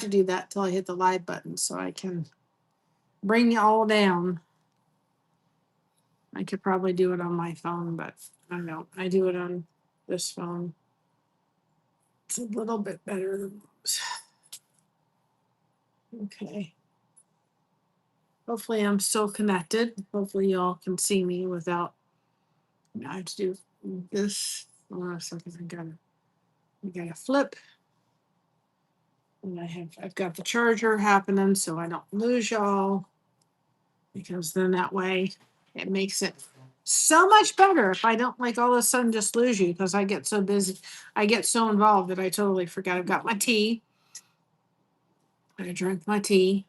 to do that till I hit the live button so I can bring you all down. I could probably do it on my phone, but I don't know. I do it on this phone. It's a little bit better than those. Okay. Hopefully I'm still connected. Hopefully y'all can see me without, I have to do this. Hold on a second. I gotta flip. And I've got the charger happening so I don't lose y'all. Because then that way it makes it so much better if I don't like all of a sudden just lose you because I get so busy. I get so involved that I totally forget. I've got my tea. I drank my tea.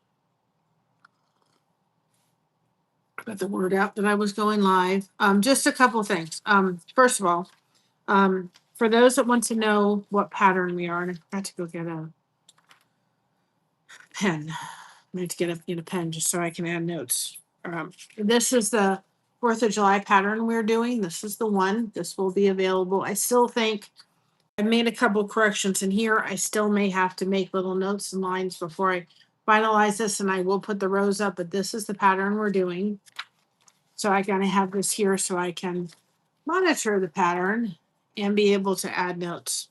Got the word out that I was going live. Just a couple things. First of all, for those that want to know what pattern we are, and I forgot to go get a pen. I need to get a pen just so I can add notes. This is the 4th of July pattern we're doing. This is the one. This will be available. I still think I made a couple corrections in here. I still may have to make little notes and lines before I finalize this, and I will put the rows up, but this is the pattern we're doing. So I gotta have this here so I can monitor the pattern and be able to add notes.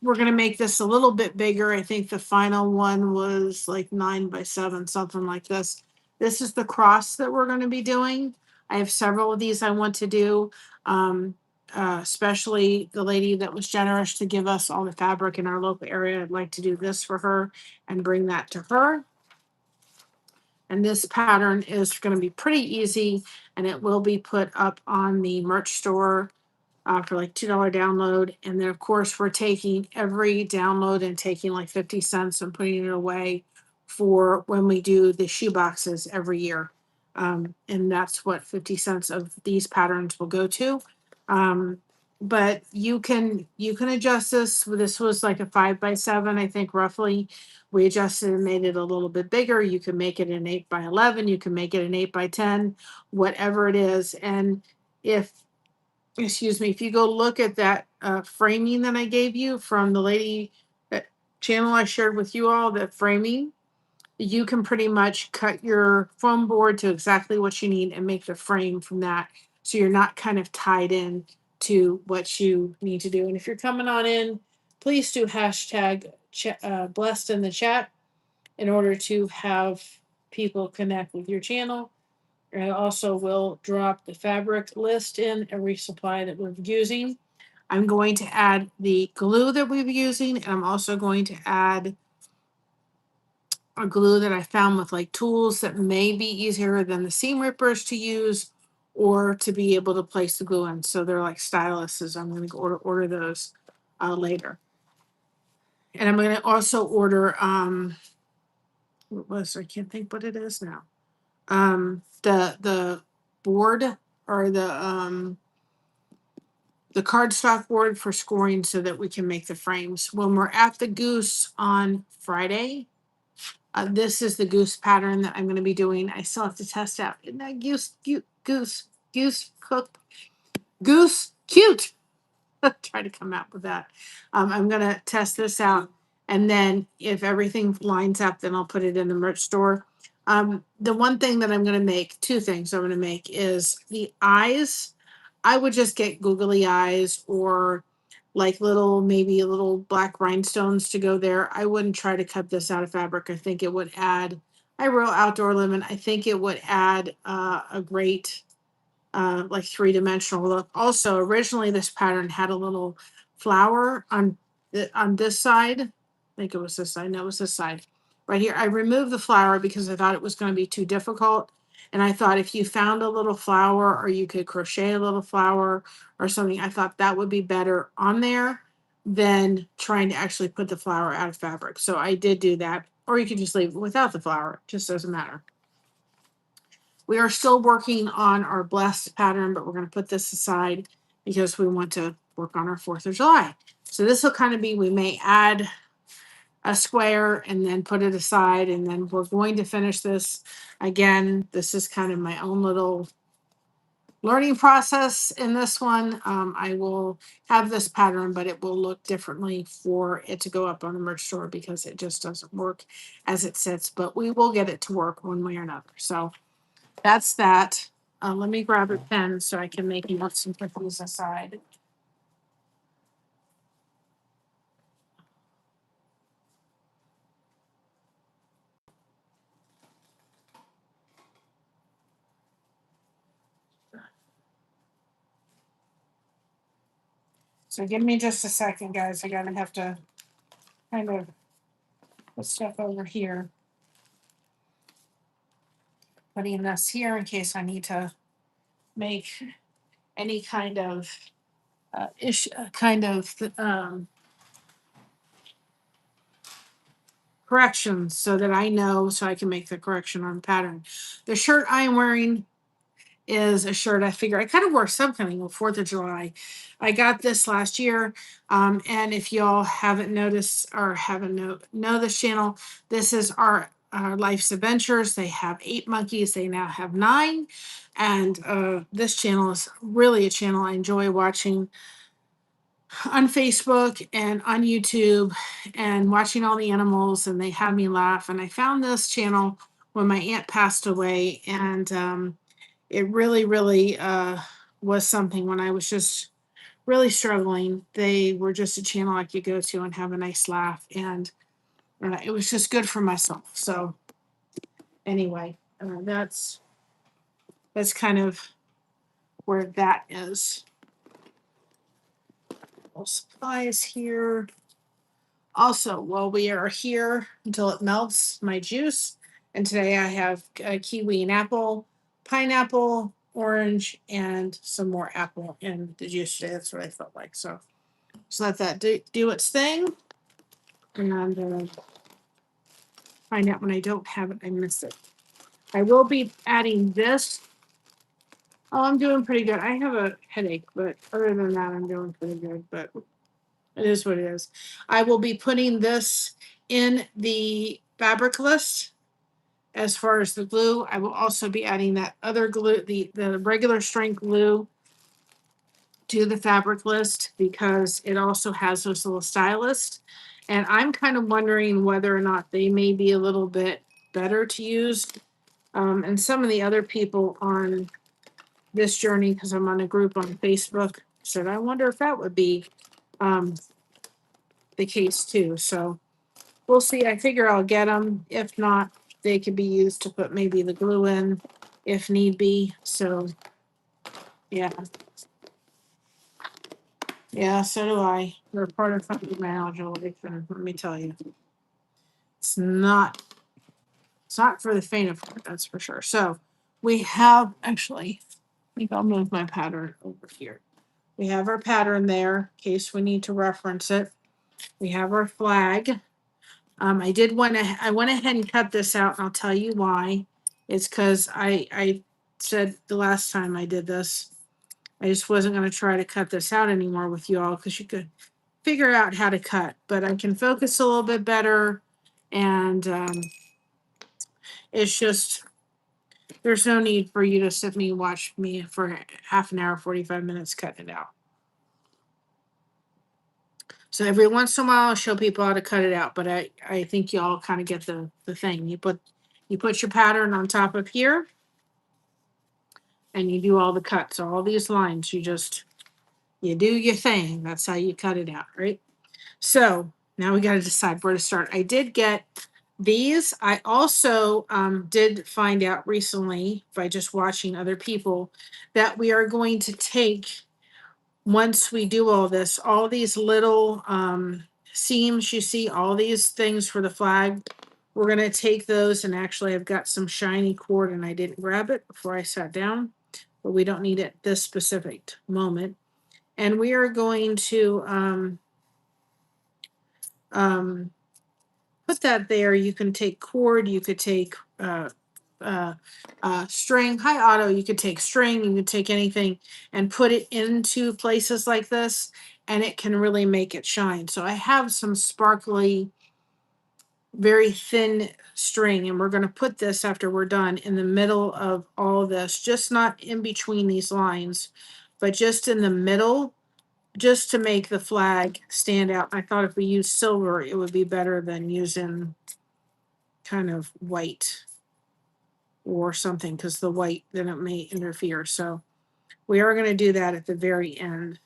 We're going to make this a little bit bigger. I think the final one was like 9 by 7, something like this. This is the cross that we're going to be doing. I have several of these I want to do, especially the lady that was generous to give us all the fabric in our local area. I'd like to do this for her and bring that to her. And this pattern is going to be pretty easy, and it will be put up on the merch store for like $2 download. And then, of course, we're taking every download and taking like 50 cents and putting it away for when we do the shoe boxes every year. And that's what 50 cents of these patterns will go to. But you can adjust this. This was like a 5 by 7, I think, roughly. We adjusted and made it a little bit bigger. You can make it an 8 by 11. You can make it an 8 by 10, whatever it is. And if you go look at that framing that I gave you from the lady, that channel I shared with you all, that framing, you can pretty much cut your foam board to exactly what you need and make the frame from that. So you're not kind of tied in to what you need to do. And if you're coming on in, please do hashtag blessed in the chat in order to have people connect with your channel. I also will drop the fabric list in every supply that we're using. I'm going to add the glue that we're using, and I'm also going to add a glue that I found with like tools that may be easier than the seam rippers to use or to be able to place the glue in. So they're like styluses. I'm going to order those later. And I'm going to also order, I can't think what it is now. The board or the cardstock board for scoring so that we can make the frames. When we're at the goose on Friday, this is the goose pattern that I'm going to be doing. I still have to test out. Isn't that goose cooked? Goose cute. Try to come out with that. I'm going to test this out. And then if everything lines up, then I'll put it in the merch store. The one thing that I'm going to make, two things I'm going to make is the eyes. I would just get googly eyes or like maybe little black rhinestones to go there. I wouldn't try to cut this out of fabric. I think it would add, I wrote outdoor lemon. I think it would add a great like 3-dimensional look. Also, originally this pattern had a little flower on this side. I think it was this side. No, it was this side. Right here. I removed the flower because I thought it was going to be too difficult. And I thought if you found a little flower or you could crochet a little flower or something, I thought that would be better on there than trying to actually put the flower out of fabric. So I did do that. Or you could just leave it without the flower. It just doesn't matter. We are still working on our blessed pattern, but we're going to put this aside because we want to work on our 4th of July. So this will kind of be, we may add a square and then put it aside, and then we're going to finish this. Again, this is kind of my own little learning process in this one. I will have this pattern, but it will look differently for it to go up on the merch store because it just doesn't work as it sits, but we will get it to work one way or another. So that's that. Let me grab a pen so I can make notes and put these aside. So give me just a second, guys. I gotta have to kind of put stuff over here. Putting this here in case I need to make any kind of corrections so that I know so I can make the correction on the pattern. The shirt I'm wearing is a shirt I figure I kind of wore some coming on 4th of July. I got this last year. And if y'all haven't noticed or haven't know this channel, this is our life's adventures. They have 8 monkeys. They now have 9. And this channel is really a channel I enjoy watching on Facebook and on YouTube and watching all the animals, and they have me laugh. And I found this channel when my aunt passed away, and it really, really was something when I was just really struggling. They were just a channel I could go to and have a nice laugh, and it was just good for myself. So anyway, that's kind of where that is. Little supplies here. Also, while we are here until it melts, my juice. And today I have kiwi and apple, pineapple, orange, and some more apple in the juice today. That's what I felt like. So just let that do its thing. And find out when I don't have it, I miss it. I will be adding this. Oh, I'm doing pretty good. I have a headache, but other than that, I'm doing pretty good. But it is what it is. I will be putting this in the fabric list as far as the glue. I will also be adding that other glue, the regular strength glue, to the fabric list because it also has those little stylists. And I'm kind of wondering whether or not they may be a little bit better to use. And some of the other people on this journey, because I'm on a group on Facebook, said, I wonder if that would be the case too. So we'll see. I figure I'll get them. If not, they could be used to put maybe the glue in if need be. So yeah. Yeah, so do I. They're part of fibromyalgia, and let me tell you. It's not for the faint of heart, that's for sure. So we have actually, I think I'll move my pattern over here. We have our pattern there in case we need to reference it. We have our flag. I went ahead and cut this out, and I'll tell you why. It's because I said the last time I did this, I just wasn't going to try to cut this out anymore with you all because you could figure out how to cut, but I can focus a little bit better. And it's just, there's no need for you to sit me and watch me for half an hour, 45 minutes cutting it out. So every once in a while, I'll show people how to cut it out, but I think y'all kind of get the thing. You put your pattern on top of here, and you do all the cuts, all these lines. You do your thing. That's how you cut it out, right? So now we got to decide where to start. I did get these. I also did find out recently by just watching other people that we are going to take, once we do all this, all these little seams, you see all these things for the flag. We're going to take those, and actually I've got some shiny cord and I didn't grab it before I sat down, but we don't need it this specific moment. And we are going to put that there. You can take cord, you could take string. Hi, Otto. You could take string, you could take anything and put it into places like this, and it can really make it shine. So I have some sparkly very thin string, and we're going to put this after we're done in the middle of all of this, just not in between these lines, but just in the middle, just to make the flag stand out. I thought if we use silver, it would be better than using kind of white or something, because the white, then it may interfere. So we are going to do that at the very end.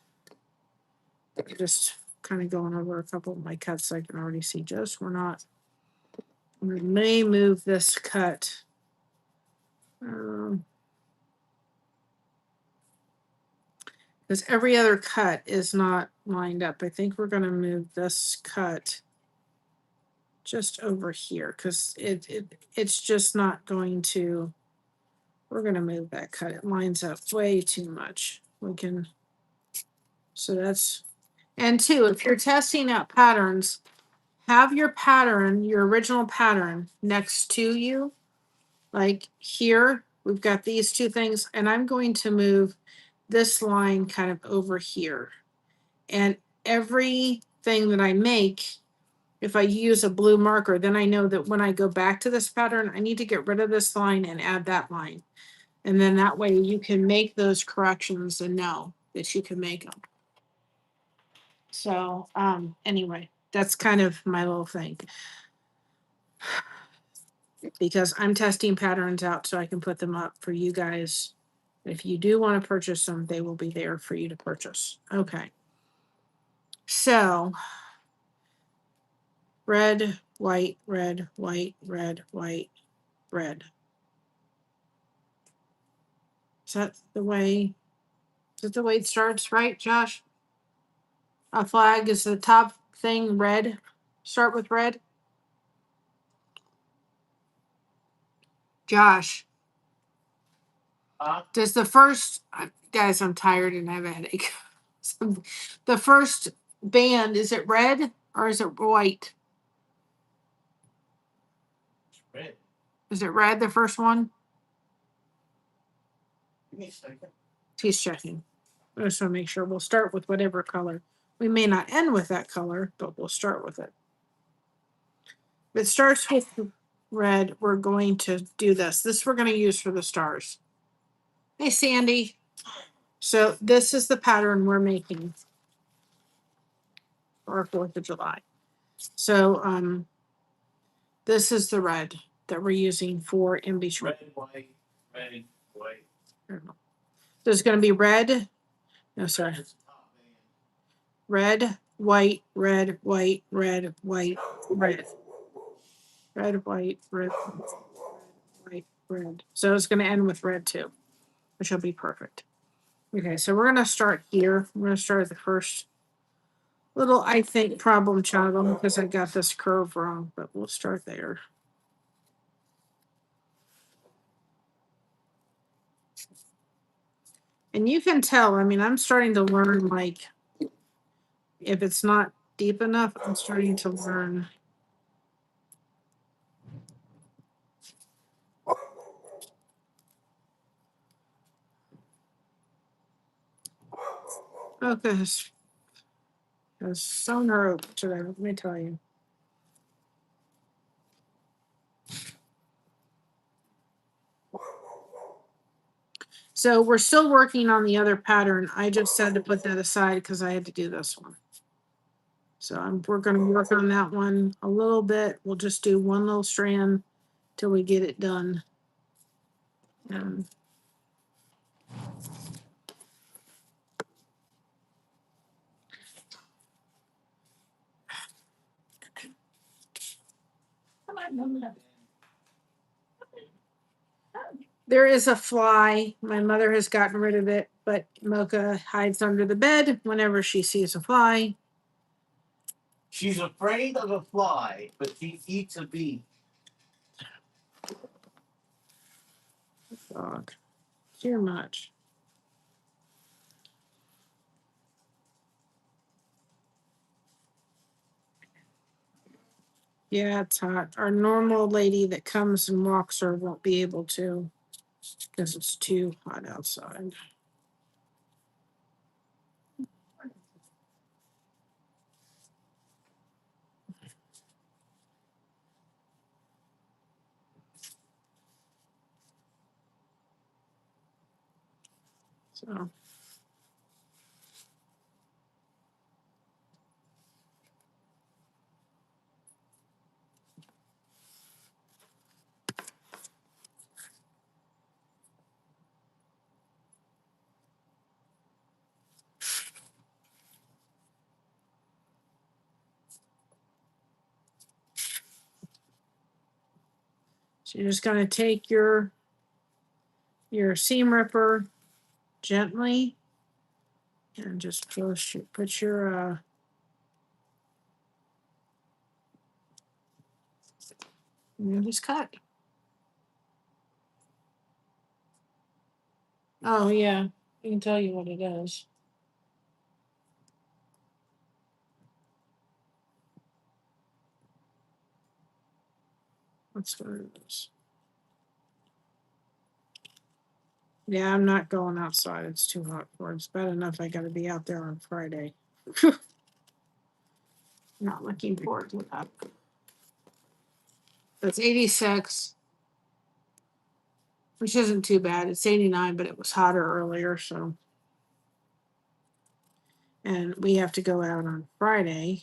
Just kind of going over a couple of my cuts so I can already see just we're not. We may move this cut. Because every other cut is not lined up. I think we're going to move this cut just over here because it's just not going to. We're going to move that cut. It lines up way too much. We can. So that's. And two, if you're testing out patterns, have your pattern, your original pattern, next to you. Like here, we've got these two things, and I'm going to move this line kind of over here. And everything that I make, if I use a blue marker, then I know that when I go back to this pattern, I need to get rid of this line and add that line. And then that way you can make those corrections and know that you can make them. So anyway, that's kind of my little thing. Because I'm testing patterns out so I can put them up for you guys. If you do want to purchase them, they will be there for you to purchase. Okay. So red, white, red, white, red, white, red. Is that the way? Is that the way it starts, right, Josh? A flag is the top thing, red. Start with red. Josh. Does the first, guys, I'm tired and I have a headache. So the first band, is it red or is it white? Red. Is it red, the first one? He's checking. I just want to make sure. We'll start with whatever color. We may not end with that color, but we'll start with it. If it starts with red, we're going to do this. This we're going to use for the stars. Hey, Sandy. So this is the pattern we're making for 4th of July. So this is the red that we're using for in between. Red, white, red, white. There's going to be red. No, sorry. Red, white, red, white, red, white, red. Red, white, red, white, red. So it's going to end with red too, which will be perfect. Okay, so we're going to start here. We're going to start at the first little, I think, problem child because I got this curve wrong, but we'll start there. And you can tell, I mean, I'm starting to learn, like, if it's not deep enough, I'm starting to learn. Okay, it's so narrow today, let me tell you. So we're still working on the other pattern. I just had to put that aside because I had to do this one. So we're going to work on that one a little bit. We'll just do one little strand till we get it done. There is a fly. My mother has gotten rid of it, but Mocha hides under the bed whenever she sees a fly. She's afraid of a fly, but she eats a bee. Dog. Too much. Yeah, it's hot. Our normal lady that comes and walks her won't be able to because it's too hot outside. So you're just going to take your seam ripper gently and just put your you just cut. Oh yeah, I can tell you what it is. That's what it is. Yeah, I'm not going outside. It's too hot for it. It's bad enough I got to be out there on Friday. Not looking forward to that. That's 86, which isn't too bad. It's 89, but it was hotter earlier, so. And we have to go out on Friday.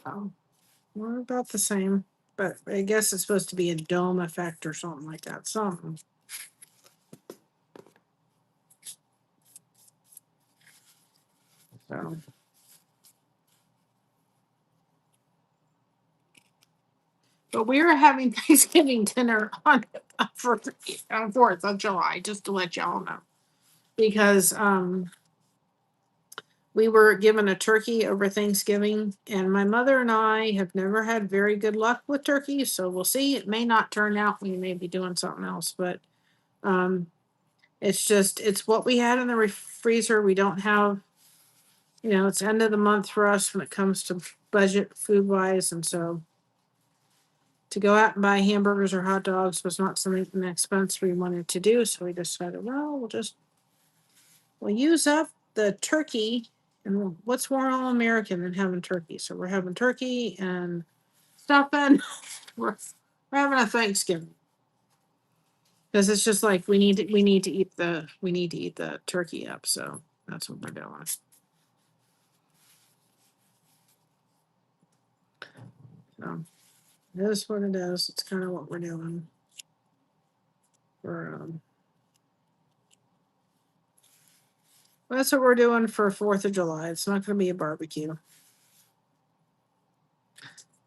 So we're about the same, but I guess it's supposed to be a dome effect or something like that. Something. So. But we were having Thanksgiving dinner on 4th of July, just to let y'all know. Because we were given a turkey over Thanksgiving, and my mother and I have never had very good luck with turkey, so we'll see. It may not turn out. We may be doing something else, but it's what we had in the freezer. We don't have, it's end of the month for us when it comes to budget food wise, and so to go out and buy hamburgers or hot dogs was not something an expense we wanted to do. So we decided, well, we'll use up the turkey, and what's more all American than having turkey? So we're having turkey and stuffing. we're having a Thanksgiving because it's just like we need to eat the turkey up. So that's what we're doing. So it is what it is. It's kind of what we're doing for that's what we're doing for 4th of July. It's not going to be a barbecue.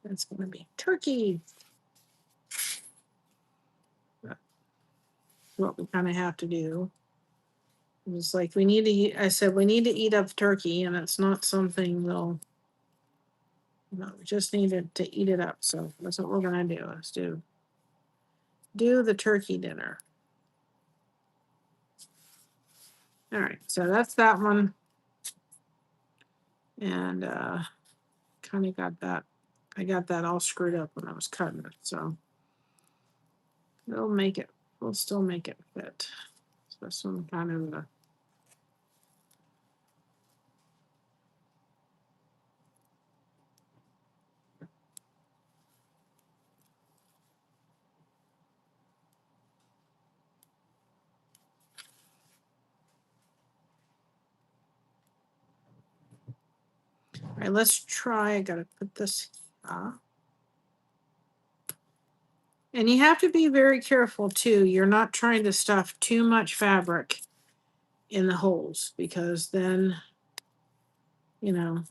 It's going to be turkey. That's what we kind of have to do. It's like I said, we need to eat up turkey, and it's not something we just needed to eat it up. So that's what we're going to do. Let's do the turkey dinner. All right. So that's that one. And kind of got that. I got that all screwed up when I was cutting it. So we'll still make it fit. So some kind of a. All right, let's try. I gotta put this. And you have to be very careful too. You're not trying to stuff too much fabric in the holes, because then, it'll.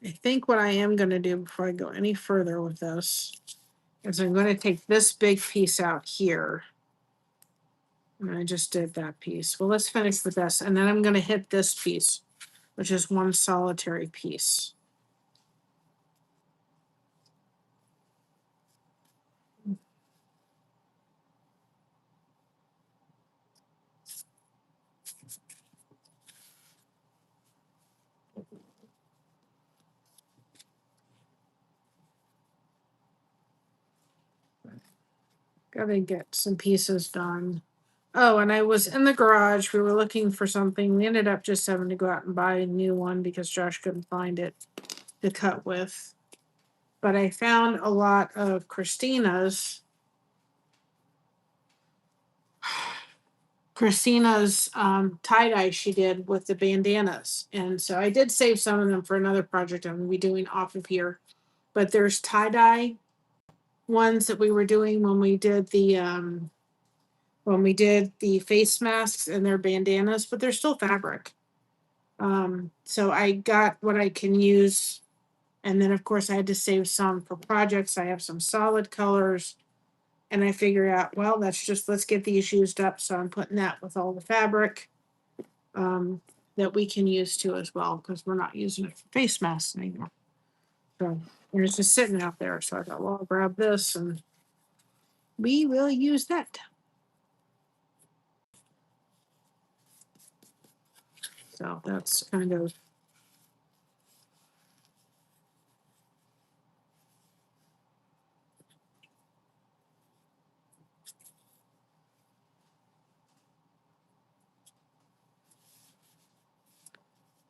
I think what I am going to do before I go any further with this is I'm going to take this big piece out here. And I just did that piece. Well, let's finish with this. And then I'm going to hit this piece, which is one solitary piece. Gotta get some pieces done. Oh, and I was in the garage. We were looking for something. We ended up just having to go out and buy a new one because Josh couldn't find it to cut with. But I found a lot of Christina's tie-dye she did with the bandanas. And so I did save some of them for another project I'm going to be doing off of here. But there's tie-dye ones that we were doing when we did the face masks and their bandanas, but they're still fabric. So I got what I can use. And then of course I had to save some for projects. I have some solid colors. And I figure out, well, let's get these used up. So I'm putting that with all the fabric that we can use too as well, because we're not using it for face masks anymore. So it's just sitting out there. So I thought, well, I'll grab this and we will use that. So that's kind of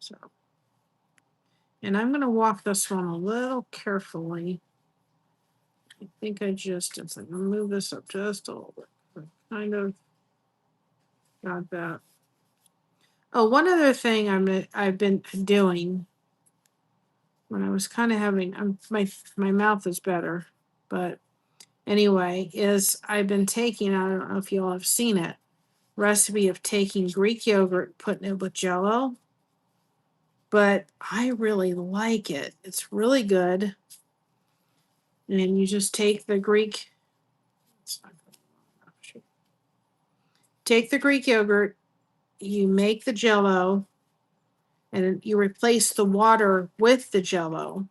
so. And I'm going to walk this one a little carefully. I think it's like move this up just a little bit. Kind of got that. Oh, one other thing I've been doing when I was kind of having my mouth is better, but anyway, is I've been taking, I don't know if you all have seen it, recipe of taking Greek yogurt, putting it with Jello, but I really like it. It's really good. And you just take the Greek yogurt, you make the Jello, and you replace the water with the Jello.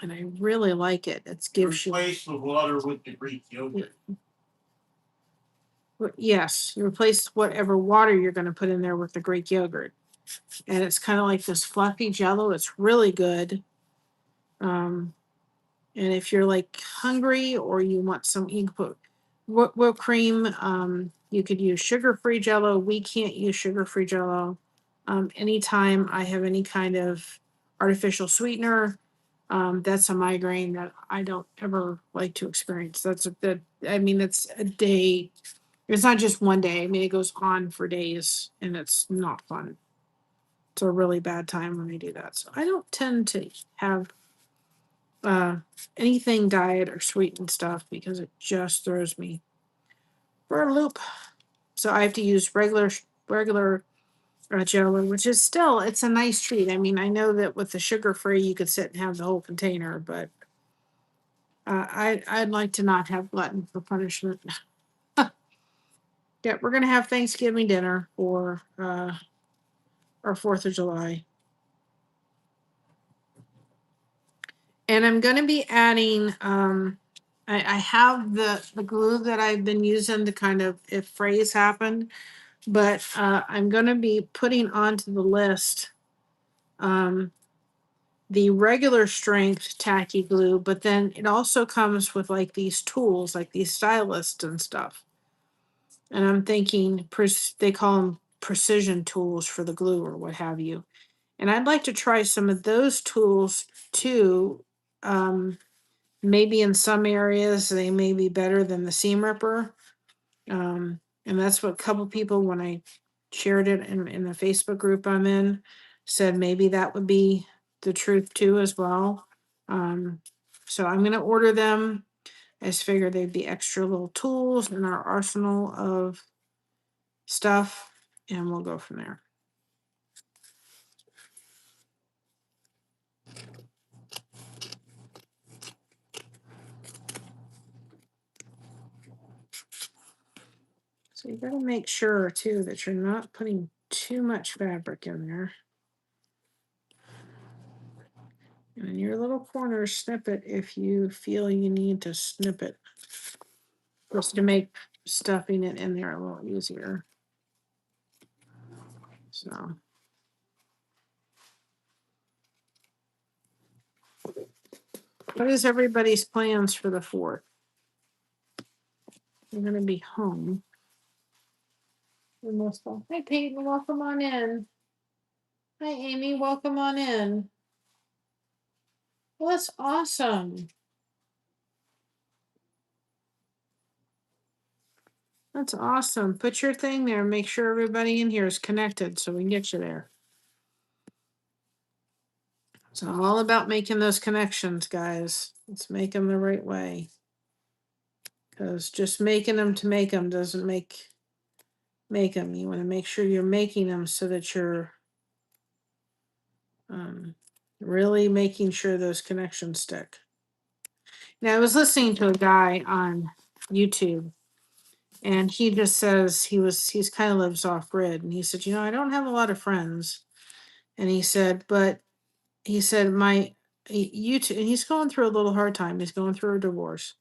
And I really like it. It gives replace the water with the Greek yogurt. Yes, you replace whatever water you're going to put in there with the Greek yogurt. And it's kind of like this fluffy Jello. It's really good. And if you're like hungry or you want some, you can put whipped cream. You could use sugar-free Jello. We can't use sugar-free Jello. Anytime I have any kind of artificial sweetener, that's a migraine that I don't ever like to experience. That's a day. It's not just one day. I mean, it goes on for days, and it's not fun. It's a really bad time when they do that. So I don't tend to have anything diet or sweetened stuff because it just throws me for a loop. So I have to use regular Jello, which is still, it's a nice treat. I mean, I know that with the sugar free you could sit and have the whole container, but I'd like to not have glutton for punishment. Yeah, we're gonna have Thanksgiving dinner for our 4th of July. And I'm going to be adding, I have the glue that I've been using to kind of, if frays happen, but I'm going to be putting onto the list the regular strength tacky glue, but then it also comes with like these tools, like these stylists and stuff. And I'm thinking, they call them precision tools for the glue or what have you. And I'd like to try some of those tools too. Maybe in some areas they may be better than the seam ripper. And that's what a couple people, when I shared it in the Facebook group I'm in, said maybe that would be the truth too as well. So I'm going to order them. I just figured they'd be extra little tools in our arsenal of stuff, and we'll go from there. So you got to make sure too that you're not putting too much fabric in there. And in your little corner, snip it if you feel you need to snip it, just to make stuffing it in there a little easier. So. What is everybody's plans for the 4th? We're going to be home. Hi, Peyton. Welcome on in. Hi, Amy. Welcome on in. Well, that's awesome. That's awesome. Put your thing there. Make sure everybody in here is connected so we can get you there. It's all about making those connections, guys. Let's make them the right way. Because just making them to make them doesn't make them. You want to make sure you're making them so that you're really making sure those connections stick. Now, I was listening to a guy on YouTube, and he just says he's kind of lives off grid, and he said, I don't have a lot of friends, and he said, but he said YouTube, and he's going through a little hard time. He's going through a divorce,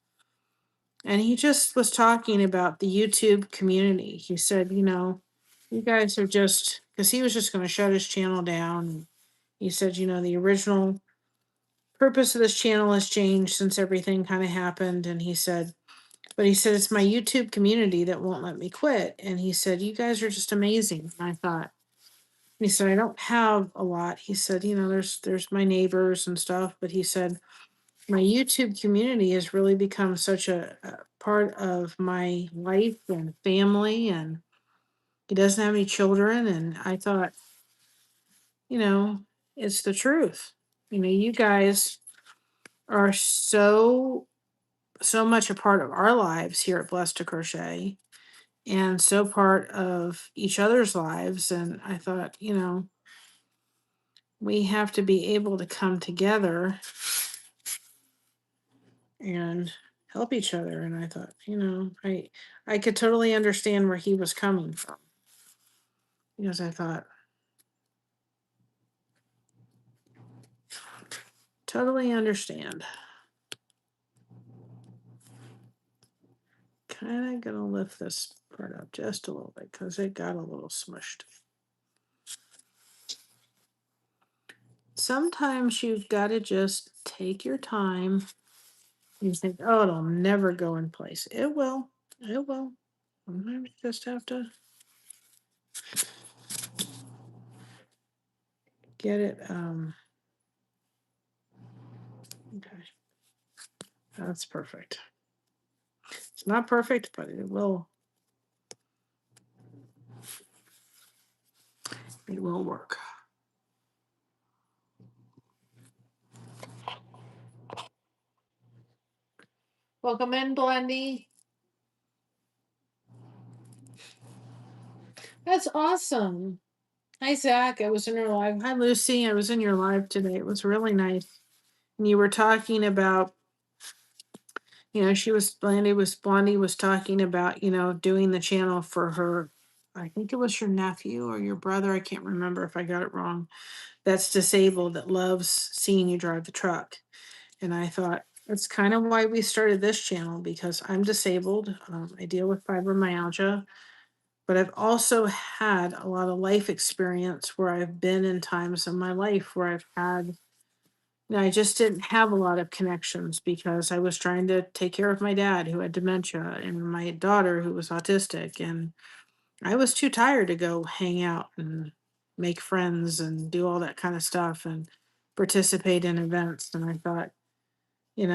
and he just was talking about the YouTube community. He said, you guys are just, because he was just going to shut his channel down. And he said, the original purpose of this channel has changed since everything kind of happened. And he said, it's my YouTube community that won't let me quit. And he said, you guys are just amazing. And I thought, he said, I don't have a lot. He said, there's my neighbors and stuff. But he said, my YouTube community has really become such a part of my life and family. And he doesn't have any children. And I thought, it's the truth. You guys are so much a part of our lives here at Blessed to Crochet, and so part of each other's lives. And I thought, we have to be able to come together and help each other. And I thought, I could totally understand where he was coming from, because I thought, totally understand. Kind of gonna lift this part up just a little bit because it got a little smushed. Sometimes you've got to just take your time. You think, oh, it'll never go in place. It will. It will. Sometimes you just have to get it. Okay. That's perfect. It's not perfect, but it will. It will work. Welcome in, Blondie. That's awesome. Hi, Zach. I was in your live. Hi, Lucy. I was in your live today. It was really nice. And you were talking about, Blondie was talking about, doing the channel for her. I think it was your nephew or your brother. I can't remember if I got it wrong. That's disabled, that loves seeing you drive the truck. And I thought, that's kind of why we started this channel, because I'm disabled. I deal with fibromyalgia, but I've also had a lot of life experience where I've been in times in my life where I've had, I just didn't have a lot of connections because I was trying to take care of my dad who had dementia and my daughter who was autistic. And I was too tired to go hang out and make friends and do all that kind of stuff and participate in events. And I thought, it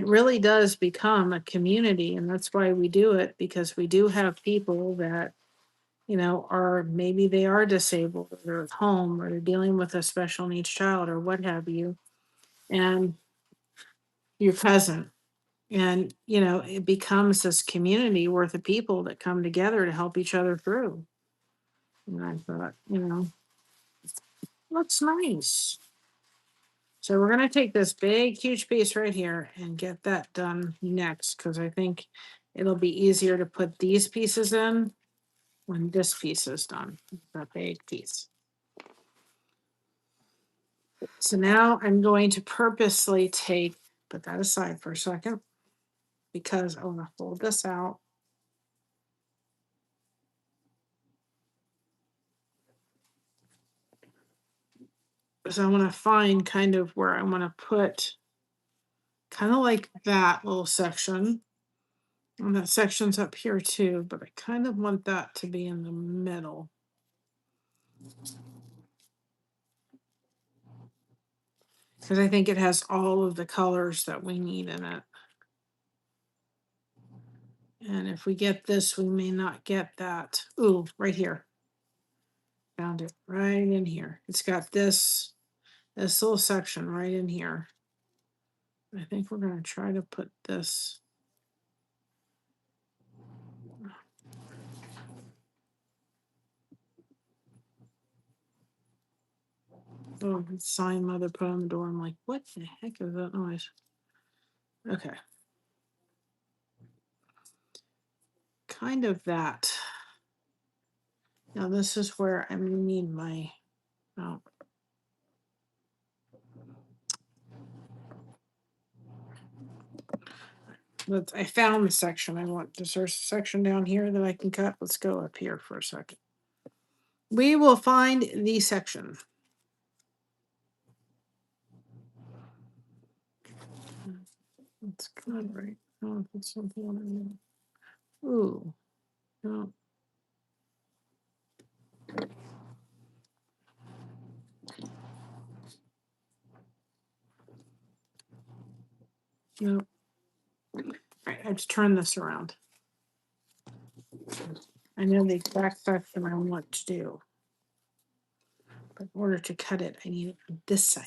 really does become a community. And that's why we do it, because we do have people that, are maybe they are disabled or they're at home or they're dealing with a special needs child or what have you. And your cousin. And, it becomes this community worth of people that come together to help each other through. And I thought, that's nice. So we're going to take this big, huge piece right here and get that done next, because I think it'll be easier to put these pieces in when this piece is done, that big piece. So now I'm going to purposely put that aside for a second, because I want to fold this out. So I want to find kind of where I want to put kind of like that little section. And that section's up here too, but I kind of want that to be in the middle. Because I think it has all of the colors that we need in it. And if we get this, we may not get that. Ooh, right here. Found it right in here. It's got this little section right in here. I think we're going to try to put this. Oh, sign mother put on the door. I'm like, what the heck is that noise? Okay. Kind of that. Now this is where I'm going to need my, oh. I found the section I want. There's a section down here that I can cut. Let's go up here for a second. We will find the section. It's kind of right. Oh, it's something on there. Ooh. No. No. All right, I have to turn this around. I know the exact section I want to do. But in order to cut it, I need it on this side.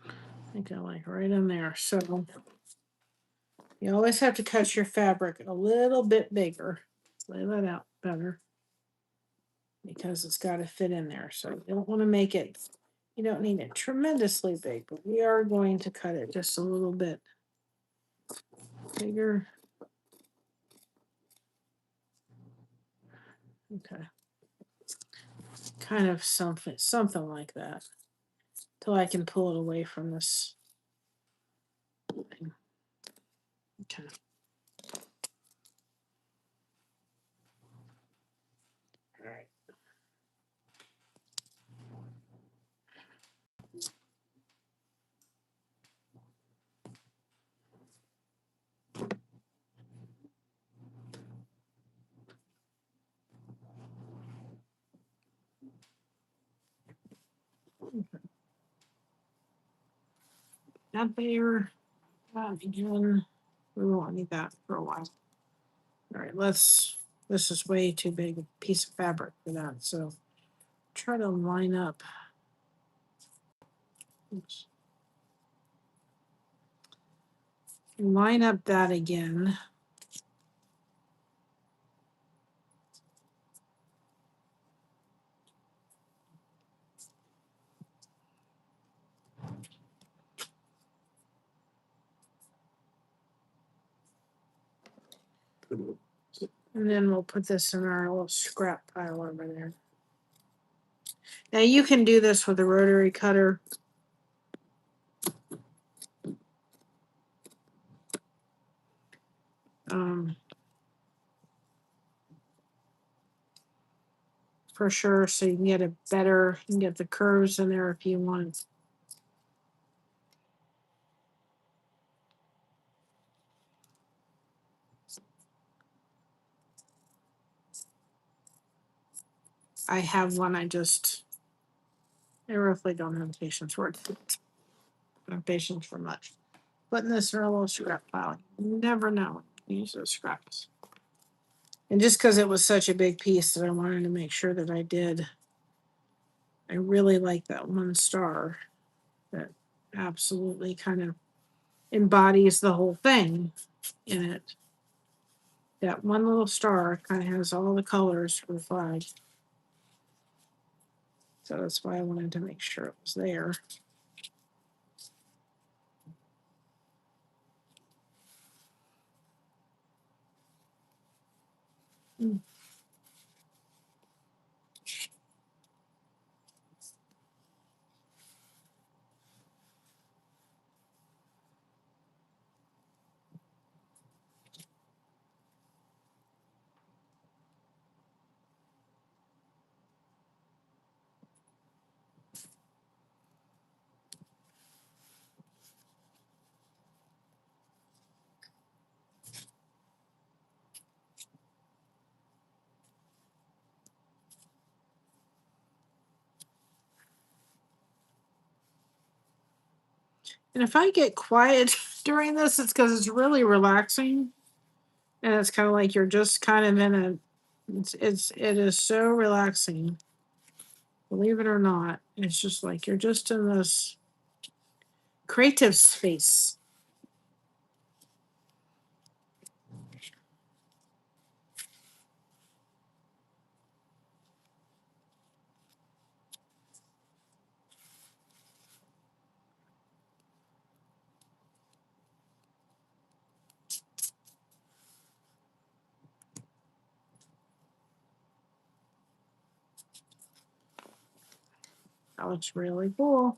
I think I like right in there. So you always have to cut your fabric a little bit bigger. Lay that out better. Because it's got to fit in there. So you don't want to make it, you don't need it tremendously big, but we are going to cut it just a little bit bigger. Okay. Kind of something like that. Till I can pull it away from this thing. Okay. All right. That there. Again, we won't need that for a while. All right, this is way too big a piece of fabric for that. So try to line up. Oops. Line up that again. And then we'll put this in our little scrap pile over there. Now you can do this with a rotary cutter. For sure, so you can get it better. You can get the curves in there if you want. I have one. I roughly don't have patience for it. I don't have patience for much. Putting this in a little scrap pile. You never know. Use those scraps. And just because it was such a big piece that I wanted to make sure that I did. I really like that one star that absolutely kind of embodies the whole thing in it. That one little star kind of has all the colors for the flag. So that's why I wanted to make sure it was there. And if I get quiet during this, it's because it's really relaxing. And it's kind of like you're just kind of in a, it is so relaxing. Believe it or not. It's just like you're just in this creative space. That looks really cool.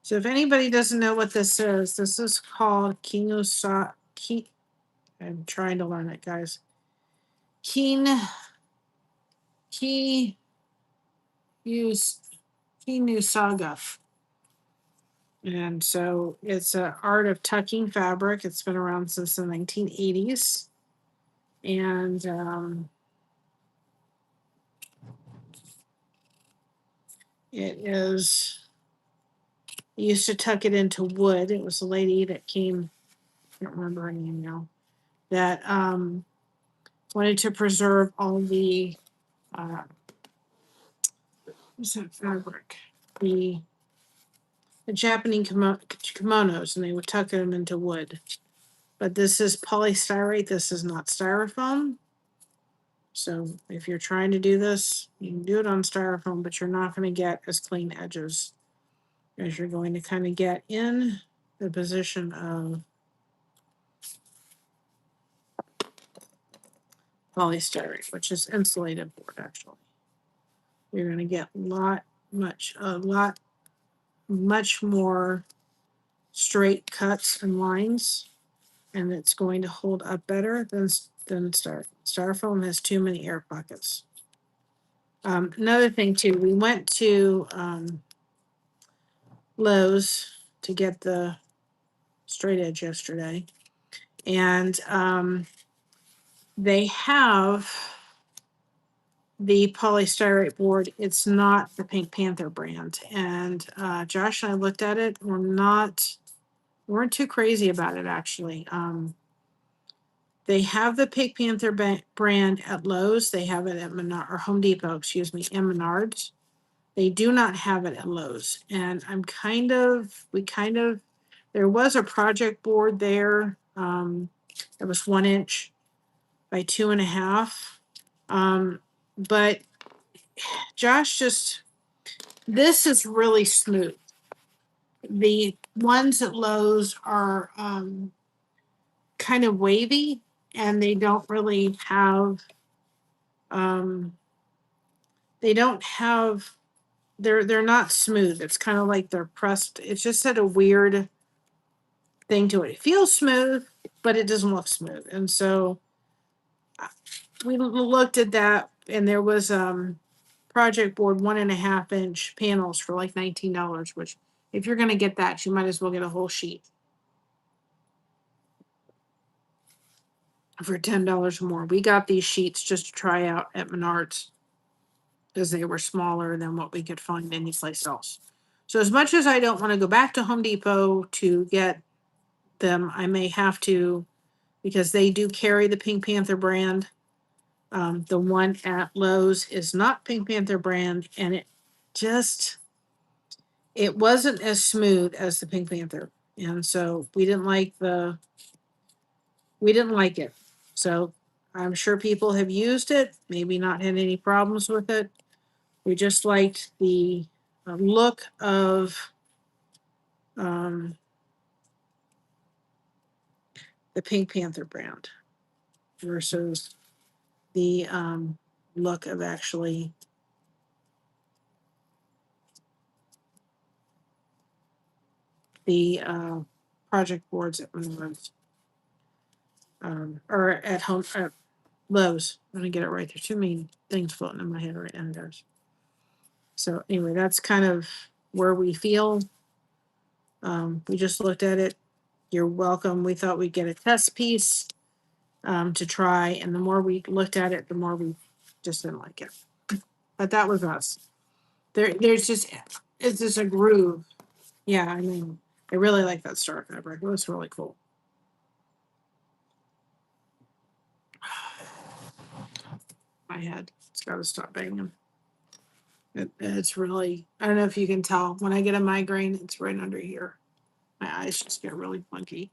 So if anybody doesn't know what this is called Kinusaiga. I'm trying to learn it, guys. Ki use Kinusaiga. And so it's an art of tucking fabric. It's been around since the 1980s. And it is, you used to tuck it into wood. It was a lady that came, I don't remember her name now, that wanted to preserve all the, what's that fabric? The Japanese kimonos, and they would tuck them into wood. But this is polystyrene. This is not styrofoam. So if you're trying to do this, you can do it on styrofoam, but you're not going to get as clean edges as you're going to kind of get in the position of polystyrene, which is insulated board actually. You're going to get a lot much more straight cuts and lines, and it's going to hold up better than styrofoam. Styrofoam has too many air pockets. Another thing too, we went to Lowe's to get the straight edge yesterday, and they have the polystyrene board. It's not the Pink Panther brand, and Josh and I looked at it. Weren't too crazy about it actually. They have the Pink Panther brand at Lowe's. They have it at Home Depot, excuse me, and Menards. They do not have it at Lowe's. And there was a project board there. It was 1 inch by 2.5. But Josh this is really smooth. The ones at Lowe's are kind of wavy, and they don't really have they're not smooth. It's kind of like they're pressed. It's just had a weird thing to it. It feels smooth, but it doesn't look smooth. And so we looked at that, and there was project board 1.5 inch panels for like $19, which if you're going to get that, you might as well get a whole sheet for $10 or more. We got these sheets just to try out at Menards because they were smaller than what we could find anyplace else. So as much as I don't want to go back to Home Depot to get them, I may have to, because they do carry the Pink Panther brand. The one at Lowe's is not Pink Panther brand, and it wasn't as smooth as the Pink Panther. And so we didn't like it. So I'm sure people have used it, maybe not had any problems with it. We just liked the look of the Pink Panther brand versus the look of actually the project boards at Menards, or at home at Lowe's. I'm gonna get it right. There's too many things floating in my head right now, guys. So anyway, that's kind of where we feel. We just looked at it. You're welcome. We thought we'd get a test piece to try, and the more we looked at it, the more we just didn't like it. But that was us. There's just it's just a groove. Yeah, I mean, I really like that star fabric. It was really cool. My head, it's got to stop banging. It's really, I don't know if you can tell, when I get a migraine, it's right under here. My eyes just get really funky.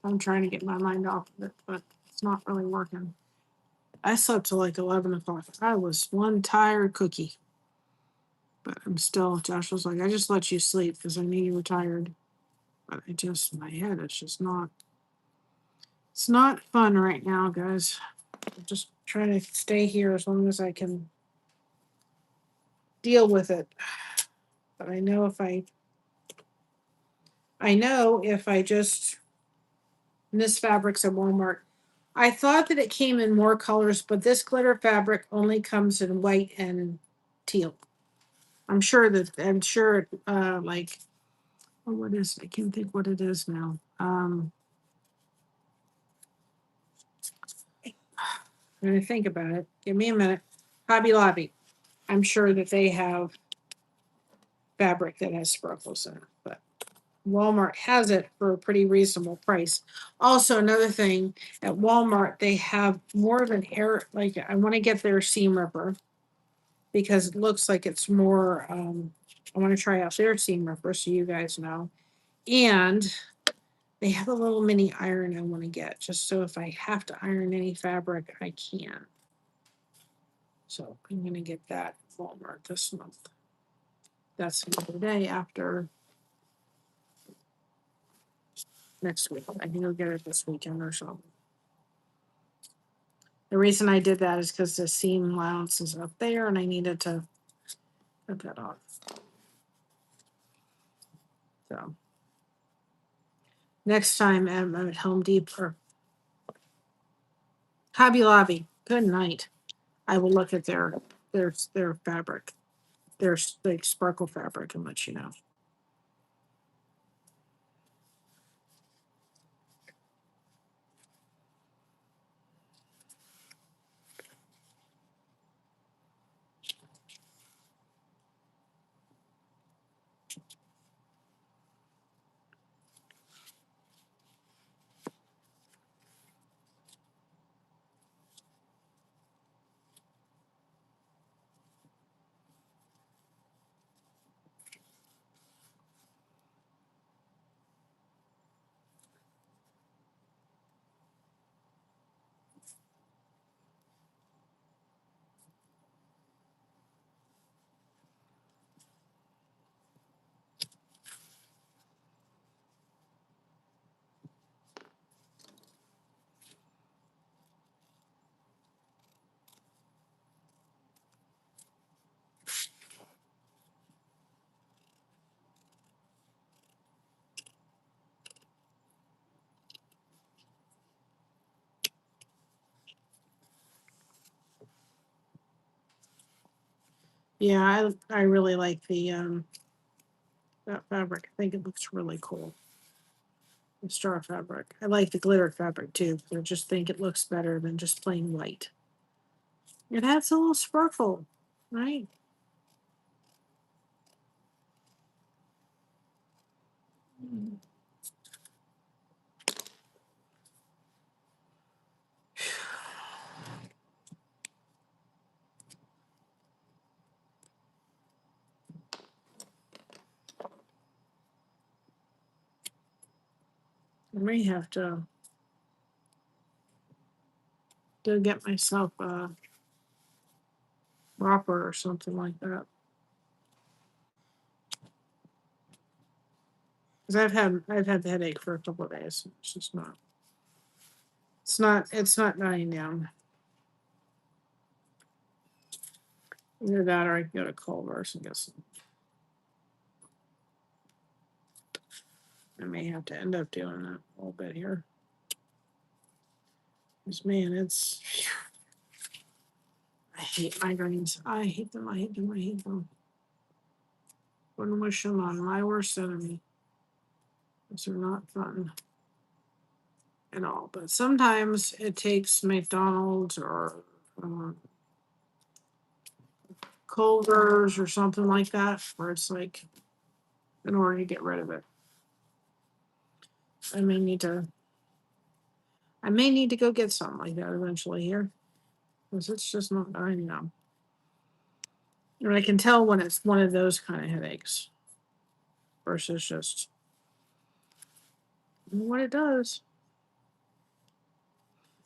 I'm trying to get my mind off of it, but it's not really working. I slept till like 11 o'clock. I was one tired cookie. But I'm still, Josh was like, I just let you sleep because I knew you were tired. But my head, it's not fun right now, guys. I'm just trying to stay here as long as I can deal with it. But I know if I just, this fabric's at Walmart. I thought that it came in more colors, but this glitter fabric only comes in white and teal. I'm sure, like, oh, what is it? I can't think what it is now. I'm gonna think about it. Give me a minute. Hobby Lobby. I'm sure that they have fabric that has sparkles in it, but Walmart has it for a pretty reasonable price. Also, another thing, at Walmart, they have more of an air, like, I want to get their seam ripper because it looks like it's more, I want to try out their seam ripper so you guys know. And they have a little mini iron I want to get, just so if I have to iron any fabric, I can. So I'm going to get that at Walmart this month. That's another day after next week. I can go get it this weekend or something. The reason I did that is because the seam allowance is up there and I needed to cut that off. So next time I'm at Home Depot or Hobby Lobby, good night. I will look at their fabric, their like sparkle fabric, and let you know. Yeah, I really like the that fabric. I think it looks really cool. The star fabric. I like the glitter fabric too. I just think it looks better than just plain white. It adds a little sparkle, right? I may have to get myself a wrapper or something like that. Because I've had the headache for a couple of days. It's just not. It's not dying down. Either that or I can go to Culver's and get some. I may have to end up doing that a little bit here. Because man, I hate migraines. I hate them. I hate them. I hate them. Wouldn't wish them on my worst enemy. Those are not fun at all. But sometimes it takes McDonald's or Culver's or something like that, where it's like, in order to get rid of it. I may need to go get something like that eventually here, because it's just not dying now. And I can tell when it's one of those kind of headaches versus just what it does.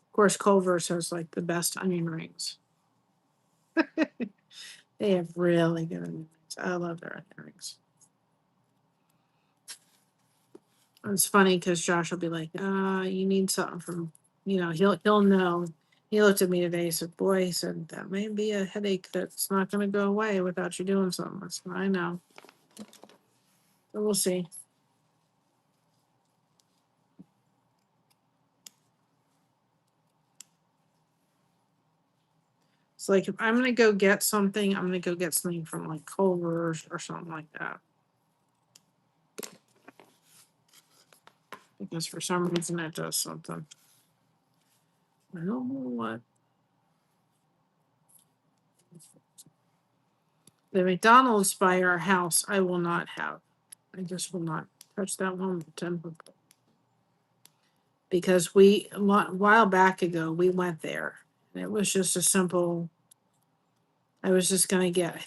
Of course, Culver's has like the best onion rings. They have really good onion rings. I love their onion rings. It's funny because Josh will be like, you need something from, he'll know. He looked at me today, he said, boy, he said, that may be a headache that's not going to go away without you doing something. I said, I know. But we'll see. It's like, if I'm going to go get something, I'm going to go get something from like Culver's or something like that. Because for some reason it does something. I don't know what. The McDonald's by our house, I will not have. I just will not touch that one with 10 foot. Because a while back ago, we went there. And it was just a simple, I was just going to get,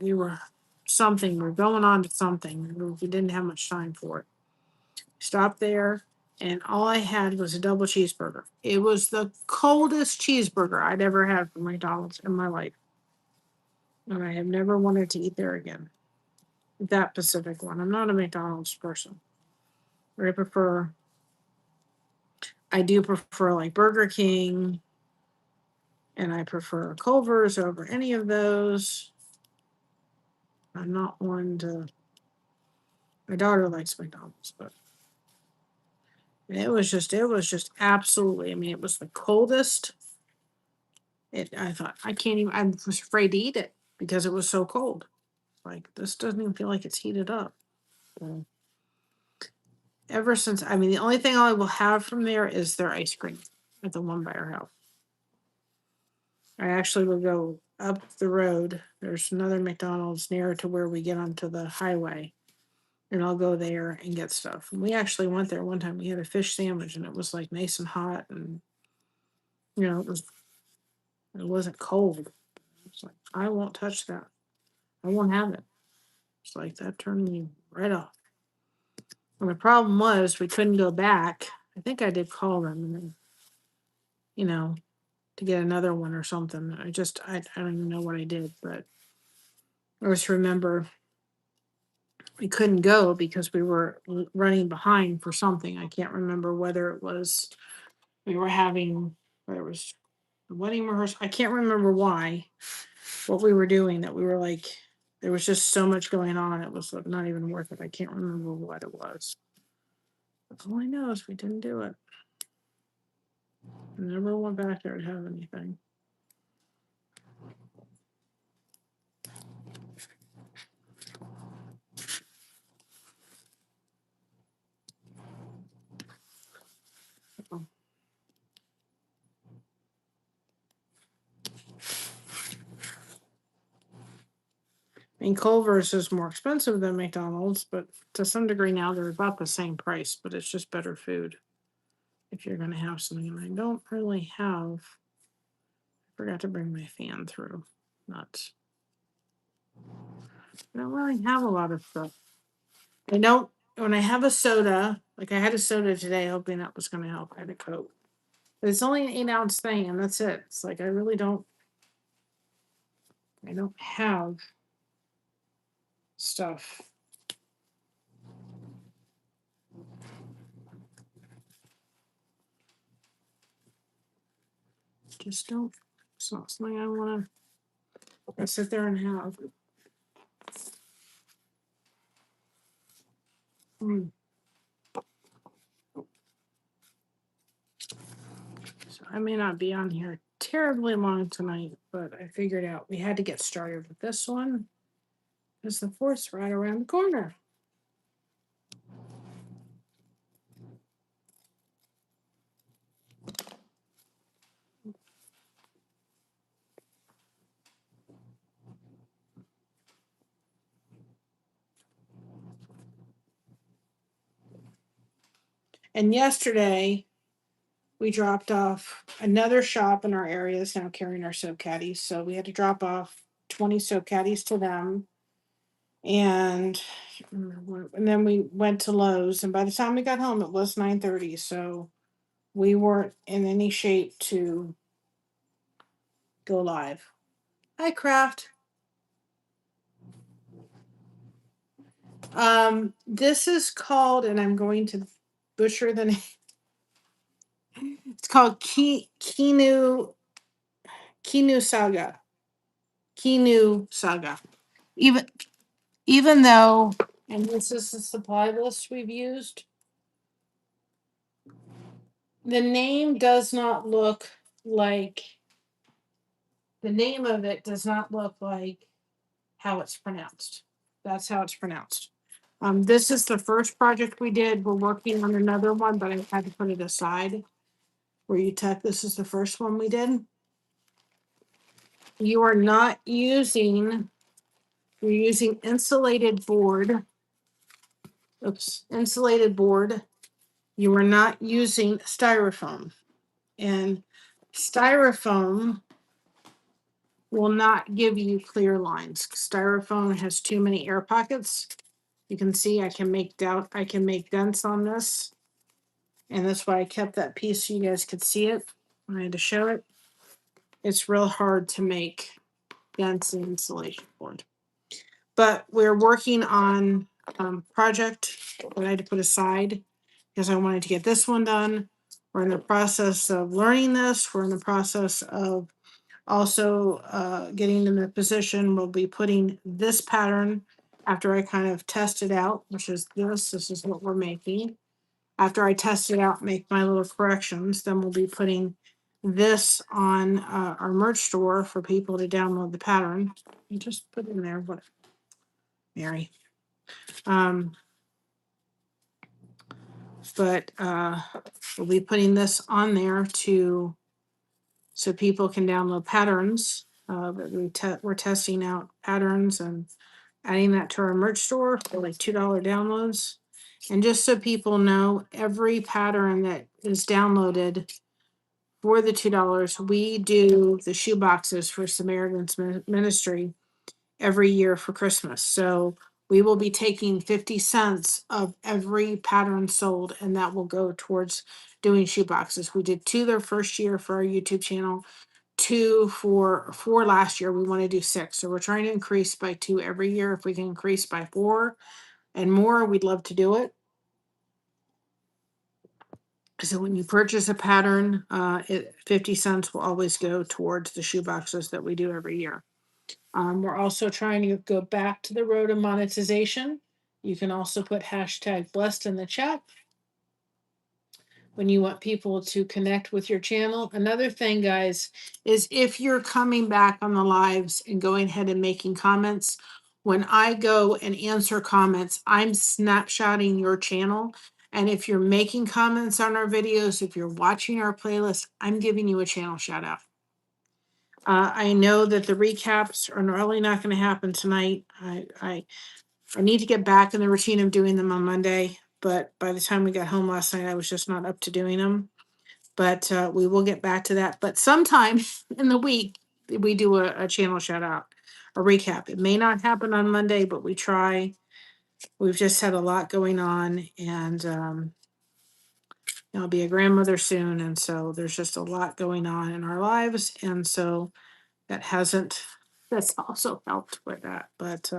we were going on to something. We didn't have much time for it. Stopped there, and all I had was a double cheeseburger. It was the coldest cheeseburger I'd ever had from McDonald's in my life. And I have never wanted to eat there again. That specific one. I'm not a McDonald's person. I do prefer like Burger King, and I prefer Culver's over any of those. I'm not one to. My daughter likes McDonald's, but it was just absolutely. I mean, it was the coldest. I thought I can't even. I was afraid to eat it because it was so cold. Like, this doesn't even feel like it's heated up. So, ever since, I mean, the only thing I will have from there is their ice cream at the one by our house. I actually will go up the road. There's another McDonald's near to where we get onto the highway. And I'll go there and get stuff. And we actually went there one time. We had a fish sandwich and it was like nice and hot, and it wasn't cold. It's like, I won't touch that. I won't have it. It's like that turned me right off. And the problem was we couldn't go back. I think I did call them and then, to get another one or something. I don't even know what I did, but I just remember we couldn't go because we were running behind for something. I can't remember whether it was we were having, whether it was the wedding rehearsal. I can't remember what we were doing, that we were like, there was just so much going on. It was not even worth it. I can't remember what it was. But all I know is we didn't do it. I never went back there to have anything. I mean, Culver's is more expensive than McDonald's, but to some degree now they're about the same price, but it's just better food if you're going to have something. And I don't really have, I forgot to bring my fan through. Nuts. I don't really have a lot of stuff. I don't, when I have a soda, like I had a soda today, hoping that was going to help. I had a Coke. But it's only an 8-ounce thing, and that's it. It's like I don't have stuff. Just don't. It's not something I want to sit there and have. So I may not be on here terribly long tonight, but I figured out we had to get started with this one because the 4th's right around the corner. And yesterday we dropped off another shop in our area is now carrying our soap caddies. So we had to drop off 20 soap caddies to them. And then we went to Lowe's, and by the time we got home it was 9:30, so we weren't in any shape to go live. Hi, Craft. This is called, and I'm going to butcher the name. It's called Kinusaiga. Kinusaiga. Even though, and this is the supply list we've used, the name does not look like, the name of it does not look like how it's pronounced. That's how it's pronounced. This is the first project we did. We're working on another one, but I had to put it aside. Where you tuck, this is the first one we did. You are not using, you're using insulated board. Oops, insulated board. You are not using styrofoam. And styrofoam will not give you clear lines. Styrofoam has too many air pockets. You can see I can make dents on this. And that's why I kept that piece so you guys could see it. I had to show it. It's real hard to make dents in insulation board. But we're working on project that I had to put aside because I wanted to get this one done. We're in the process of learning this. We're in the process of also getting in the position. We'll be putting this pattern after I kind of test it out, which is this. This is what we're making. After I test it out, make my little corrections, then we'll be putting this on our merch store for people to download the pattern. You just put in there what, Mary. But we'll be putting this on there to so people can download patterns. We're testing out patterns and adding that to our merch store for like $2 downloads. And just so people know, every pattern that is downloaded for the $2, we do the shoe boxes for Samaritan's Ministry every year for Christmas. So we will be taking 50 cents of every pattern sold, and that will go towards doing shoe boxes. We did 2 their first year for our YouTube channel, 2 for last year. We want to do 6. So we're trying to increase by 2 every year. If we can increase by 4 and more, we'd love to do it. So when you purchase a pattern, 50 cents will always go towards the shoe boxes that we do every year. We're also trying to go back to the road of monetization. You can also put hashtag blessed in the chat when you want people to connect with your channel. Another thing, guys, is if you're coming back on the lives and going ahead and making comments, when I go and answer comments, I'm snapshotting your channel. And if you're making comments on our videos, if you're watching our playlist, I'm giving you a channel shout out. I know that the recaps are really not going to happen tonight. I need to get back in the routine of doing them on Monday, but by the time we got home last night, I was just not up to doing them. But we will get back to that. But sometime in the week, we do a channel shout out, a recap. It may not happen on Monday, but we try. We've just had a lot going on, and I'll be a grandmother soon, and so there's just a lot going on in our lives, and so that's also helped with that. But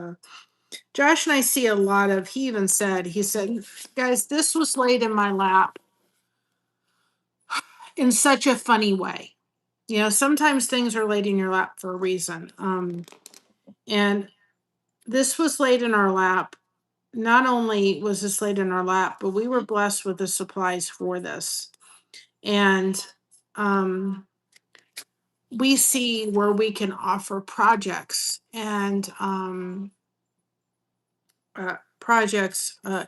Josh and I see a lot of, he said, guys, this was laid in my lap in such a funny way. You know, sometimes things are laid in your lap for a reason. And this was laid in our lap. Not only was this laid in our lap, but we were blessed with the supplies for this. And we see where we can offer projects and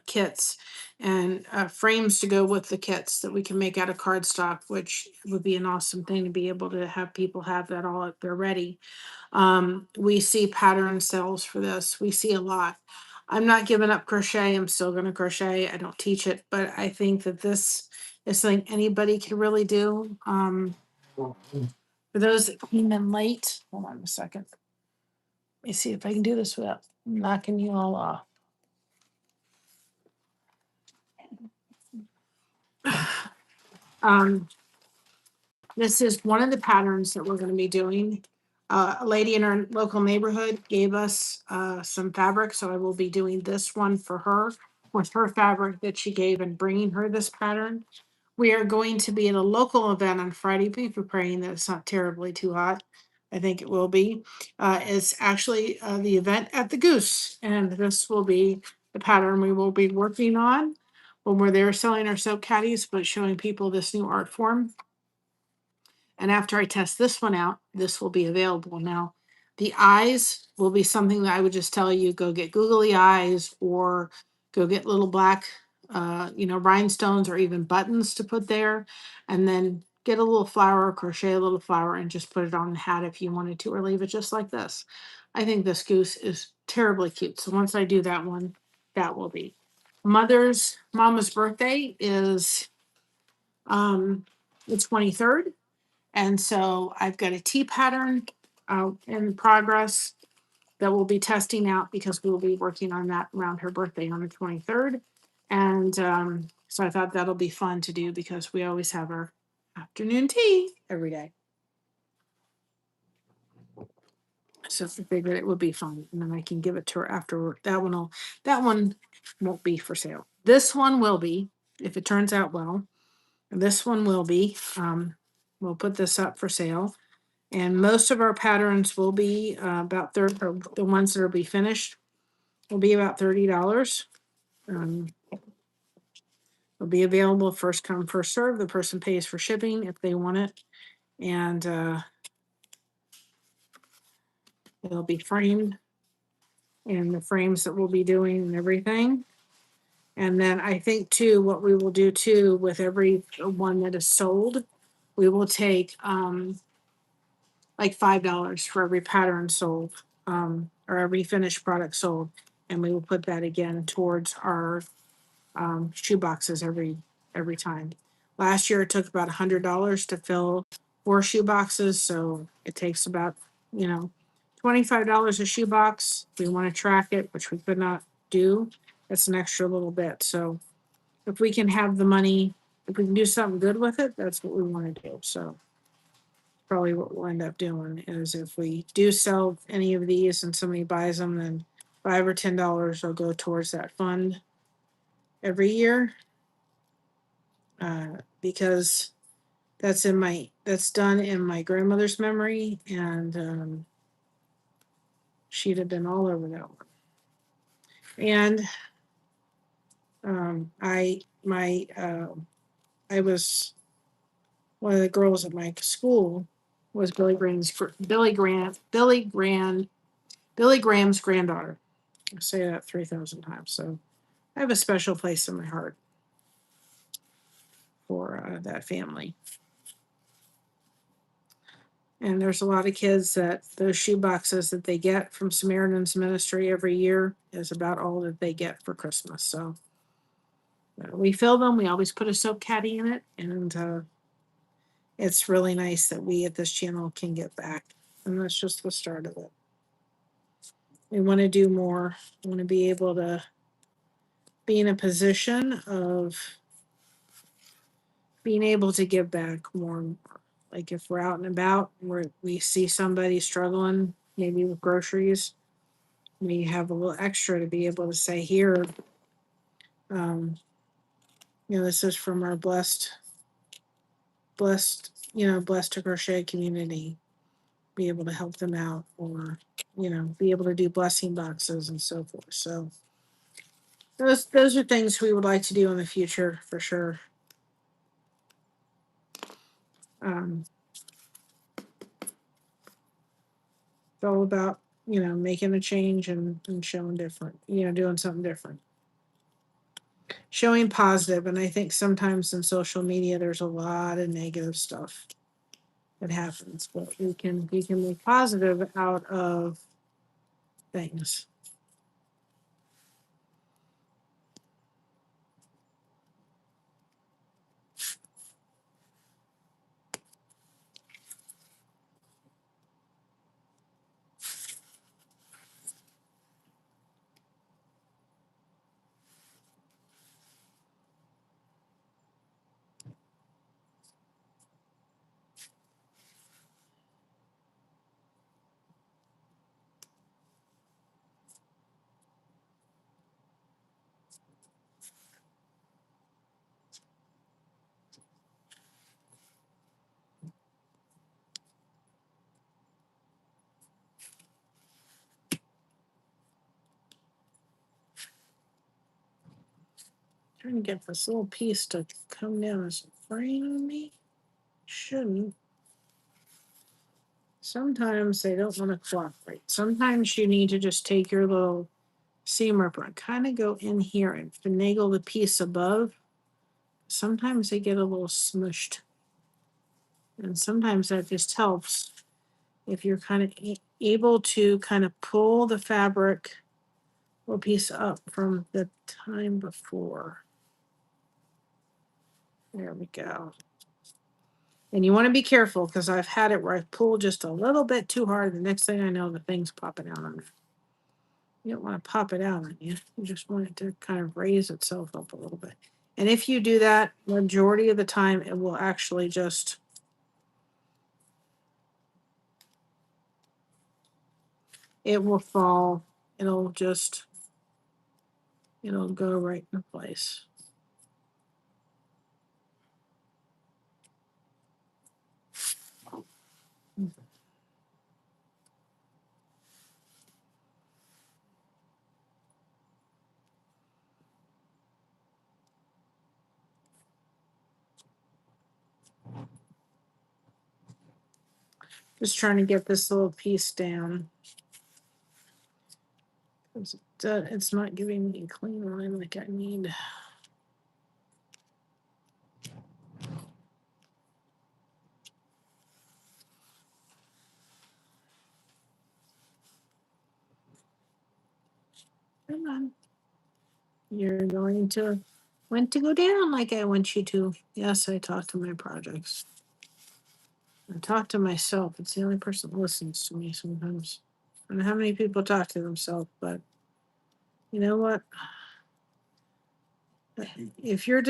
kits and frames to go with the kits that we can make out of cardstock, which would be an awesome thing to be able to have people have that all up there ready. We see pattern sales for this. We see a lot. I'm not giving up crochet. I'm still going to crochet. I don't teach it, but I think that this is something anybody can really do. For those that came in late, hold on a second. Let me see if I can do this without knocking you all off. Um, this is one of the patterns that we're going to be doing. A lady in our local neighborhood gave us some fabric, so I will be doing this one for her with her fabric that she gave and bringing her this pattern. We are going to be at a local event on Friday. Be praying that it's not terribly too hot. I think it will be. It's actually the event at the Goose, and this will be the pattern we will be working on when we're there selling our soap caddies, but showing people this new art form. And after I test this one out, this will be available. Now, the eyes will be something that I would just tell you go get googly eyes or go get little black, rhinestones or even buttons to put there. And then get a little flower, crochet a little flower, and just put it on the hat if you wanted to, or leave it just like this. I think this goose is terribly cute. So once I do that one, that will be. Mama's birthday is the 23rd. And so I've got a tea pattern in progress that we'll be testing out because we will be working on that around her birthday on the 23rd. And so I thought that'll be fun to do because we always have our afternoon tea every day. So I figured it would be fun. And then I can give it to her after that one won't be for sale. This one will be, if it turns out well. This one will be. We'll put this up for sale. And most of our patterns will be about the ones that will be finished will be about $30. Will be available first come, first serve. The person pays for shipping if they want it. And it'll be framed in the frames that we'll be doing and everything. And then I think too, what we will do too with every one that is sold, we will take like $5 for every pattern sold, or every finished product sold. And we will put that again towards our shoe boxes every time. Last year it took about $100 to fill 4 shoe boxes, so it takes about $25 a shoe box. We want to track it, which we could not do. That's an extra little bit. So if we can have the money, if we can do something good with it, that's what we want to do. So probably what we'll end up doing is if we do sell any of these and somebody buys them, then $5 or $10 will go towards that fund every year. Because that's done in my grandmother's memory, and she'd have been all over that one. And I was one of the girls at my school was Billy Graham's granddaughter. I say that 3,000 times. So I have a special place in my heart for that family. And there's a lot of kids that those shoe boxes that they get from Samaritan's Ministry every year is about all that they get for Christmas. So we fill them. We always put a soap caddy in it. And it's really nice that we at this channel can get back. And that's just the start of it. We want to do more. We want to be able to be in a position of being able to give back more and more. Like if we're out and about, where we see somebody struggling, maybe with groceries, we have a little extra to be able to say here, this is from our blessed to crochet community, be able to help them out, or be able to do blessing boxes and so forth. So those are things we would like to do in the future for sure. It's all about making a change and showing different, doing something different, showing positive. And I think sometimes in social media there's a lot of negative stuff that happens, but we can make positive out of things. Trying to get this little piece to come down as a frame on me. Shouldn't. Sometimes they don't want to cooperate. Sometimes you need to just take your little seam ripper and kind of go in here and finagle the piece above. Sometimes they get a little smushed. And sometimes that just helps if you're kind of able to kind of pull the fabric or piece up from the time before. There we go. And you want to be careful because I've had it where I pull just a little bit too hard. The next thing I know, the thing's popping out on me. You don't want to pop it out on you. You just want it to kind of raise itself up a little bit. And if you do that, majority of the time, it will actually just it will fall. It'll go right in place. Just trying to get this little piece down. It's not giving me a clean line like I need. Come on. You're going to want to go down like I want you to. Yes, I talk to my projects. I talk to myself. It's the only person that listens to me sometimes. I don't know how many people talk to themselves, but you know what? If you have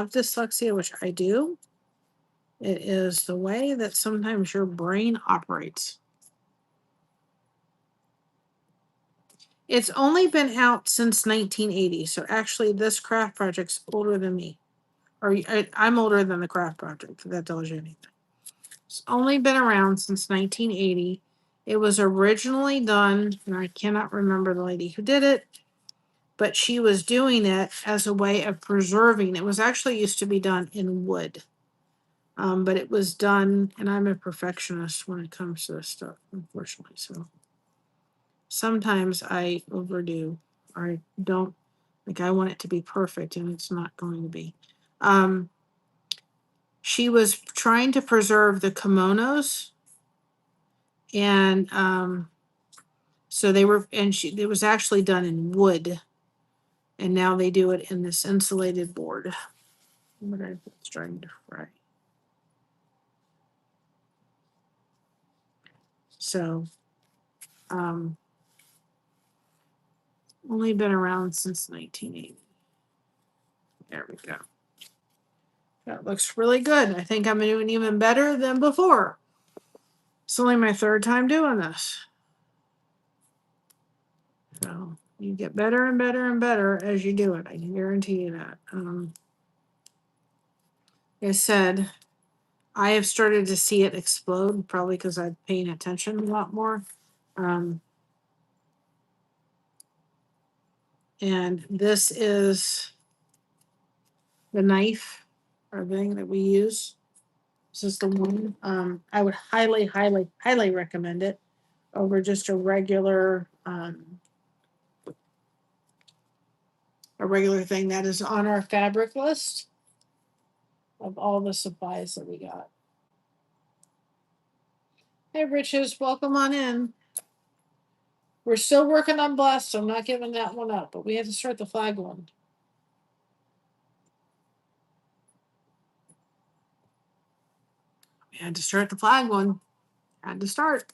dyslexia, which I do, it is the way that sometimes your brain operates. It's only been out since 1980, so actually this craft project's older than me. Or I'm older than the craft project, if that tells you anything. It's only been around since 1980. It was originally done, and I cannot remember the lady who did it, but she was doing it as a way of preserving. It was actually used to be done in wood. But it was done, and I'm a perfectionist when it comes to this stuff, unfortunately. So sometimes I overdo, or I don't, like I want it to be perfect, and it's not going to be. She was trying to preserve the kimonos, and so it was actually done in wood, and now they do it in this insulated board. What I was trying to fry. So, only been around since 1980. There we go. That looks really good. I think I'm doing even better than before. It's only my third time doing this. So you get better and better and better as you do it. I can guarantee you that. Like I said, I have started to see it explode, probably because I'm paying attention a lot more. And this is the knife or thing that we use. This is the one. I would highly, highly, highly recommend it over just a regular thing that is on our fabric list of all the supplies that we got. Hey, Riches, welcome on in. We're still working on Blessed, so I'm not giving that one up, but we have to start the flag one. We had to start the flag one. Had to start.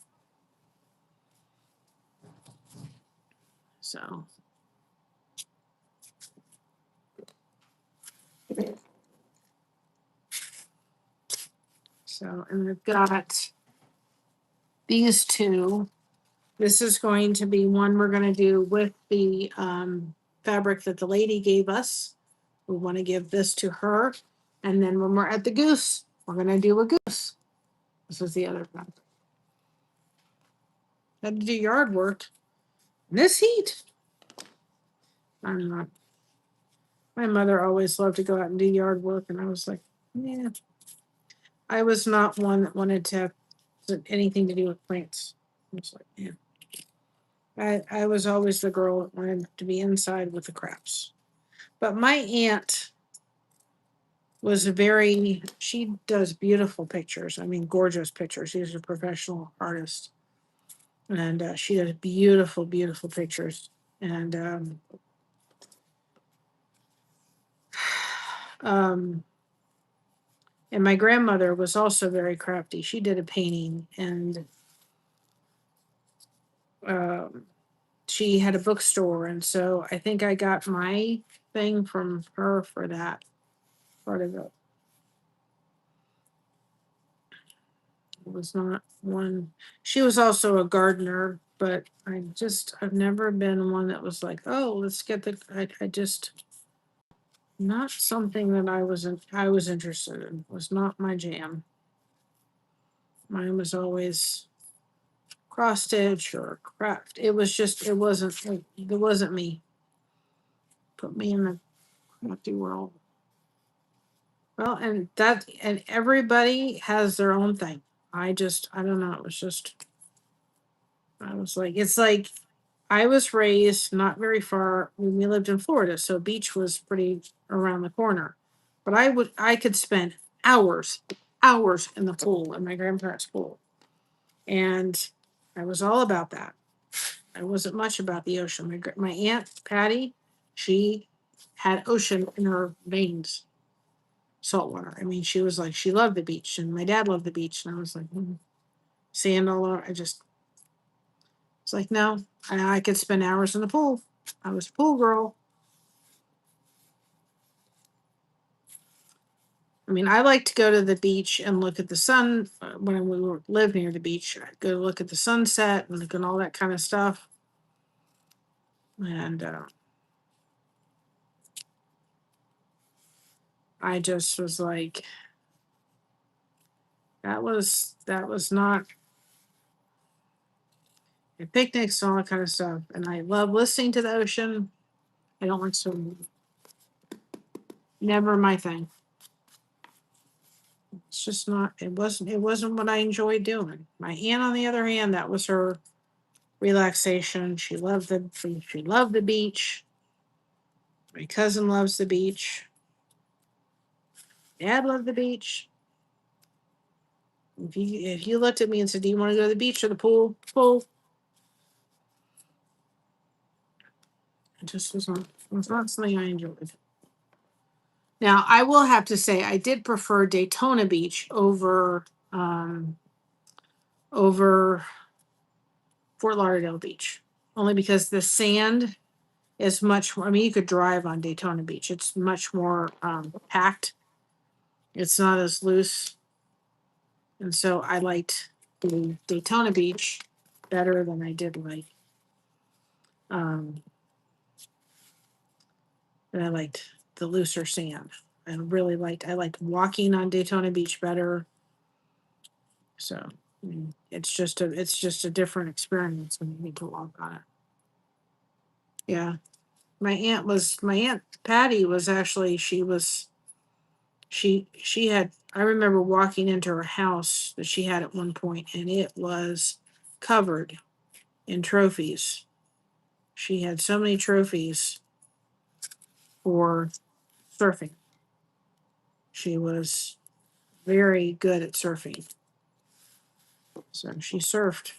So. And we've got these two. This is going to be one we're going to do with the fabric that the lady gave us. We want to give this to her. And then when we're at the goose, we're going to do a goose. This is the other fabric. Had to do yard work in this heat. I'm not. My mother always loved to go out and do yard work, and I was like, yeah. I was not one that wanted to have anything to do with plants. I was like, yeah. I was always the girl that wanted to be inside with the crafts. But my aunt was she does beautiful pictures. I mean, gorgeous pictures. She's a professional artist. And she does beautiful, beautiful pictures. And um, and my grandmother was also very crafty. She did a painting, and um, she had a bookstore, and so I think I got my thing from her for that part of it. It was not one. She was also a gardener, but I've never been one that was like, oh, let's get I just not something that I was interested in. It was not my jam. Mine was always cross stitch or craft. It wasn't me. Put me in the crafty world. Well, and everybody has their own thing. I don't know. It was just, I was like, it's like I was raised not very far when we lived in Florida, so beach was pretty around the corner. But I could spend hours, hours in the pool, in my grandparents' pool. And I was all about that. I wasn't much about the ocean. My aunt Patty, she had ocean in her veins, saltwater. I mean, she was like she loved the beach, and my dad loved the beach, and I was like, sand all over. It's like no, I could spend hours in the pool. I was a pool girl. I mean, I like to go to the beach and look at the sun when live near the beach. I'd go look at the sunset and look at all that kind of stuff. And I just was like, that was not picnics and all that kind of stuff. And I love listening to the ocean. I don't like swimming. Never my thing. It's just not. It wasn't what I enjoyed doing. My aunt, on the other hand, that was her relaxation. She loved the beach. My cousin loves the beach. Dad loved the beach. If you looked at me and said, "Do you want to go to the beach or the pool?" Pool. It just was not something I enjoyed. Now I will have to say I did prefer Daytona Beach um, over Fort Lauderdale Beach, only because the sand is much more. I mean, you could drive on Daytona Beach. It's much more packed. It's not as loose, and so I liked the Daytona Beach better than I did like. Um, and I liked the looser sand. I liked walking on Daytona Beach better. So I mean, it's just a different experience when you need to walk on it. Yeah. My aunt Patty was actually she had I remember walking into her house that she had at one point, and it was covered in trophies. She had so many trophies for surfing. She was very good at surfing. So she surfed.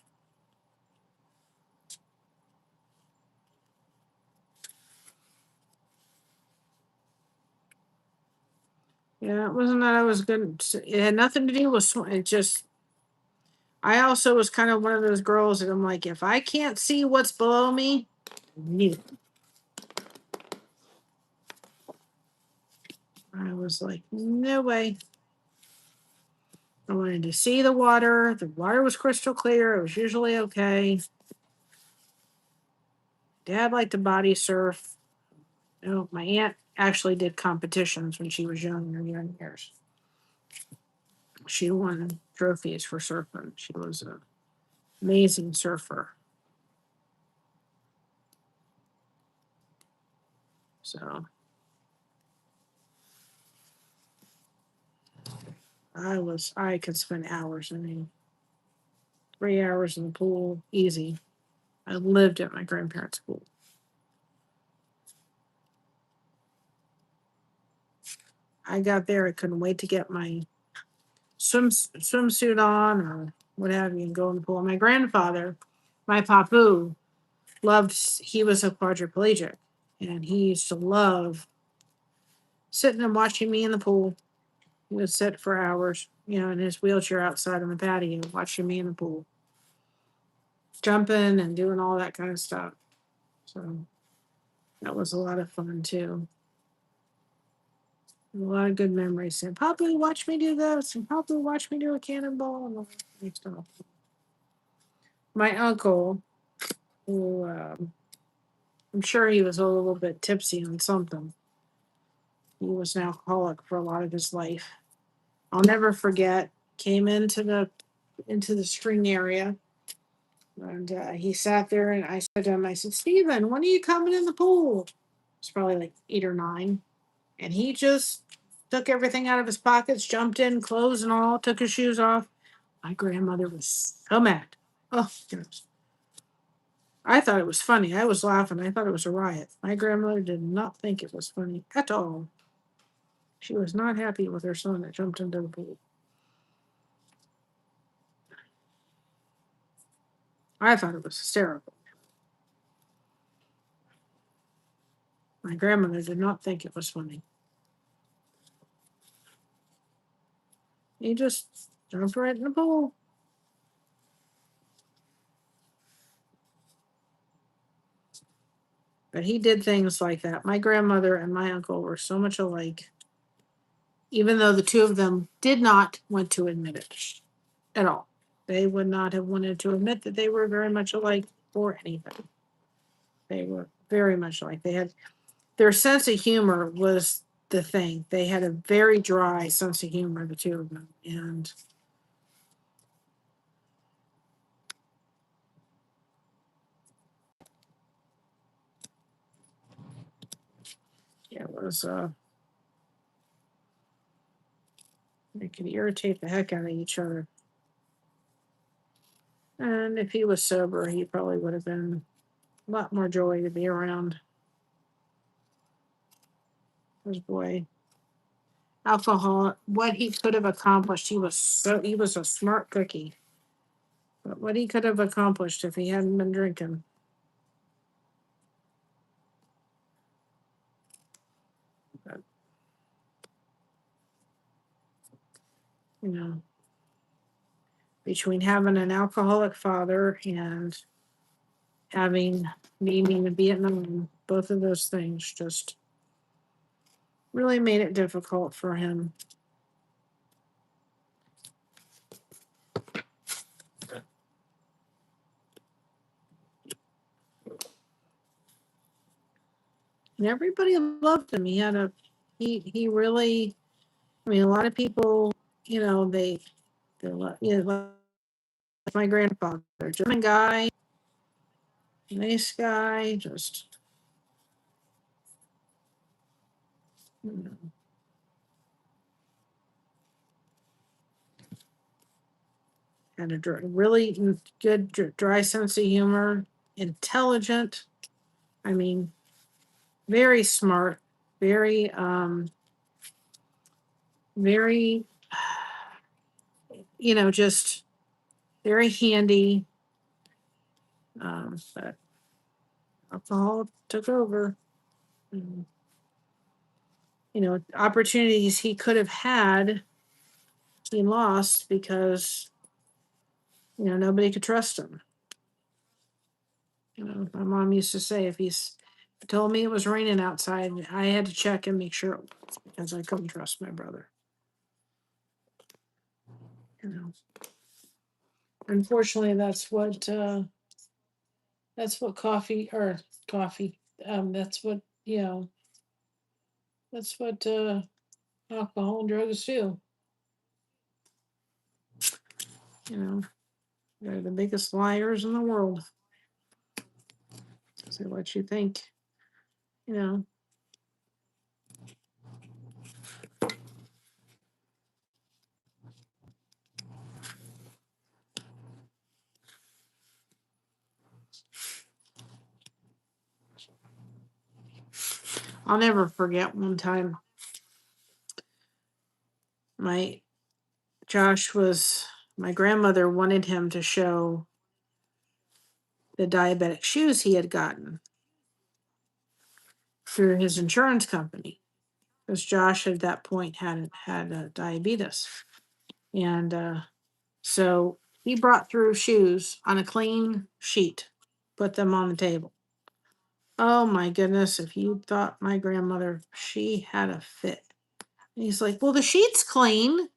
Yeah, it wasn't that I was good. It had nothing to do with it. Just I also was kind of one of those girls that I'm like, if I can't see what's below me, neither. I was like, no way. I wanted to see the water. The water was crystal clear. It was usually okay. Dad liked to body surf. You know, my aunt actually did competitions when she was young in her young years. She won trophies for surfing. She was an amazing surfer. So I could spend hours. I mean, 3 hours in the pool, easy. I lived at my grandparents' pool. I got there, I couldn't wait to get my swimsuit on or what have you and go in the pool. My grandfather, my papu, he was a quadriplegic and he used to love sitting and watching me in the pool. He would sit for hours, in his wheelchair outside on the patio, watching me in the pool, jumping and doing all that kind of stuff. So that was a lot of fun too. A lot of good memories. And Papu, watch me do this, and Papu, watch me do a cannonball, and all that stuff. My uncle, who I'm sure he was a little bit tipsy on something. He was an alcoholic for a lot of his life. I'll never forget. Came into the string area, and he sat there, and I said to him, I said, Steven, when are you coming in the pool? It's probably like 8 or 9, and he just took everything out of his pockets, jumped in, clothes and all, took his shoes off. My grandmother was so mad. Oh, goodness. I thought it was funny. I was laughing. I thought it was a riot. My grandmother did not think it was funny at all. She was not happy with her son that jumped into the pool. I thought it was hysterical. My grandmother did not think it was funny. He just jumped right in the pool. But he did things like that. My grandmother and my uncle were so much alike, even though the two of them did not want to admit it at all. They would not have wanted to admit that they were very much alike for anything. They were very much alike. They had their sense of humor was the thing. They had a very dry sense of humor, the two of them. And it was they could irritate the heck out of each other. And if he was sober, he probably would have been a lot more joy to be around. This boy. Alcohol, what he could have accomplished, he was a smart cookie. But what he could have accomplished if he hadn't been drinking. But, you know, between having an alcoholic father and having being in Vietnam, both of those things just really made it difficult for him. And everybody loved him. He really, I mean, a lot of people, like my grandfather, German guy, nice guy, just, you know, had a really good dry sense of humor, intelligent. I mean, very smart, very, very, just very handy. But alcohol took over. And, opportunities he could have had, he lost because, nobody could trust him. My mom used to say if he's told me it was raining outside, I had to check and make sure it was because I couldn't trust my brother. You know, unfortunately, that's what coffee. That's what That's what alcohol and drugs do. You know, they're the biggest liars in the world. So what you think? You know, I'll never forget one time my grandmother wanted him to show the diabetic shoes he had gotten through his insurance company, because Josh at that point had diabetes, and so he brought through shoes on a clean sheet, put them on the table. Oh my goodness, if you thought my grandmother, she had a fit. And he's like, well, the sheet's clean.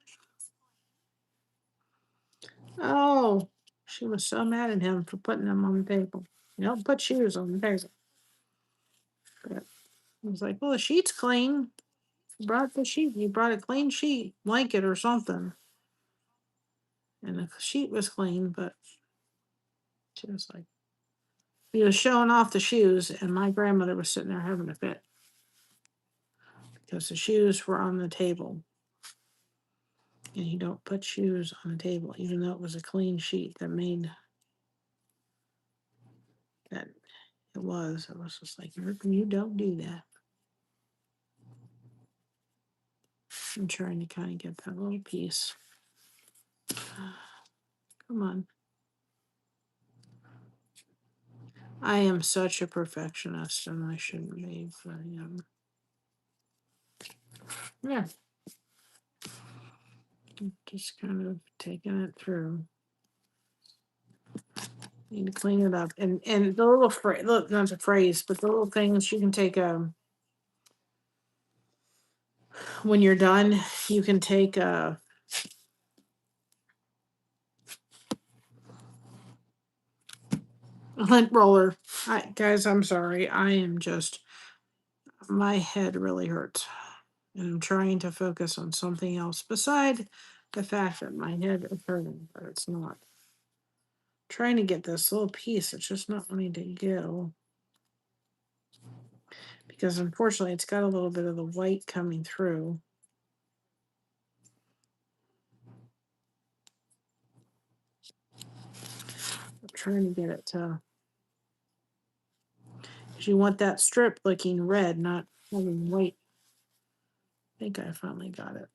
Oh, she was so mad at him for putting them on the table. You don't put shoes on the table. But he was like, well, the sheet's clean. You brought the sheet. You brought a clean sheet, blanket or something. And the sheet was clean, but she was like, he was showing off the shoes, and my grandmother was sitting there having a fit because the shoes were on the table. And you don't put shoes on the table, even though it was a clean sheet that made that it was just like, you don't do that. I'm trying to kind of get that little piece. Come on. I am such a perfectionist, and I shouldn't be, but yeah. Just kind of taking it through. Need to clean it up, and the little phrase, not a phrase, but the little things you can take when you're done, you can take a lint roller. Guys, I'm sorry. I am just, my head really hurts, and I'm trying to focus on something else beside the fact that my head is hurting, but it's not. Trying to get this little piece, it's just not wanting to go, because unfortunately it's got a little bit of the white coming through. I'm trying to get it to, you want that strip looking red, not having white. I think I finally got it.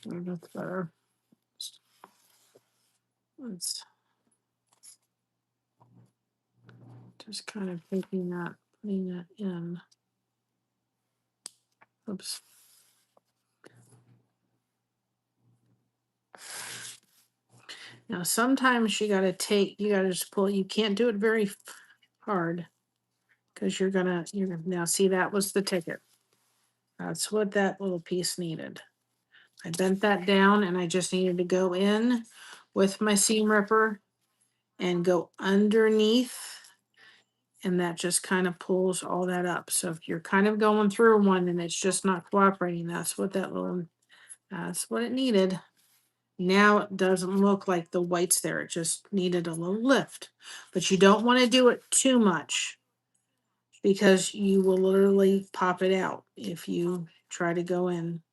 That's better. Let's just kind of putting that in. Oops. Now sometimes you gotta just pull. You can't do it very hard, because you're gonna now see, that was the ticket. That's what that little piece needed. I bent that down, and I just needed to go in with my seam ripper and go underneath, and that just kind of pulls all that up. So if you're kind of going through one and it's just not cooperating, that's what it needed. Now it doesn't look like the white's there. It just needed a little lift. But you don't want to do it too much, because you will literally pop it out if you try to go in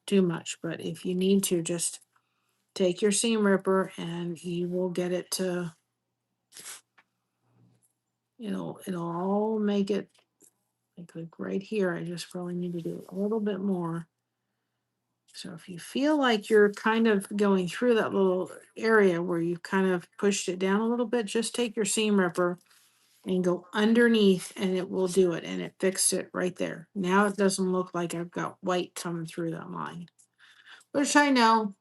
too much. But if you need to, just take your seam ripper and you will get it to, it'll all make it, like right here. I just probably need to do a little bit more. So if you feel like you're kind of going through that little area where you've kind of pushed it down a little bit, just take your seam ripper and go underneath, and it will do it, and it fixed it right there. Now it doesn't look like I've got white coming through that line, which I know.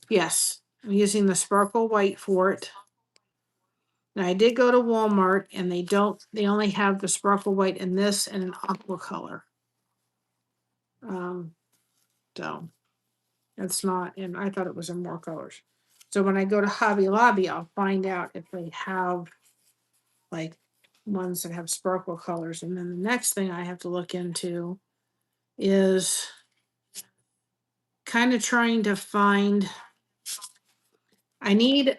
Yes, I'm using the sparkle white for it. Now I did go to Walmart, and they only have the sparkle white in this and an aqua color. So it's not, and I thought it was in more colors. So when I go to Hobby Lobby, I'll find out if they have like ones that have sparkle colors. And then the next thing I have to look into is kind of trying to find, I need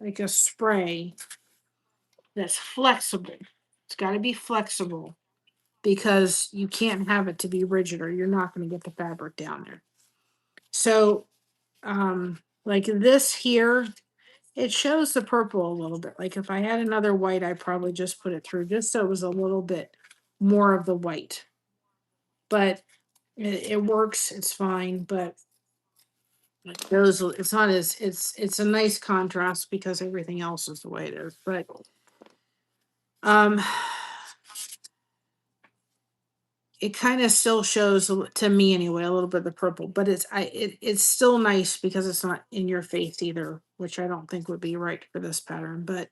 like a spray that's flexible. It's got to be flexible because you can't have it to be rigid or you're not going to get the fabric down there. So, like this here, it shows the purple a little bit. Like if I had another white, I'd probably just put it through just so it was a little bit more of the white. But it works, it's fine, but those it's not as it's a nice contrast because everything else is the way it is. But um it kind of still shows to me anyway a little bit of the purple, but it's still nice because it's not in your face either, which I don't think would be right for this pattern. But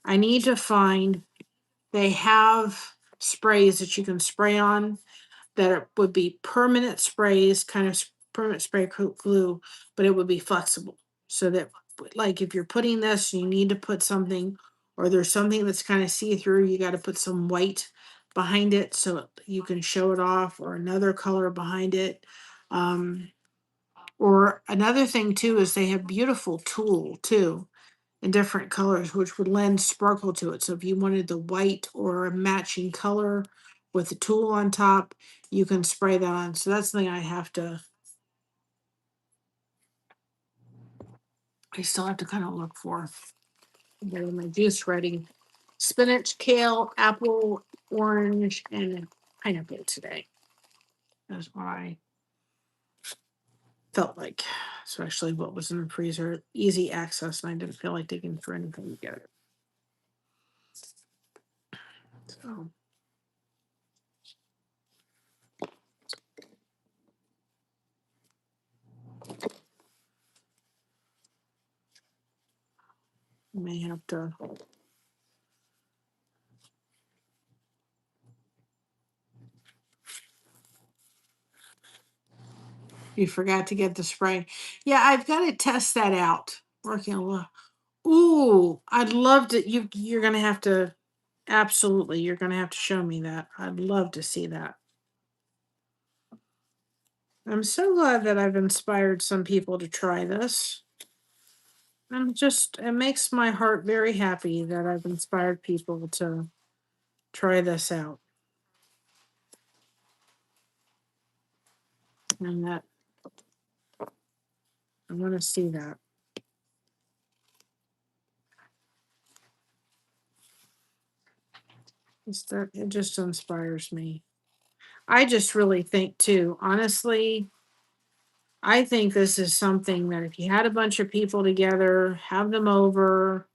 I need to find, they have sprays that you can spray on that would be permanent sprays, kind of permanent spray glue, but it would be flexible. So that, like, if you're putting this, you need to put something, or there's something that's kind of see through, you got to put some white behind it so you can show it off, or another color behind it. Or another thing too is they have beautiful tulle too in different colors, which would lend sparkle to it. So if you wanted the white or a matching color with the tulle on top, you can spray that on. So that's something I still have to kind of look for. I'm getting my juice ready. Spinach, kale, apple, orange, and pineapple today. That's what I felt like, especially what was in the freezer. Easy access, and I didn't feel like digging for anything to get it. So I may have to. You forgot to get the spray. Yeah, I've got to test that out. Working a little. Ooh, I'd love to. You're gonna have to. Absolutely, you're gonna have to show me that. I'd love to see that. I'm so glad that I've inspired some people to try this. It makes my heart very happy that I've inspired people to try this out. And that I want to see that. It just inspires me. I just really think too, honestly, I think this is something that if you had a bunch of people together, have them over,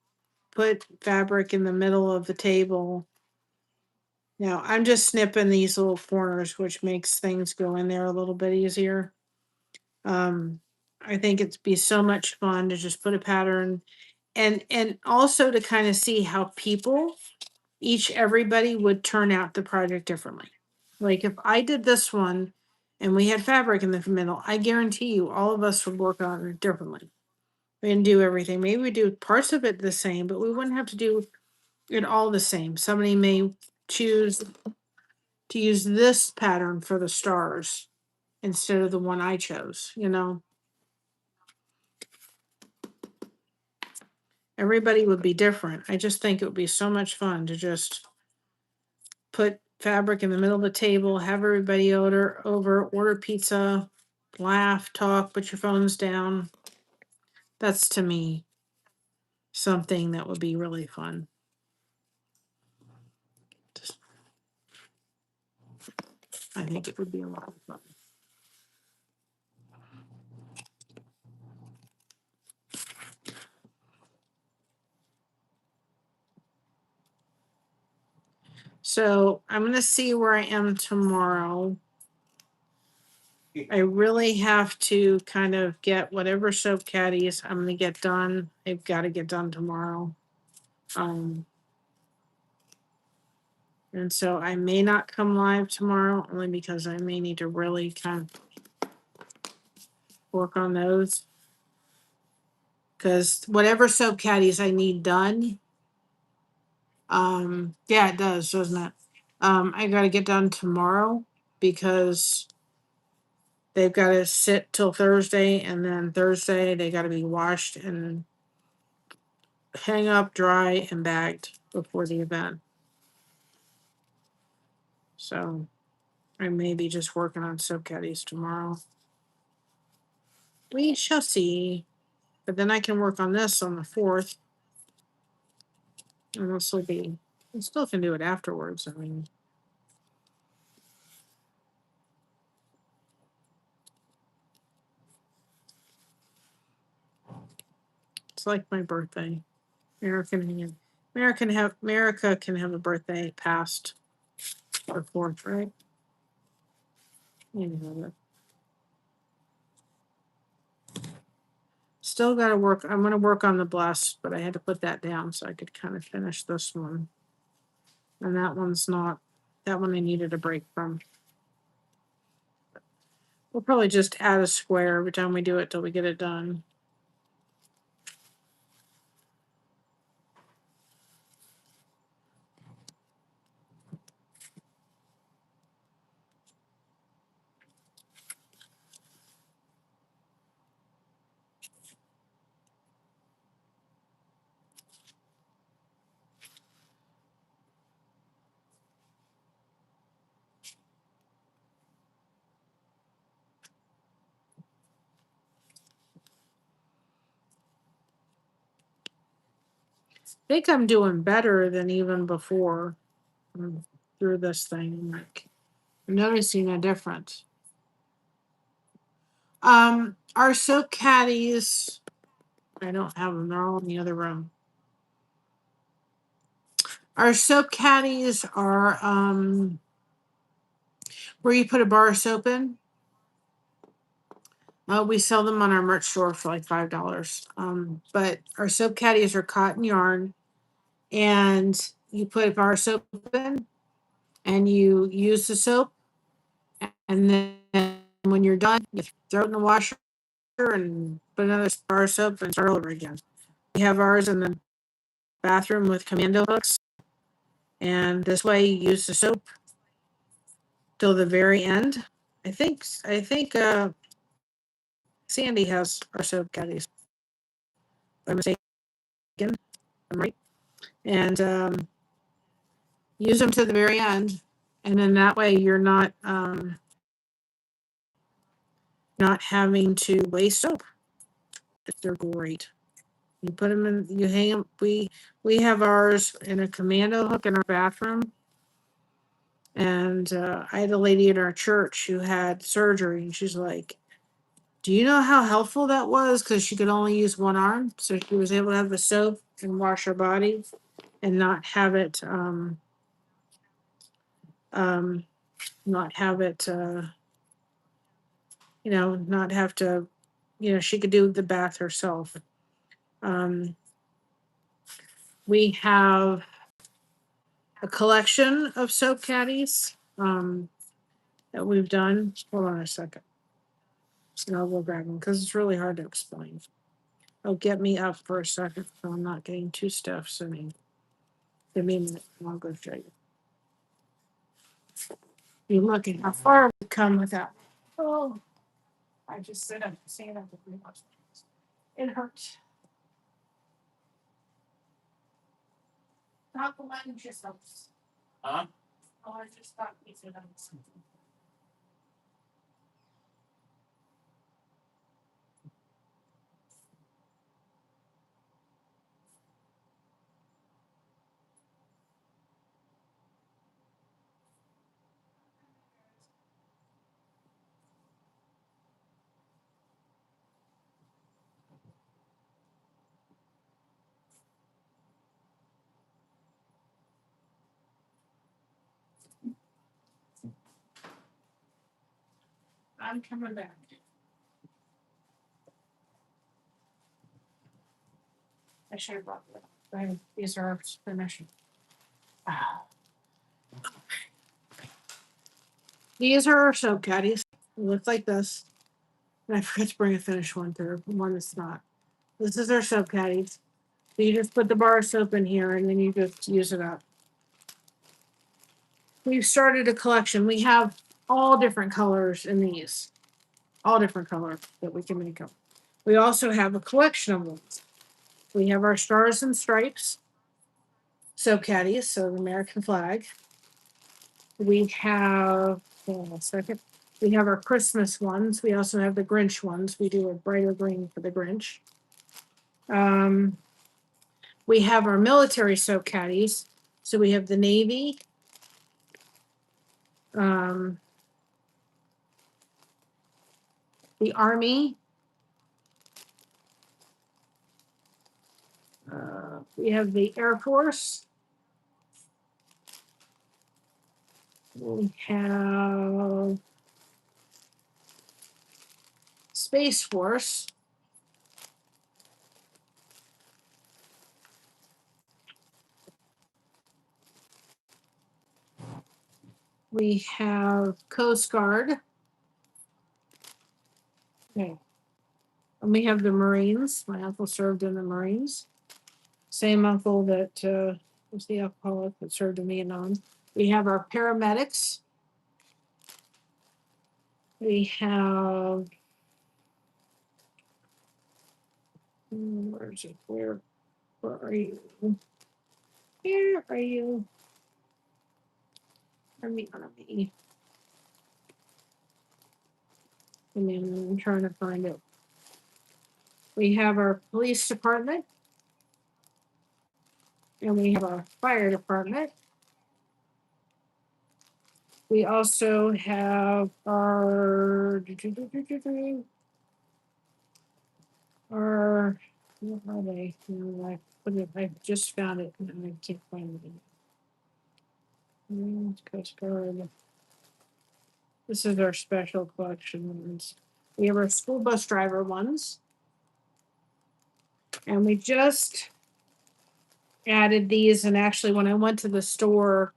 put fabric in the middle of the table. Now, I'm just snipping these little corners, which makes things go in there a little bit easier. I think it'd be so much fun to just put a pattern and also to kind of see how everybody would turn out the project differently. Like if I did this one and we had fabric in the middle, I guarantee you all of us would work on it differently. We didn't do everything. Maybe we do parts of it the same, but we wouldn't have to do it all the same. Somebody may choose to use this pattern for the stars instead of the one I chose, Everybody would be different. I just think it would be so much fun to just put fabric in the middle of the table, have everybody order pizza, laugh, talk, put your phones down. That's to me something that would be really fun. I think it would be a lot of fun. So I'm going to see where I am tomorrow. I really have to kind of get whatever soap caddies I'm going to get done. I've got to get done tomorrow. And so I may not come live tomorrow only because I may need to really kind of work on those. Because whatever soap caddies I need done, yeah, it does, doesn't it? I got to get done tomorrow because they've got to sit till Thursday, and then Thursday they got to be washed and hang up, dry, and bagged before the event. So I may be just working on soap caddies tomorrow. We shall see. But then I can work on this on the 4th. And this will be, I still can do it afterwards. I mean, it's like my birthday. America can have a birthday past the 4th, right? Anyway, still got to work. I'm going to work on the blessed, but I had to put that down so I could kind of finish this one. And that one's not, that one I needed a break from. We'll probably just add a square every time we do it till we get it done. I think I'm doing better than even before through this thing. Like, I'm noticing a difference. Our soap caddies, I don't have them, they're all in the other room. Our soap caddies are where you put a bar of soap in. We sell them on our merch store for like $5. But our soap caddies are cotton yarn, and you put a bar of soap in, and you use the soap, and then when you're done, you throw it in the washer and put another bar of soap and start over again. We have ours in the bathroom with commando hooks, and this way you use the soap till the very end. I think Sandy has our soap caddies. If I'm mistaken, I'm right. And use them to the very end, and then that way you're not having to waste soap. They're great. You put them in, you hang them. We have ours in a commando hook in our bathroom. And I had a lady in our church who had surgery, and she's like, "Do you know how helpful that was? Because she could only use one arm, so she was able to have the soap and wash her body, and not have it, not have it, not have to, she could do the bath herself." We have a collection of soap caddies that we've done. Hold on a second. And I'll go grab them because it's really hard to explain. Oh, get me up for a second so I'm not getting too stiff. So give me a minute and I'll go show you. You're looking how far we've come with that. Oh, I just stand up with much. It hurts. Not the lunge yourself. Huh? Oh, I just thought you said something. I'm coming back. I should have brought them. These are finished. These are our soap caddies. They look like this. And I forgot to bring a finished one through. One that's not. This is our soap caddies. So you just put the bar of soap in here and then you just use it up. We've started a collection. We have all different colors in these. All different colors that we can make them. We also have a collection of ones. We have our stars and stripes soap caddies, so the American flag. We have, hold on a second. We have our Christmas ones. We also have the Grinch ones. We do a brighter green for the Grinch. We have our military soap caddies. So we have the Navy, the Army, we have the Air Force, we have Space Force, we have Coast Guard, okay, and we have the Marines. My uncle served in the Marines. Same uncle that was the alcoholic that served in Vietnam. We have our paramedics. We have, where is it? Where are you? Where are you? Army. I'm trying to find it. We have our police department. And we have our fire department. We also have our where are they? I just found it and I can't find it. Coast Guard. This is our special collection ones. We have our school bus driver ones. And we just added these, and actually when I went to the store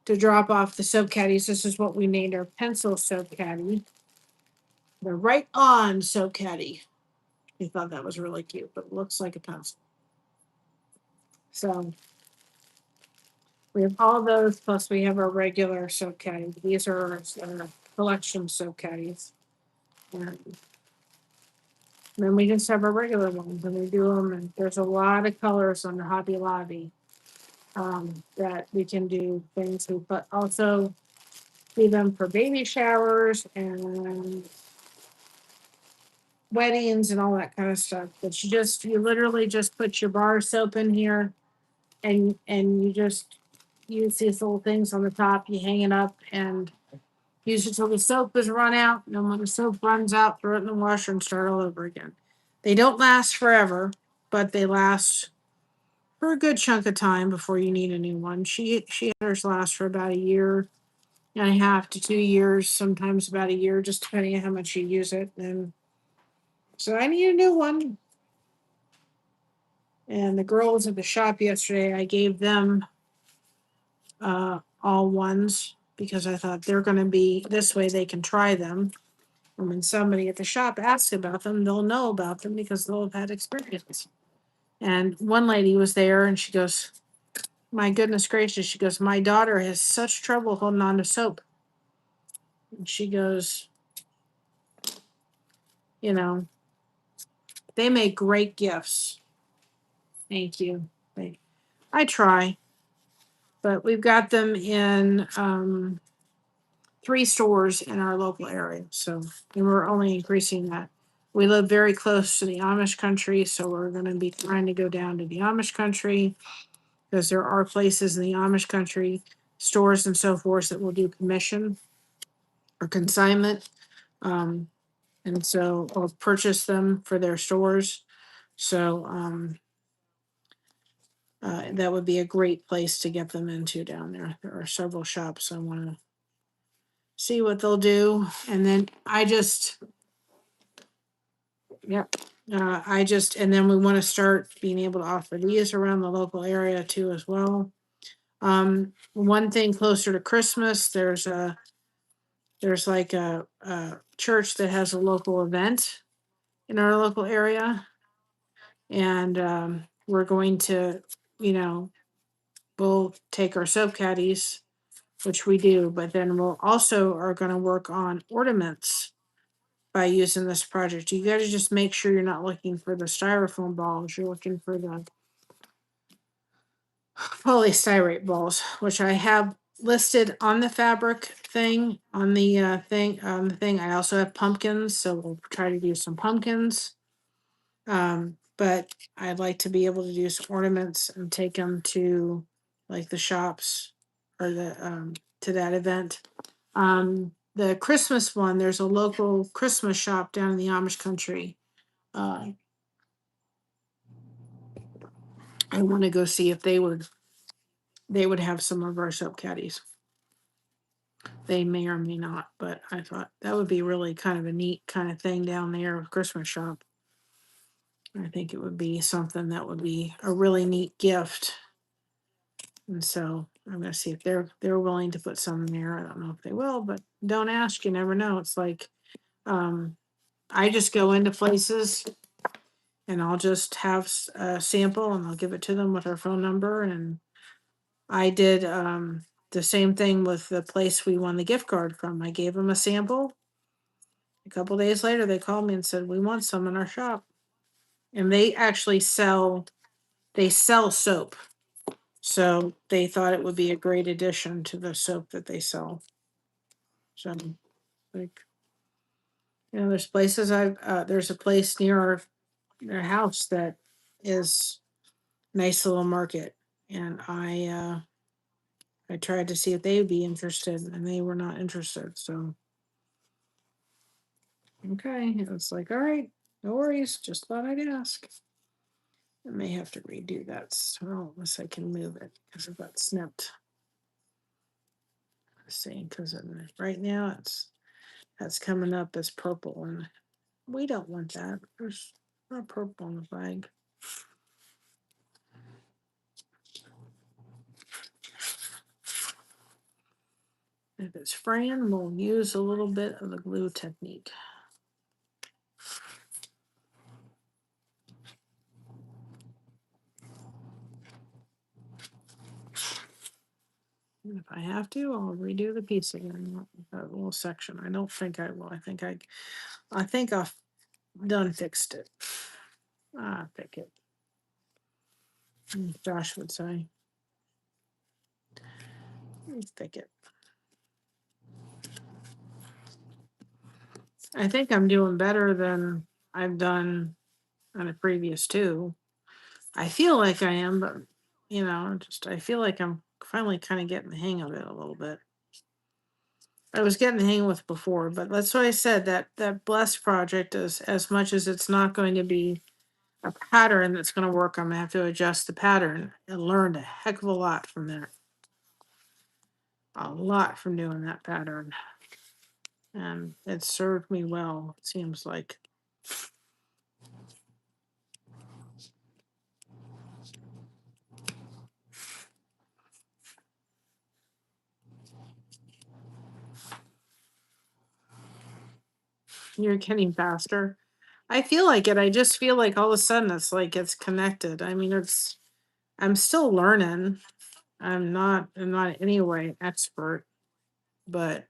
to drop off the soap caddies, this is what we named our pencil soap caddy. The Right On soap caddy. We thought that was really cute, but it looks like a pencil. So we have all those, plus we have our regular soap caddy. These are our collection soap caddies. And then we just have our regular ones, and we do them, and there's a lot of colors on the Hobby Lobby that we can do things with, but also do them for baby showers and weddings and all that kind of stuff. But you literally just put your bar soap in here, and you just use these little things on the top. You hang it up and use it till the soap is run out. And then when the soap runs out, throw it in the washer and start all over again. They don't last forever, but they last for a good chunk of time before you need a new one. She had hers last for about a year and a half to 2 years, sometimes about a year, just depending on how much you use it. And so I need a new one. And the girls at the shop yesterday, I gave them all ones because I thought they're going to be this way they can try them. And when somebody at the shop asks about them, they'll know about them because they'll have had experience. And one lady was there and she goes, my goodness gracious, she goes, my daughter has such trouble holding on to soap. And she goes, you know, they make great gifts. Thank you. I try, but we've got them in 3 stores in our local area. So, and we're only increasing that. We live very close to the Amish country, so we're going to be trying to go down to the Amish country because there are places in the Amish country, stores and so forth, that will do commission or consignment. And so I'll purchase them for their stores. So that would be a great place to get them into down there. There are several shops I want to see what they'll do. And then and then we want to start being able to offer these around the local area too as well. One thing closer to Christmas, there's like a church that has a local event in our local area. And we're going to, we'll take our soap caddies, which we do, but then we'll also are going to work on ornaments by using this project. You got to just make sure you're not looking for the styrofoam balls. You're looking for the polystyrene balls, which I have listed on the fabric thing, on the thing. I also have pumpkins, so we'll try to do some pumpkins. But I'd like to be able to do some ornaments and take them to like the shops or the to that event. The Christmas one, there's a local Christmas shop down in the Amish country. I want to go see if they would have some of our soap caddies. They may or may not, but I thought that would be really kind of a neat kind of thing down there, a Christmas shop. I think it would be something that would be a really neat gift. And so I'm gonna see if they're willing to put some in there. I don't know if they will, but don't ask, you never know. It's like I just go into places and I'll just have a sample and I'll give it to them with our phone number. And I did the same thing with the place we won the gift card from. I gave them a sample. A couple days later, they called me and said, "We want some in our shop." And they actually sell soap. So they thought it would be a great addition to the soap that they sell. So, like, there's places there's a place near our house that is nice little market, and I tried to see if they would be interested, and they were not interested. So, okay, it's like, all right, no worries. Just thought I'd ask. I may have to redo that, so unless I can move it because it got snipped. See, because right now that's coming up as purple, and we don't want that. There's not purple on the flag. If it's fraying, we'll use a little bit of the glue technique. And if I have to, I'll redo the piece again, that little section. I don't think I will. I think I've done fixed it. Pick it. Josh would say. Pick it. I think I'm doing better than I've done on the previous two. I feel like I am, but I feel like I'm finally kind of getting the hang of it a little bit. I was getting the hang with before, but that's why I said that Blessed project is, as much as it's not going to be a pattern that's going to work, I'm gonna have to adjust the pattern and learned a heck of a lot from that. A lot from doing that pattern. And it served me well, it seems like. You're getting faster. I feel like it. I just feel like all of a sudden it's connected. I mean, I'm still learning. I'm not in any way expert, but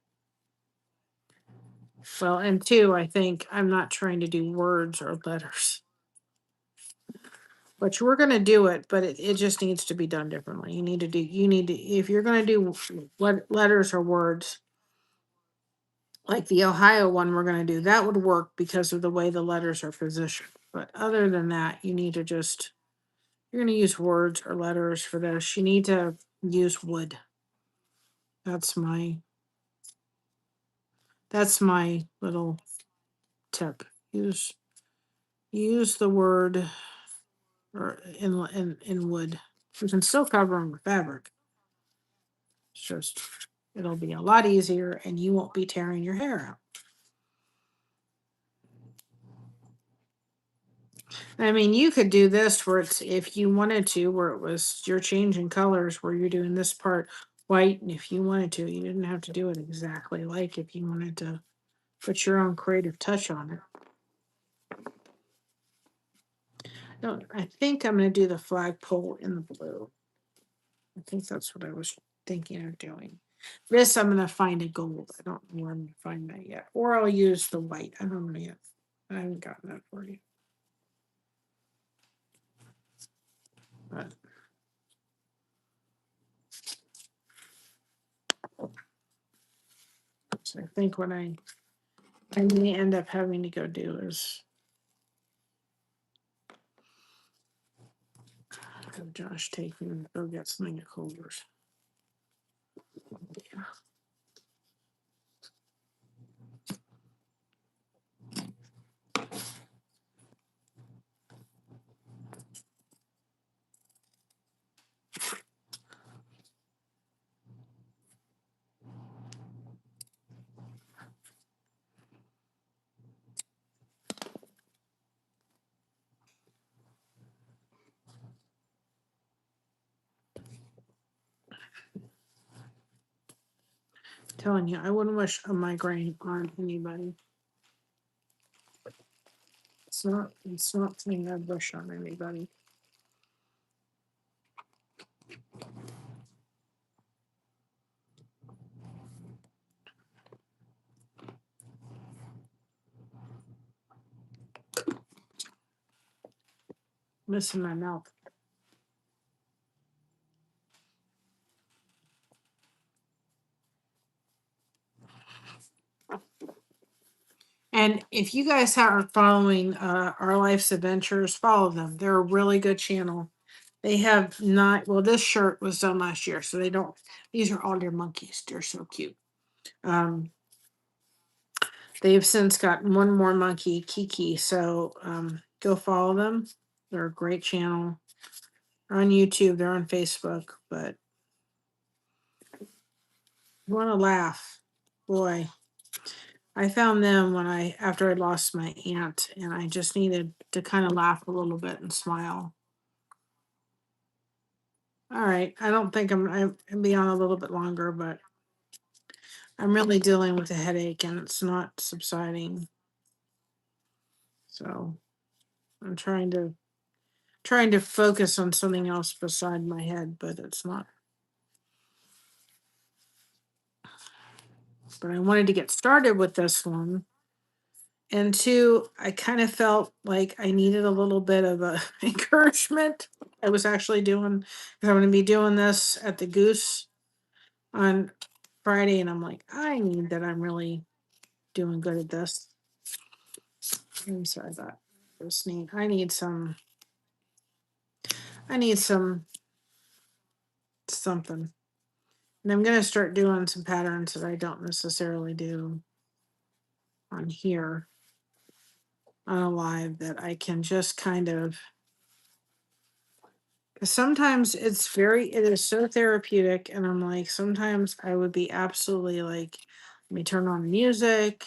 well, and two, I think I'm not trying to do words or letters. But we're gonna do it, but it just needs to be done differently. You need to if you're gonna do what letters or words, like the Ohio one we're gonna do, that would work because of the way the letters are positioned. But other than that, you need to you're gonna use words or letters for this. You need to use wood. That's my little tip. Use the word or in wood. You can still cover them with fabric. It's just it'll be a lot easier, and you won't be tearing your hair out. I mean, you could do this where it's, if you wanted to, where it was you're changing colors, where you're doing this part white, and if you wanted to, you didn't have to do it exactly like if you wanted to put your own creative touch on it. No, I think I'm going to do the flagpole in the blue. I think that's what I was thinking of doing. This I'm gonna find a gold. I don't know where I'm gonna find that yet. Or I'll use the white. I don't know yet. I haven't gotten that for you. But so I think what I may end up having to go do is have Josh take me and go get something at Culver's. Yeah. Telling you, I wouldn't wish a migraine on anybody. It's not something I'd wish on anybody. Missing my mouth. And if you guys are following Our Life's Adventures, follow them. They're a really good channel. They have not, well, this shirt was done last year, so they don't, these are all their monkeys. They're so cute. They've since gotten one more monkey, Kiki, so go follow them. They're a great channel. They're on YouTube, they're on Facebook, but you want to laugh. Boy, I found them after I lost my aunt, and I just needed to kind of laugh a little bit and smile. All right, I don't think I'm be on a little bit longer, but I'm really dealing with a headache and it's not subsiding. So I'm trying to focus on something else beside my head, but it's not. But I wanted to get started with this one. And two, I kind of felt like I needed a little bit of a encouragement. I was actually doing, because I'm going to be doing this at the Goose on Friday, and I'm like, I need that I'm really doing good at this. I'm sorry about this. I need some something. And I'm going to start doing some patterns that I don't necessarily do on here on a live, that I can just kind of, sometimes it is so therapeutic, and I'm like, sometimes I would be absolutely like, let me turn on music.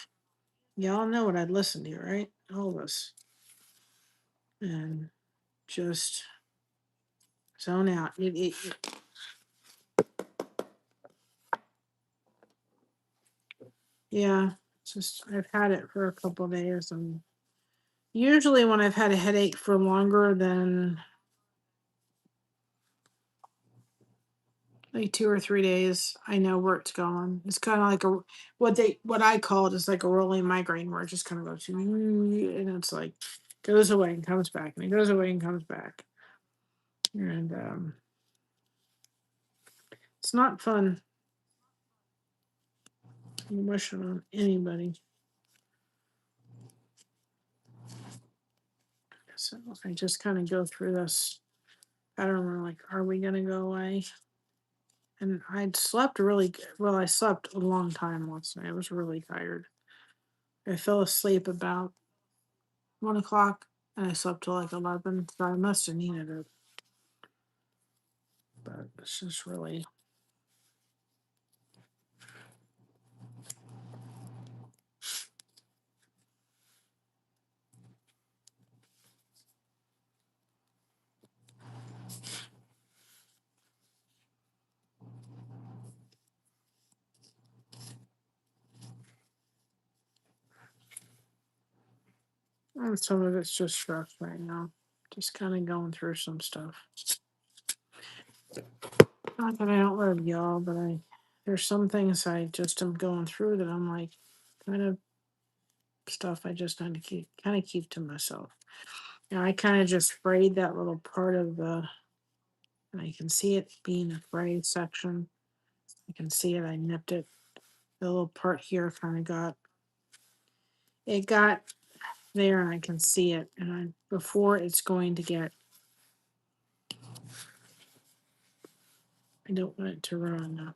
Y'all know what I'd listen to, right? All of us. And just zone out. Yeah, it's just I've had it for a couple of days, and usually when I've had a headache for longer than like 2 or 3 days, I know where it's going. It's kind of like what I call it is like a rolling migraine, where it just kind of goes and it's like goes away and comes back, and it goes away and comes back, and it's not fun. I'm wishing on anybody. So I just kind of go through this. I don't know, like, are we gonna go away? And I'd slept really good. Well, I slept a long time last night. I was really tired. I fell asleep about 1 o'clock, and I slept till like 11. So I must have needed it. But it's just really. And some of it's just stress right now. Just kind of going through some stuff. Not that I don't love y'all, but there's some things I just am going through that I'm like, kind of stuff I just need to keep to myself. Now I kind of just frayed that little part of the, and I can see it being a frayed section. I can see it. I nipped it. The little part here kind of got there, and I can see it. And before it's going to get, I don't want it to run up.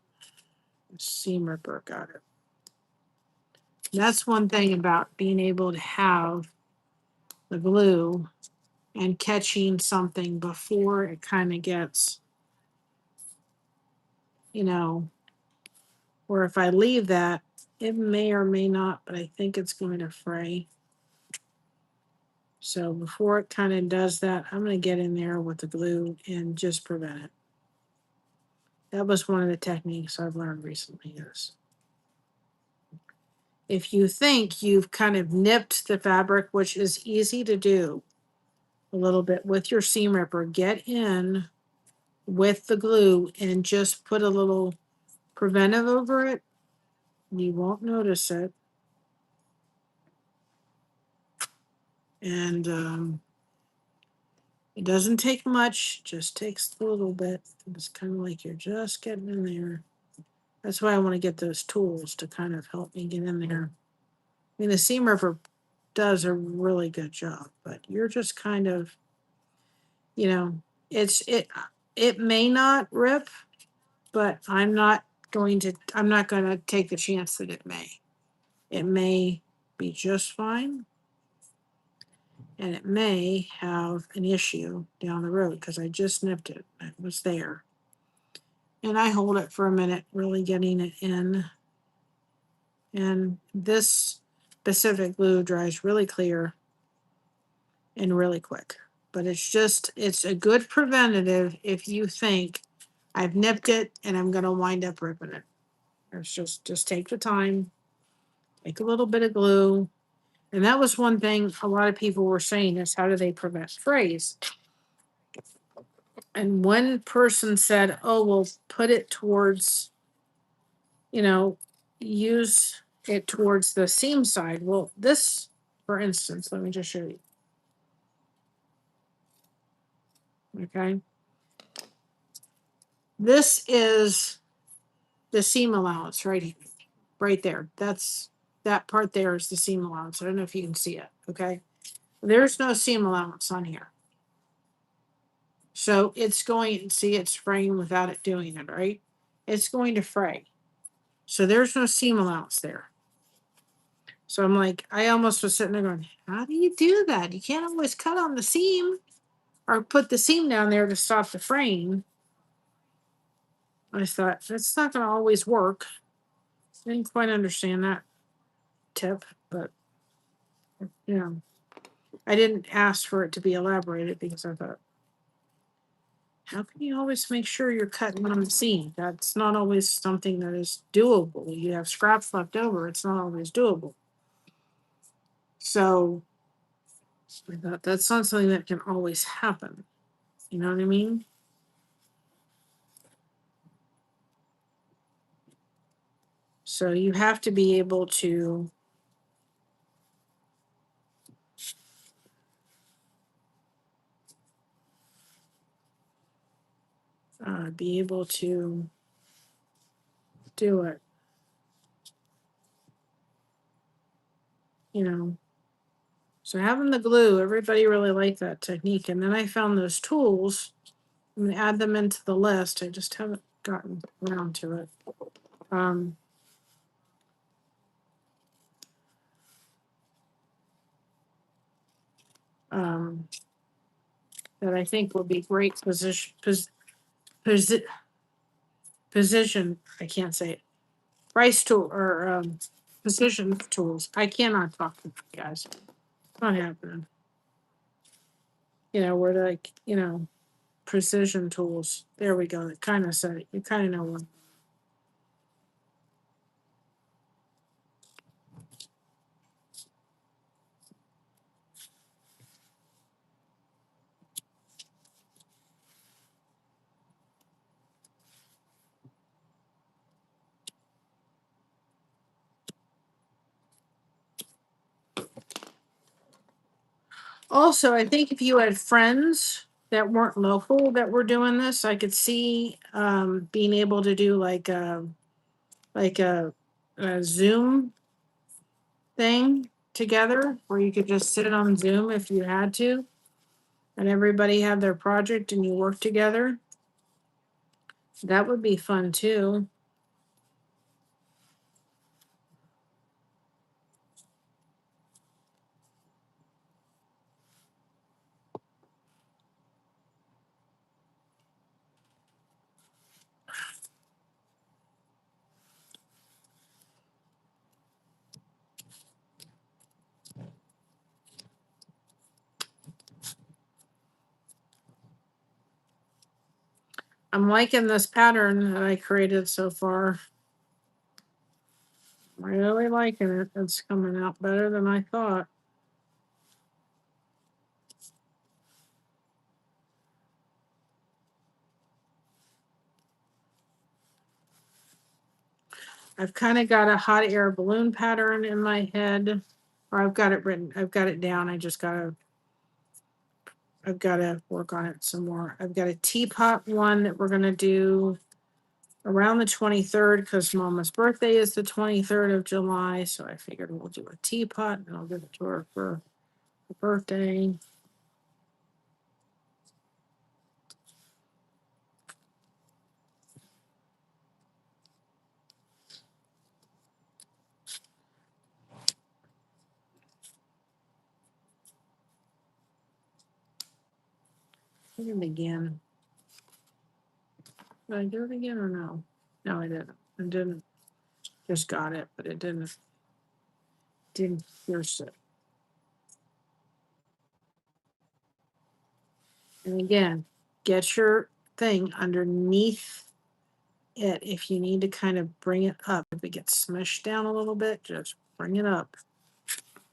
The seam ripper got it. That's one thing about being able to have the glue and catching something before it kind of gets, or if I leave that, it may or may not, but I think it's going to fray. So before it kind of does that, I'm going to get in there with the glue and just prevent it. That was one of the techniques I've learned recently is if you think you've kind of nipped the fabric, which is easy to do a little bit with your seam ripper, get in with the glue and just put a little preventive over it. You won't notice it. And it doesn't take much, just takes a little bit. It's kind of like you're just getting in there. That's why I want to get those tools to kind of help me get in there. I mean, the seam ripper does a really good job, but you're just kind of, it may not rip, but I'm not going to take the chance that it may. It may be just fine, and it may have an issue down the road because I just nipped it. It was there. And I hold it for a minute, really getting it in. And this specific glue dries really clear and really quick. But it's a good preventative if you think I've nipped it and I'm going to wind up ripping it. It's just take the time, take a little bit of glue. And that was one thing a lot of people were saying is how do they prevent frays? And one person said, oh, well, put it towards, use it towards the seam side. Well, this, for instance, let me just show you. Okay. This is the seam allowance right there. That part there is the seam allowance. I don't know if you can see it. Okay. There's no seam allowance on here. So it's going, see, it's fraying without it doing it, right? It's going to fray. So there's no seam allowance there. So I'm like, I almost was sitting there going, how do you do that? You can't always cut on the seam or put the seam down there to stop the fraying. I thought, that's not going to always work. Didn't quite understand that tip, but, I didn't ask for it to be elaborated because I thought, how can you always make sure you're cutting on the seam? That's not always something that is doable. You have scraps left over. It's not always doable. So I thought that's not something that can always happen. You know what I mean? So you have to be able to do it. So having the glue, everybody really liked that technique. And then I found those tools. I'm going to add them into the list. I just haven't gotten around to it. That I think will be great position. I can't say it. Price tool or position tools. I cannot talk to you guys. It's not happening. We're like, precision tools. There we go. It kind of said it. You kind of know one. Also, I think if you had friends that weren't local that were doing this, I could see being able to do like a Zoom thing together where you could just sit on Zoom if you had to, and everybody had their project and you work together. That would be fun too. I'm liking this pattern that I created so far. Really liking it. It's coming out better than I thought. I've kind of got a hot air balloon pattern in my head, or I've got it written. I've got it down. I've got to work on it some more. I've got a teapot one that we're going to do around the 23rd because Mama's birthday is the 23rd of July. So I figured we'll do a teapot and I'll give it to her for her birthday. Did it again. Did I do it again or no? No, I didn't. I didn't. Just got it, but it didn't pierce it. And again, get your thing underneath it if you need to kind of bring it up. If it gets smushed down a little bit, just bring it up.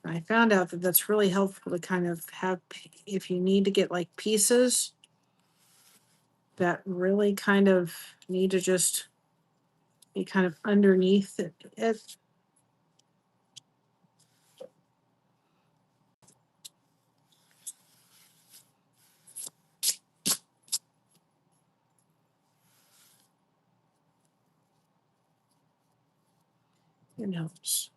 And I found out that that's really helpful to kind of have, if you need to get like pieces that really kind of need to just be kind of underneath it. It helps.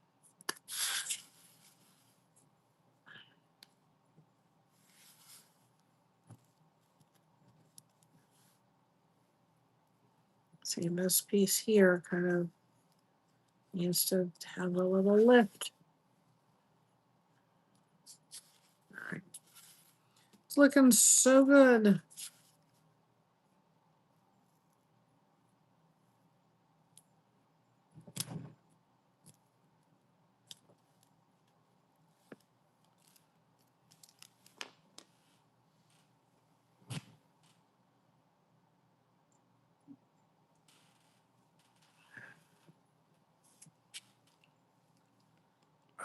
See, this piece here kind of needs to have a little lift. All right. It's looking so good.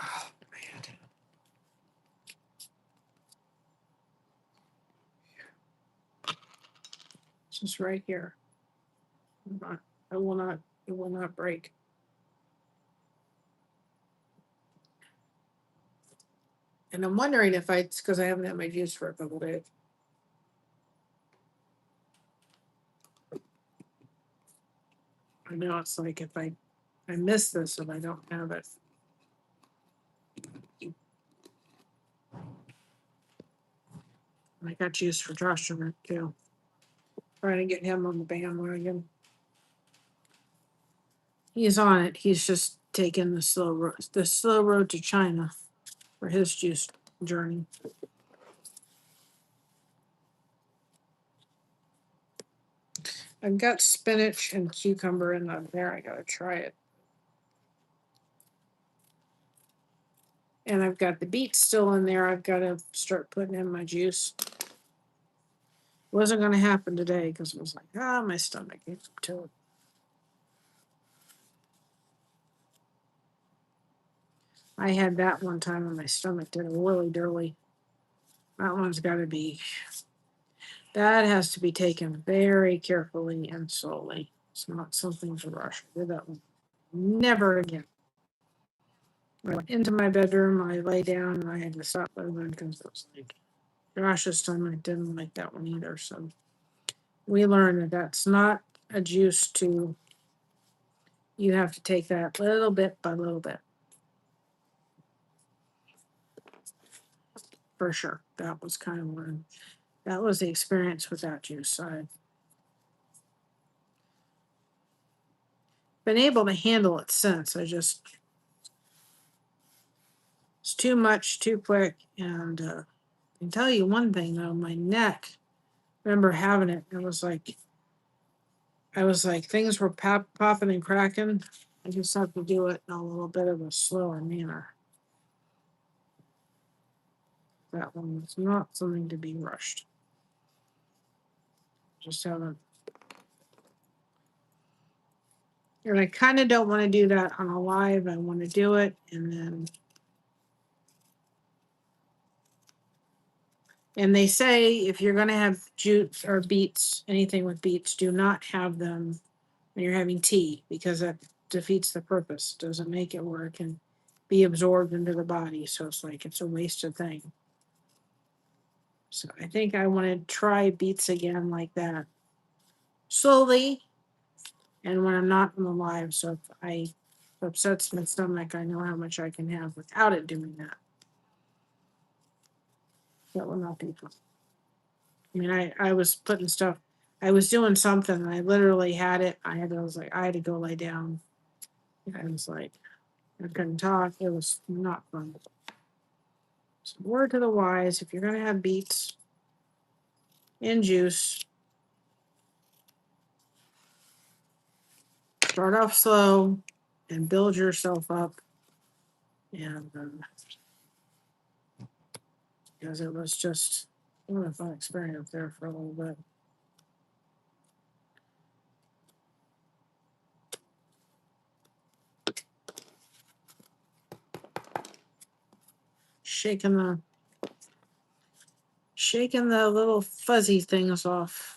Oh, man. It's just right here. It will not break. And I'm wondering if it's because I haven't had my juice for a couple days. I know it's like if I miss this if I don't have it. I got juice for Josh too. Trying to get him on the bandwagon. He's on it. He's just taking the slow road to China for his juice journey. I've got spinach and cucumber in there. I gotta try it. And I've got the beets still in there. I've got to start putting in my juice. Wasn't going to happen today because it was like, my stomach gets up to it. I had that one time and my stomach did a whirly dirly. That one's got to be, that has to be taken very carefully and slowly. It's not something to rush. I did that one. Never again. I went into my bedroom, I lay down, and I had to stop moving because it was like, Josh's stomach didn't like that one either, so we learned that that's not a juice to, you have to take that little bit by little bit. For sure. That was kind of one. That was the experience with that juice. I've been able to handle it since. It's too much, too quick. And I can tell you one thing though, my neck, I remember having it. I was like, things were popping and cracking. I just have to do it in a little bit of a slower manner. That one was not something to be rushed. Just haven't. And I kind of don't want to do that on a live. I want to do it and then. And they say if you're going to have jute or beets, anything with beets, do not have them when you're having tea because that defeats the purpose. It doesn't make it where it can be absorbed into the body. So it's like it's a wasted thing. So I think I want to try beets again like that slowly. And when I'm not on the live, so if it upsets my stomach, I know how much I can have without it doing that. That will not be fun. I mean, I was putting stuff, I was doing something, and I literally had it. I had to go lay down. I was like, I couldn't talk. It was not fun. So, word to the wise: if you're gonna have beets in juice, start off slow and build yourself up. And because it was just a fun experience there for a little bit. Shaking the little fuzzy things off.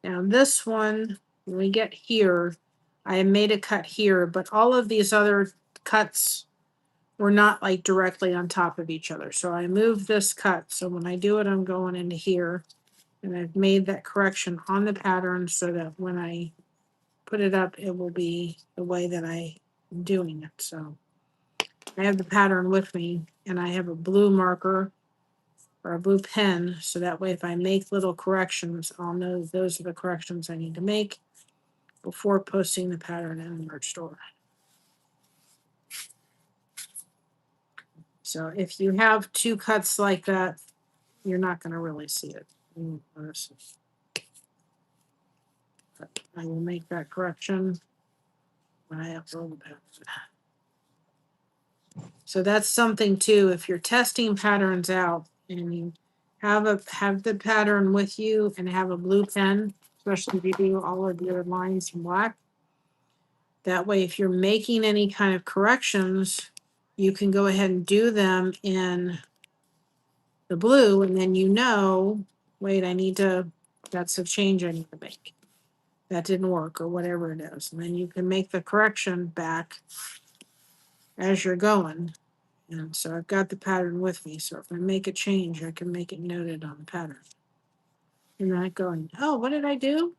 Now this one, when we get here, I made a cut here, but all of these other cuts were not like directly on top of each other. So I moved this cut. So when I do it, I'm going into here. And I've made that correction on the pattern so that when I put it up, it will be the way that I'm doing it. So I have the pattern with me and I have a blue marker or a blue pen. So that way, if I make little corrections, I'll know those are the corrections I need to make before posting the pattern in the merch store. So if you have two cuts like that, you're not going to really see it. But I will make that correction when I upload the pattern. So that's something too. If you're testing patterns out and you have the pattern with you and have a blue pen, especially if you do all of your lines in black. That way, if you're making any kind of corrections, you can go ahead and do them in the blue, and then wait, that's a change I need to make. That didn't work, or whatever it is. And then you can make the correction back as you're going. And so I've got the pattern with me. So if I make a change, I can make it noted on the pattern. You're not going, oh, what did I do?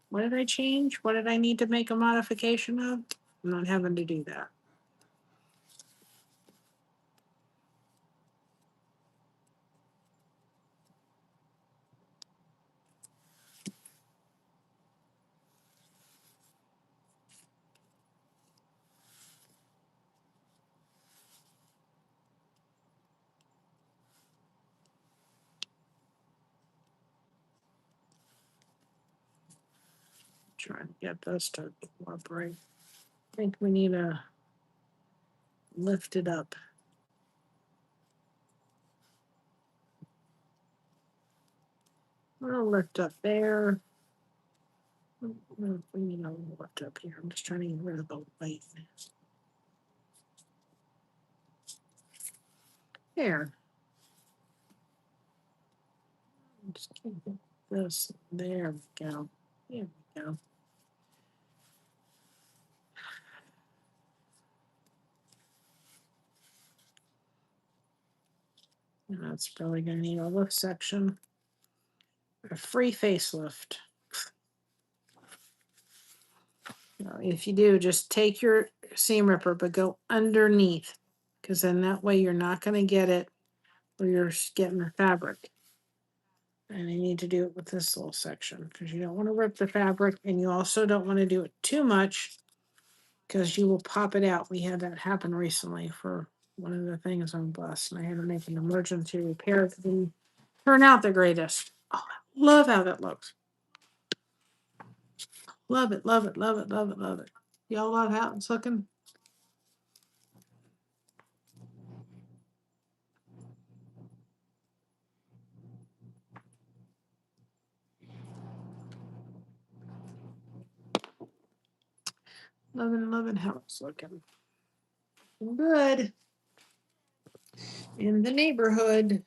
What did I change? What did I need to make a modification of? I'm not having to do that. Trying to get this to cooperate. I think we need to lift it up. I'll lift up there. We need to lift up here. I'm just trying to get rid of the weight. There. Just keep this. There we go. There we go. That's probably going to need a lift section. A free facelift. Now, if you do, just take your seam ripper, but go underneath, because then that way you're not going to get it where you're getting the fabric. And you need to do it with this little section because you don't want to rip the fabric, and you also don't want to do it too much because you will pop it out. We had that happen recently for one of the things on bus, and I had to make an emergency repair. It didn't turn out the greatest. Oh, I love how that looks. Love it, love it, love it, love it, love it. Y'all love how it's looking? Loving how it's looking. Good. In the neighborhood.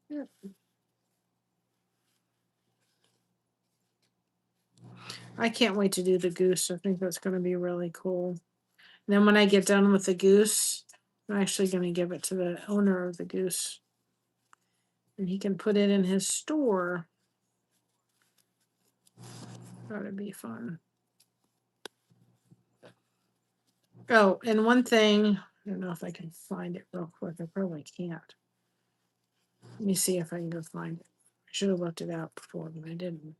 Yeah. I can't wait to do the goose. I think that's going to be really cool. And then when I get done with the goose, I'm actually going to give it to the owner of the goose. And he can put it in his store. That'll be fun. Oh, and one thing, I don't know if I can find it real quick. I probably can't. Let me see if I can go find it. I should have looked it up before, but I didn't.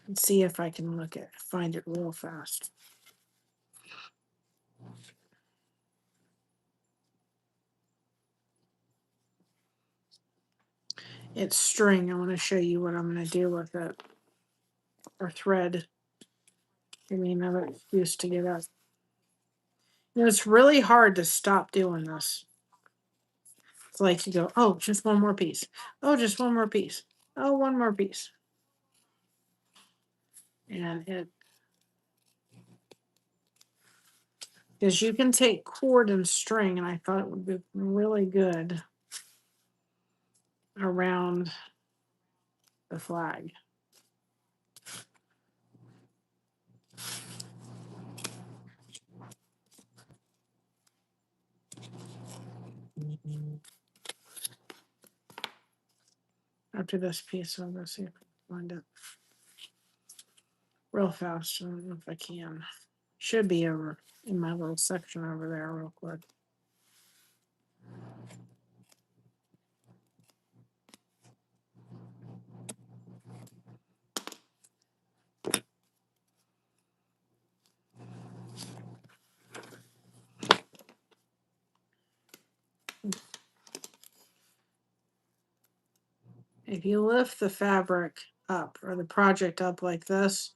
Let's see if I can find it real fast. It's string. I want to show you what I'm going to do with it. Or thread. Give me another excuse to get up. You know, it's really hard to stop doing this. It's like you go, oh, just one more piece. Oh, just one more piece. Oh, one more piece. And because you can take cord and string, and I thought it would be really good around the flag. After this piece, I'll go see if I can find it real fast. I don't know if I can. Should be over in my little section over there real quick. If you lift the fabric up or the project up like this,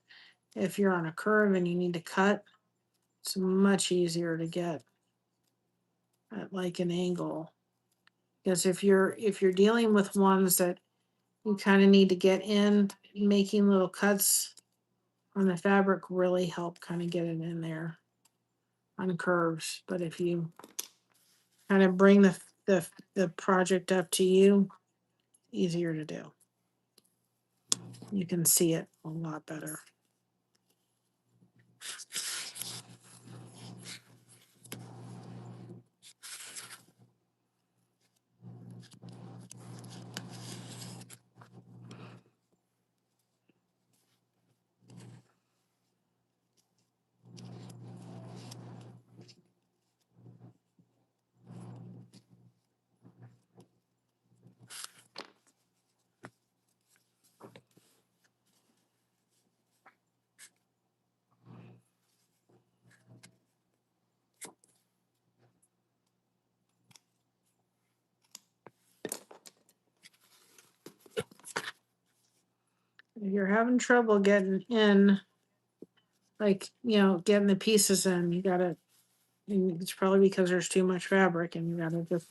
if you're on a curve and you need to cut, it's much easier to get at like an angle. Because if you're dealing with ones that you kind of need to get in, making little cuts on the fabric really help kind of get it in there on curves. But if you kind of bring the project up to you, easier to do. You can see it a lot better. If you're having trouble getting in, like, getting the pieces in, you gotta, it's probably because there's too much fabric and you gotta just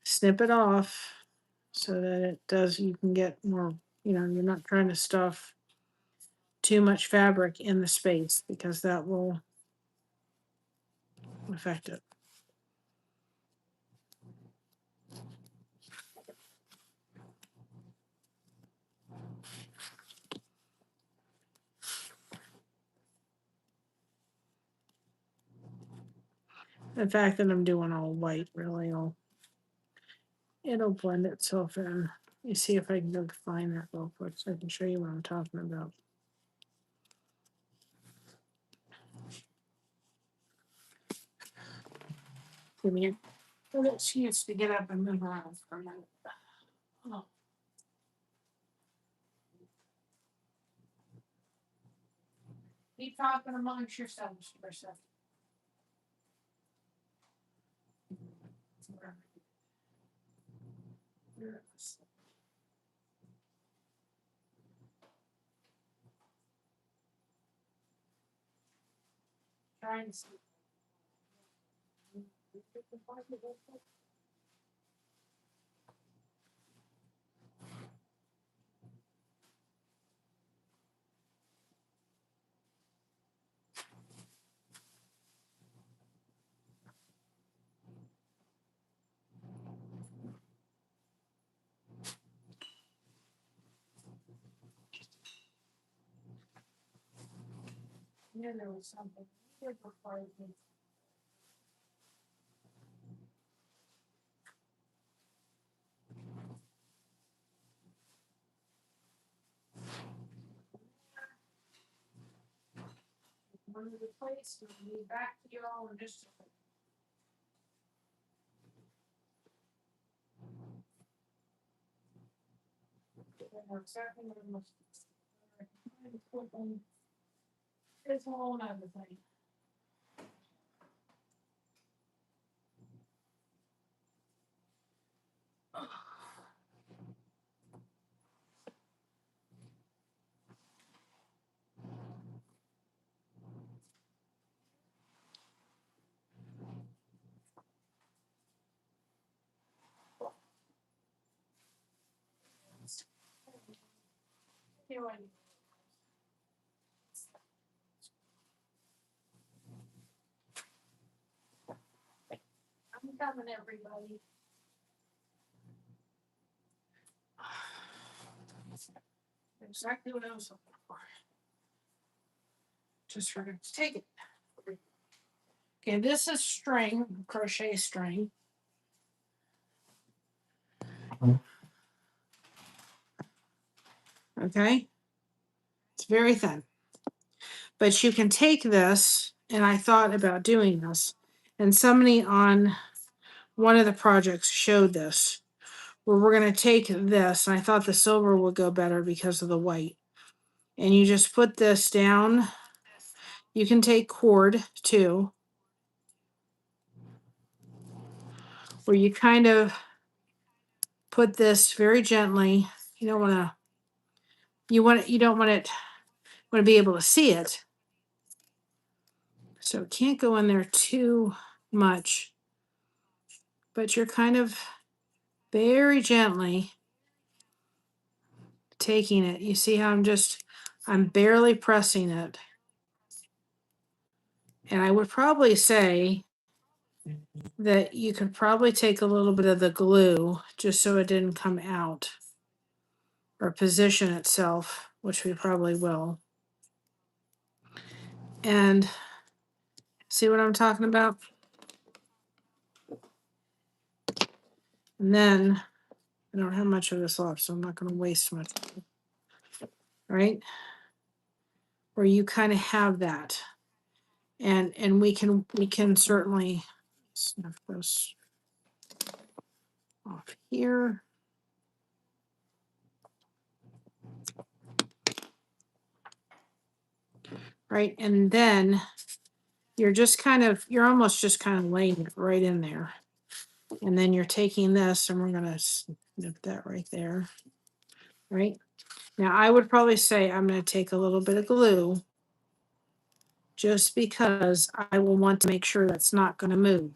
snip it off so that you can get more, you're not trying to stuff too much fabric in the space because that will affect it. The fact that I'm doing all white really it'll blend itself in. Let me see if I can go find that real quick so I can show you what I'm talking about. Give me a little chance to get up and move around for a minute. Oh. Keep talking amongst yourselves for a second. Trying to see. Yeah, there was something. One of the place, we'll be back to you all in just a second. Exactly what I must. It's a whole nother thing. I'm coming, everybody. Exactly what I was looking for. Just forgot to take it. Okay, this is string, crochet string. Okay, it's very thin. But you can take this, and I thought about doing this, and somebody on one of the projects showed this, where we're going to take this, and I thought the silver would go better because of the white. And you just put this down. You can take cord too, where you kind of put this very gently. You don't want to. You don't want it. Want to be able to see it, so it can't go in there too much. But you're kind of very gently taking it. You see how I'm barely pressing it. And I would probably say that you could probably take a little bit of the glue just so it didn't come out or position itself, which we probably will. And see what I'm talking about? And then I don't have much of this left, so I'm not going to waste much. Right? Where you kind of have that. And we can certainly snuff this off here. Right, and then you're almost just kind of laying it right in there. And then you're taking this and we're going to snip that right there. Right? Now I would probably say I'm going to take a little bit of glue just because I will want to make sure that's not going to move.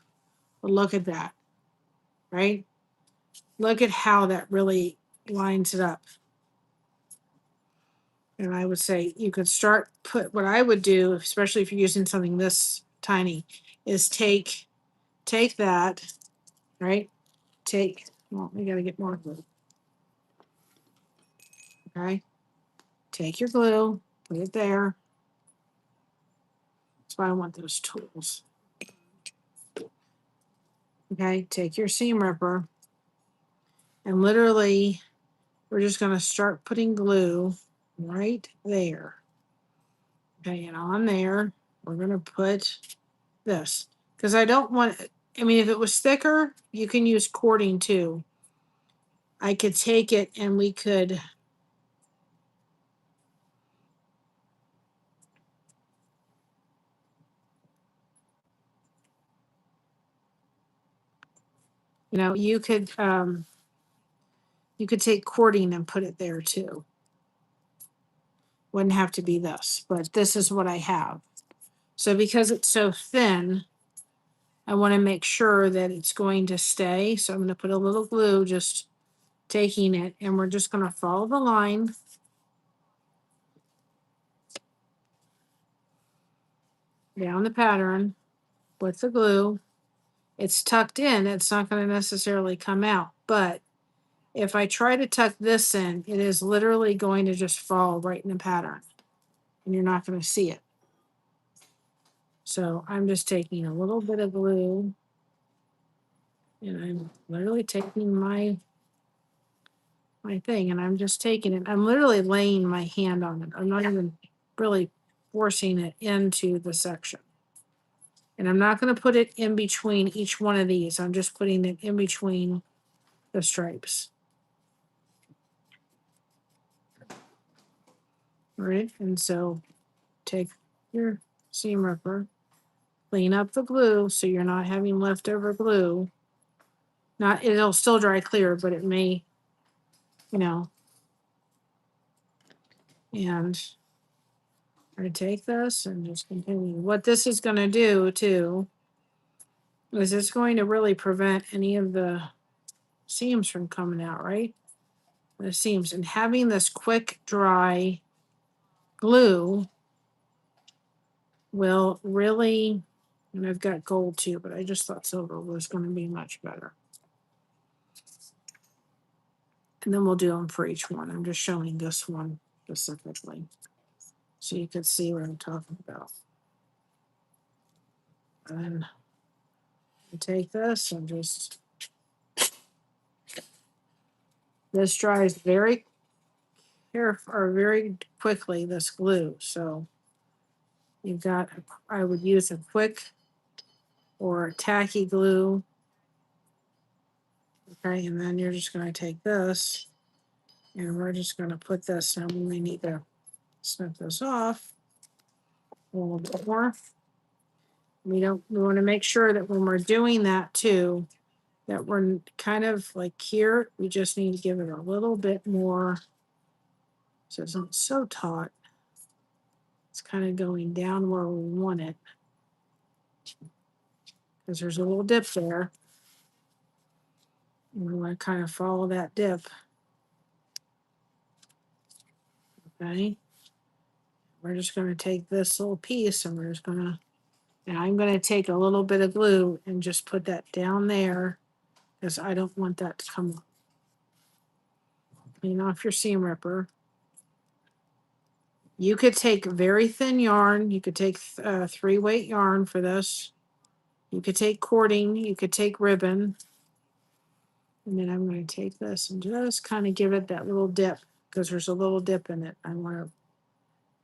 But look at that, right? Look at how that really lines it up. And I would say you could start what I would do, especially if you're using something this tiny, is take that, right? Well, we got to get more glue. Okay. Take your glue, put it there. That's why I want those tools. Okay. Take your seam ripper and literally we're just going to start putting glue right there. Okay. And on there, we're going to put this because I don't want, I mean, if it was thicker, you can use cording too. I could take it and we could, you could take cording and put it there too. Wouldn't have to be this, but this is what I have. So because it's so thin, I want to make sure that it's going to stay. So I'm going to put a little glue, just taking it, and we're just going to follow the line. Down the pattern with the glue. It's tucked in. It's not going to necessarily come out. But if I try to tuck this in, it is literally going to just fall right in the pattern. And you're not going to see it. So I'm just taking a little bit of glue. And I'm literally taking my thing and I'm just taking it. I'm literally laying my hand on it. I'm not even really forcing it into the section. And I'm not going to put it in between each one of these. I'm just putting it in between the stripes. Right? And so take your seam ripper, clean up the glue so you're not having leftover glue. It'll still dry clear, but it may, and I'm going to take this and just continue. What this is going to do too is it's going to really prevent any of the seams from coming out, right? The seams. And having this quick dry glue will really, and I've got gold too, but I just thought silver was going to be much better. And then we'll do them for each one. I'm just showing this one specifically so you can see what I'm talking about. And then I take this and just, this dries very careful or very quickly, this glue. So I would use a quick or tacky glue. Okay, and then you're just going to take this and we're just going to put this, and we may need to snip this off a little bit more. We want to make sure that when we're doing that too, that we're kind of like here, we just need to give it a little bit more so it's not so taut. It's kind of going down where we want it because there's a little dip there. And we want to kind of follow that dip. Okay. We're just going to take this little piece and we're just going to, and I'm going to take a little bit of glue and just put that down there because I don't want that to come up. Clean off your seam ripper. You could take very thin yarn. You could take 3-weight yarn for this. You could take cording. You could take ribbon. And then I'm going to take this and just kind of give it that little dip because there's a little dip in it. And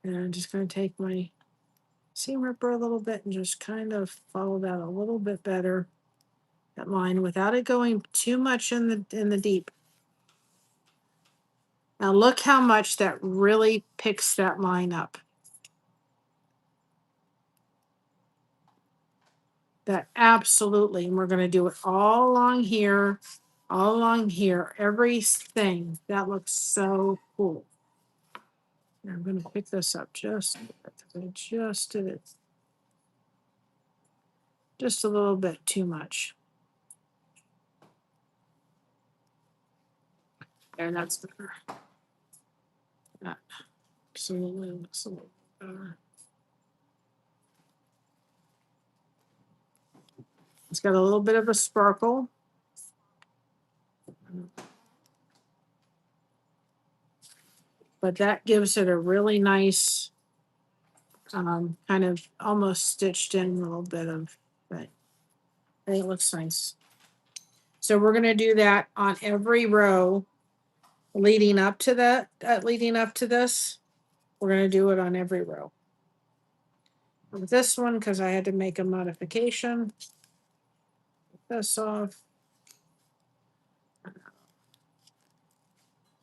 I'm just going to take my seam ripper a little bit and just kind of follow that a little bit better, that line, without it going too much in the deep. Now look how much that really picks that line up. That absolutely, and we're going to do it all along here, everything. That looks so cool. I'm going to pick this up just did it just a little bit too much. And that's better. That absolutely looks a little better. It's got a little bit of a sparkle. But that gives it a really nice kind of almost stitched in a little bit of, but I think it looks nice. So we're going to do that on every row leading up to that, leading up to this. We're going to do it on every row. With this one, because I had to make a modification. Take this off.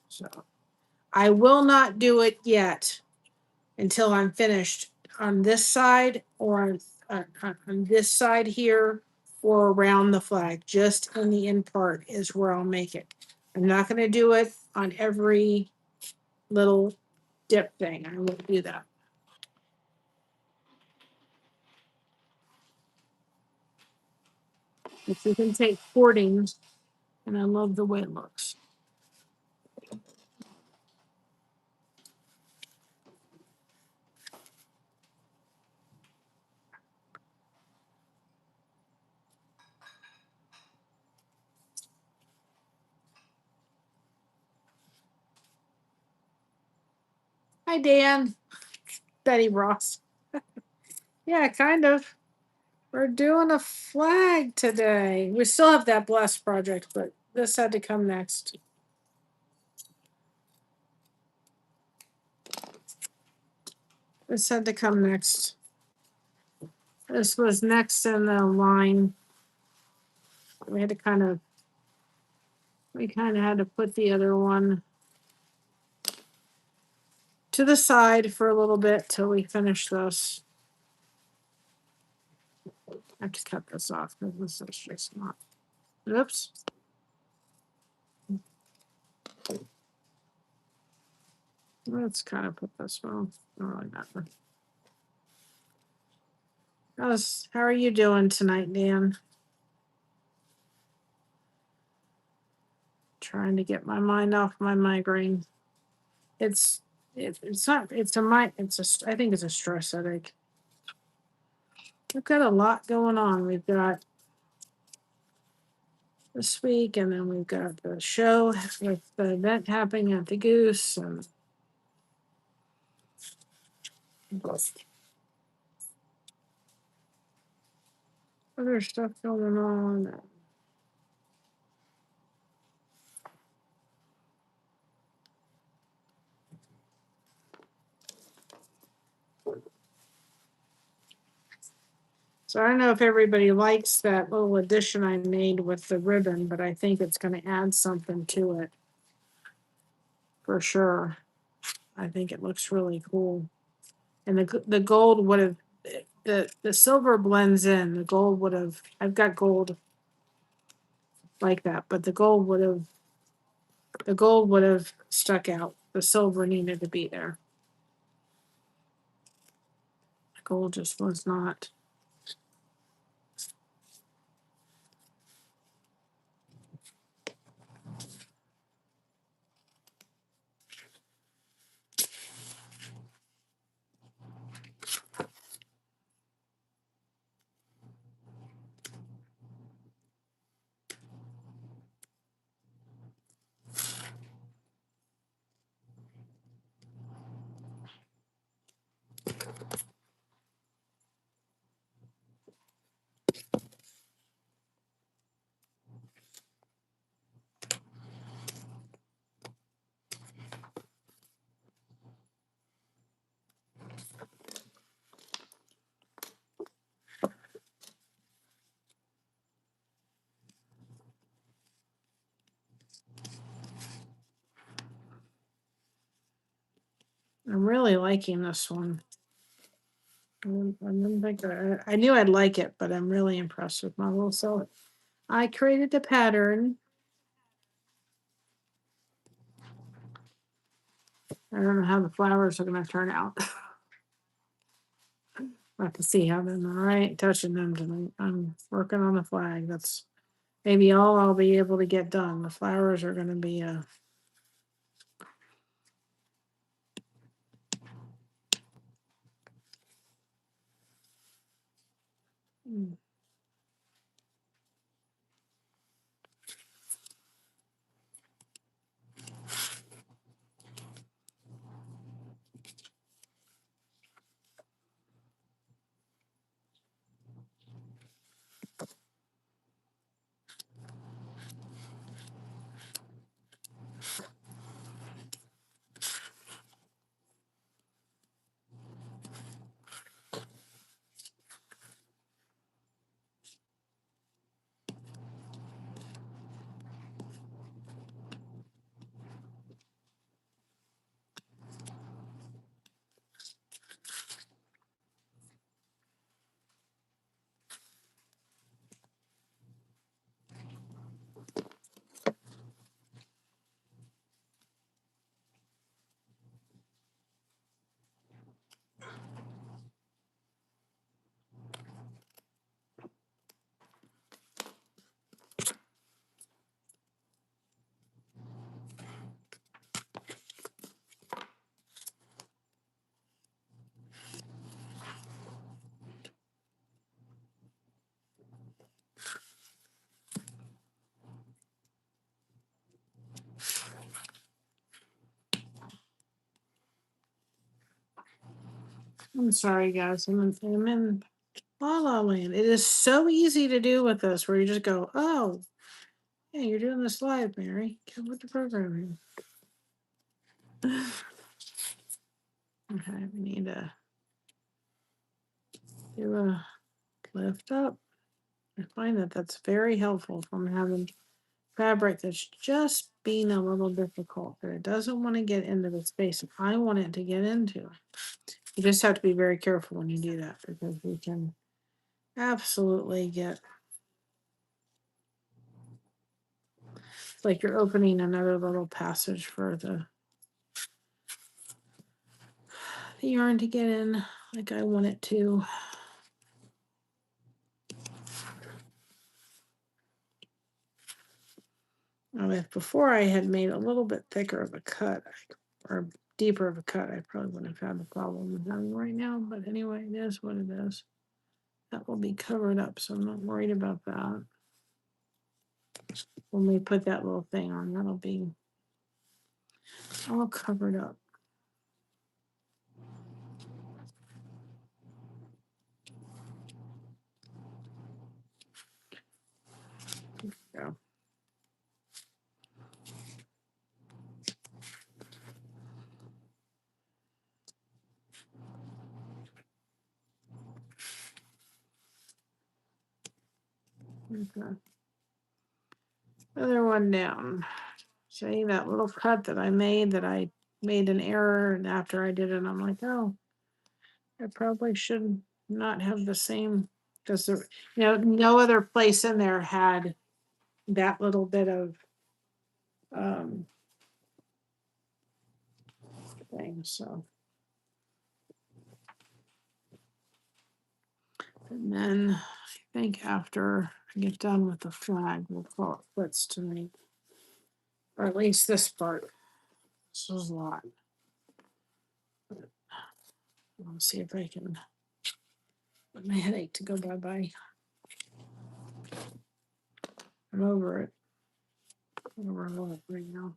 So I will not do it yet until I'm finished on this side or on this side here or around the flag. Just in the end part is where I'll make it. I'm not going to do it on every little dip thing. I won't do that. If you can take cording, and I love the way it looks. Hi, Dan. Betty Ross. Yeah, kind of. We're doing a flag today. We still have that blessed project, but this had to come next. This had to come next. This was next in the line. We had to kind of had to put the other one to the side for a little bit till we finish this. I have to cut this off because this is just not. Oops. Let's kind of put this one. Not really matter. How are you doing tonight, Dan? Trying to get my mind off my migraine. It's not. It's a. I think it's a stress headache. We've got a lot going on. We've got this week, and then we've got the show with the event happening at the Goose, and other stuff going on. So I don't know if everybody likes that little addition I made with the ribbon, but I think it's going to add something to it for sure. I think it looks really cool, and the gold would have the silver blends in. The gold would have. I've got gold like that, but the gold would have stuck out. The silver needed to be there. The gold just was not. I'm really liking this one. I knew I'd like it, but I'm really impressed with my little. So I created the pattern. I don't know how the flowers are gonna turn out. We'll have to see how them. All right, touching them tonight. I'm working on the flag. That's maybe all I'll be able to get done. The flowers are gonna be mm. I'm sorry, guys. I'm in La La Land. It is so easy to do with this, where you just go, oh, yeah, you're doing this live, Mary. Get with the program here. Okay, we need to do a lift up. I find that that's very helpful from having fabric that's just being a little difficult, but it doesn't want to get into the space I want it to get into. You just have to be very careful when you do that, because we can absolutely get, it's like you're opening another little passage for the yarn to get in like I want it to. Now, if before I had made a little bit thicker of a cut, or deeper of a cut, I probably wouldn't have had the problem I'm having right now. But anyway, it is what it is. That will be covered up, so I'm not worried about that. When we put that little thing on, that'll be all covered up. Yeah. Okay. Other one down. See that little cut that I made an error, and after I did it, I'm like, oh, I probably should not have the same, because no other place in there had that little bit of thing. So, and then I think after I get done with the flag, we'll call it quits tonight, or at least this part. This was a lot. I'll see if I can let my headache to go bye-bye. I'm over it. I'm over it right now.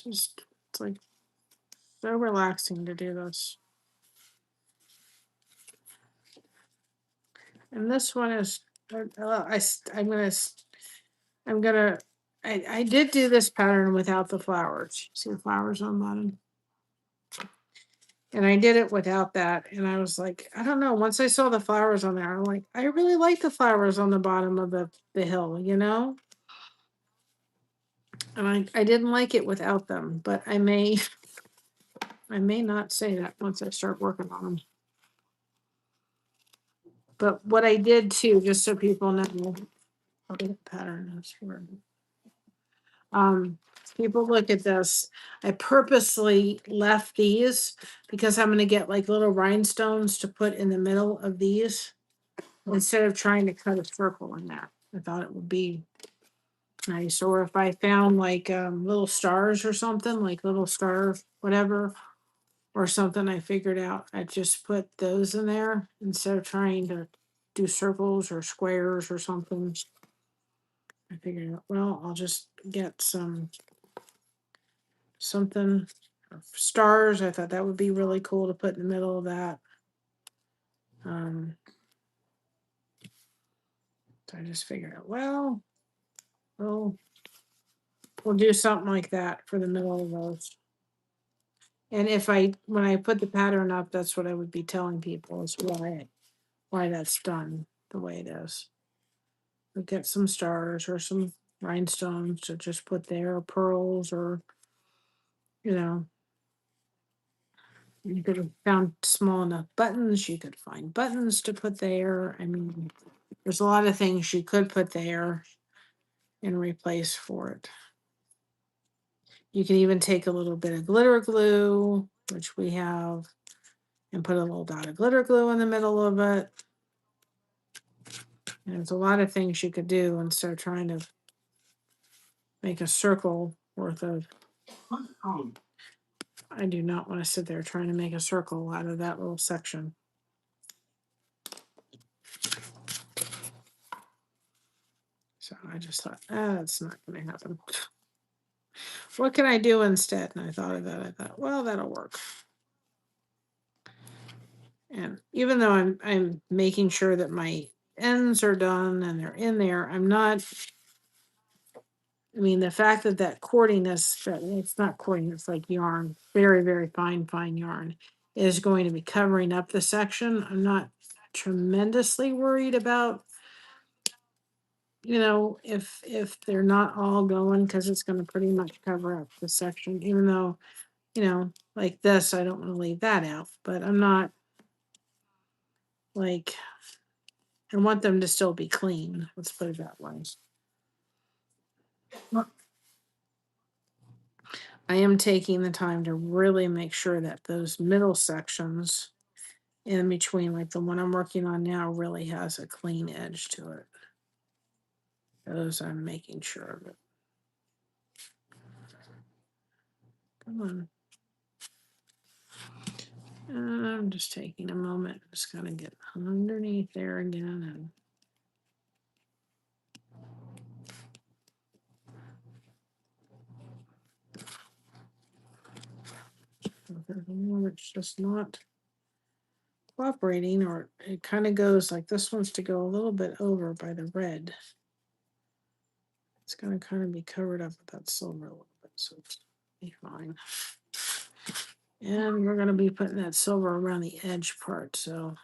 It's like so relaxing to do this. And this one is, I'm gonna, I did do this pattern without the flowers. See the flowers on the bottom? And I did it without that. And I was like, I don't know. Once I saw the flowers on there, I'm like, I really like the flowers on the bottom of the hill, you know? And I didn't like it without them, but I may not say that once I start working on them. But what I did too, just so people know, I'll get a pattern. People look at this. I purposely left these because I'm going to get like little rhinestones to put in the middle of these instead of trying to cut a circle in that. I thought it would be nice. Or if I found like little stars or something, like little star, whatever, or something I figured out, I'd just put those in there instead of trying to do circles or squares or something. I figured out, well, I'll just get something stars. I thought that would be really cool to put in the middle of that. So I just figured out, well, we'll do something like that for the middle of those. And when I put the pattern up, that's what I would be telling people is why that's done the way it is. We'll get some stars or some rhinestones to just put there, or pearls, or you could have found small enough buttons. You could find buttons to put there. I mean, there's a lot of things you could put there and replace for it. You can even take a little bit of glitter glue, which we have, and put a little dot of glitter glue in the middle of it. And there's a lot of things you could do instead of trying to make a circle worth of. I do not want to sit there trying to make a circle out of that little section. So I just thought, that's not going to happen. What can I do instead? And I thought of that. I thought, well, that'll work. And even though I'm making sure that my ends are done and they're in there, I'm not. I mean, the fact that cording is, it's not cording, it's like yarn, very, very fine yarn, is going to be covering up the section. I'm not tremendously worried about, if they're not all going, because it's going to pretty much cover up the section, even though, like this, I don't want to leave that out, but I'm not like, I want them to still be clean. Let's put it that way. I am taking the time to really make sure that those middle sections in between, like the one I'm working on now, really has a clean edge to it. Those I'm making sure of it. Come on. I'm just taking a moment, just kind of get underneath there again. And there's one that's just not cooperating, or it kind of goes like this wants to go a little bit over by the red. It's going to kind of be covered up with that silver a little bit, so it's be fine. And we're going to be putting that silver around the edge part, so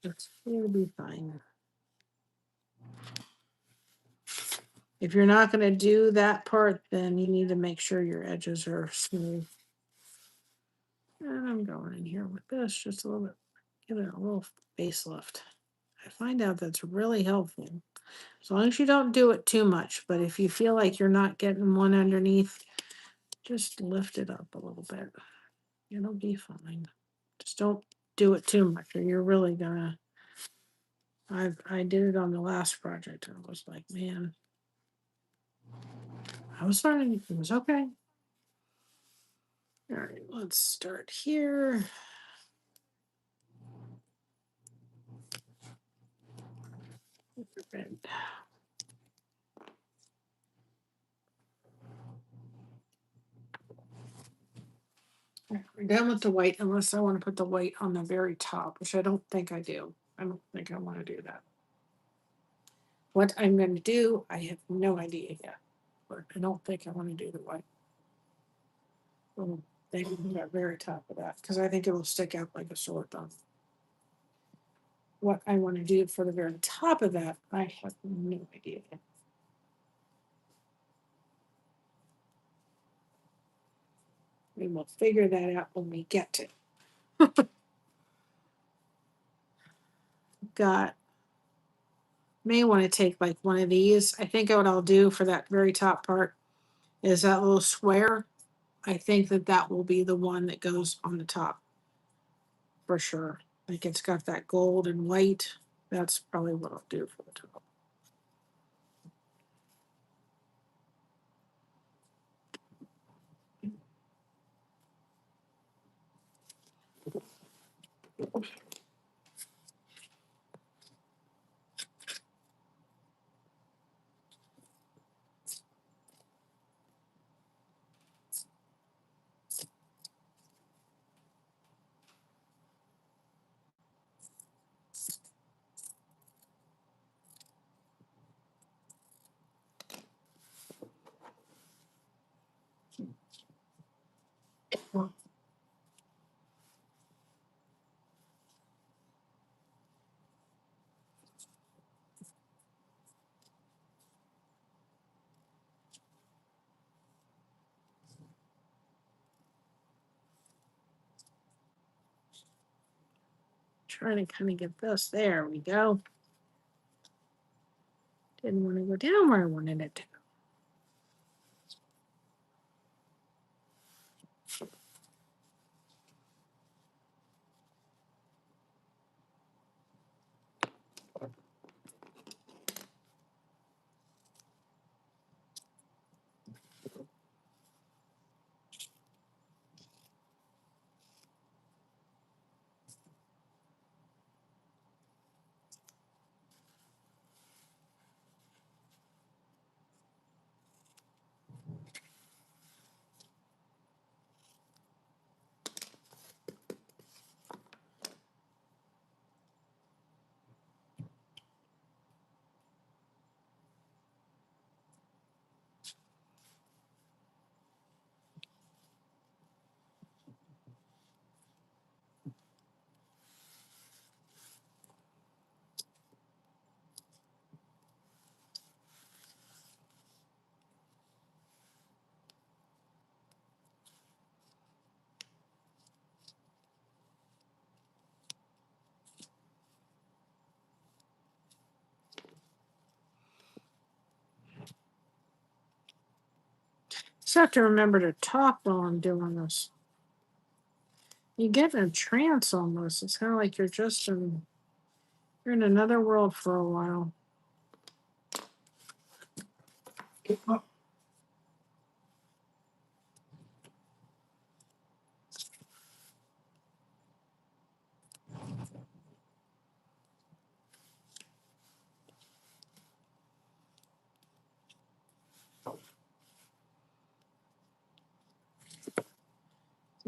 it'll be fine. If you're not going to do that part, then you need to make sure your edges are smooth. And I'm going in here with this just a little bit, give it a little facelift. I find out that's really helpful. As long as you don't do it too much, but if you feel like you're not getting one underneath, just lift it up a little bit. It'll be fine. Just don't do it too much, or you're really gonna. I did it on the last project, and I was like, man, I was starting. It was okay. All right, let's start here. Red. We're done with the white unless I want to put the white on the very top, which I don't think I do. I don't think I want to do that. What I'm going to do, I have no idea yet. But I don't think I want to do the white. Well, they can do that very top of that because I think it will stick out like a sore thumb. What I want to do for the very top of that, I have no idea yet. We will figure that out when we get to it. Got, may want to take like one of these. I think what I'll do for that very top part is that little square. I think that will be the one that goes on the top for sure. Like it's got that gold and white. That's probably what I'll do for the top. Trying to kind of get this. There we go. Didn't want to go down where I wanted it to. Just have to remember to talk while I'm doing this. You get in a trance almost. It's kind of like you're you're in another world for a while. It's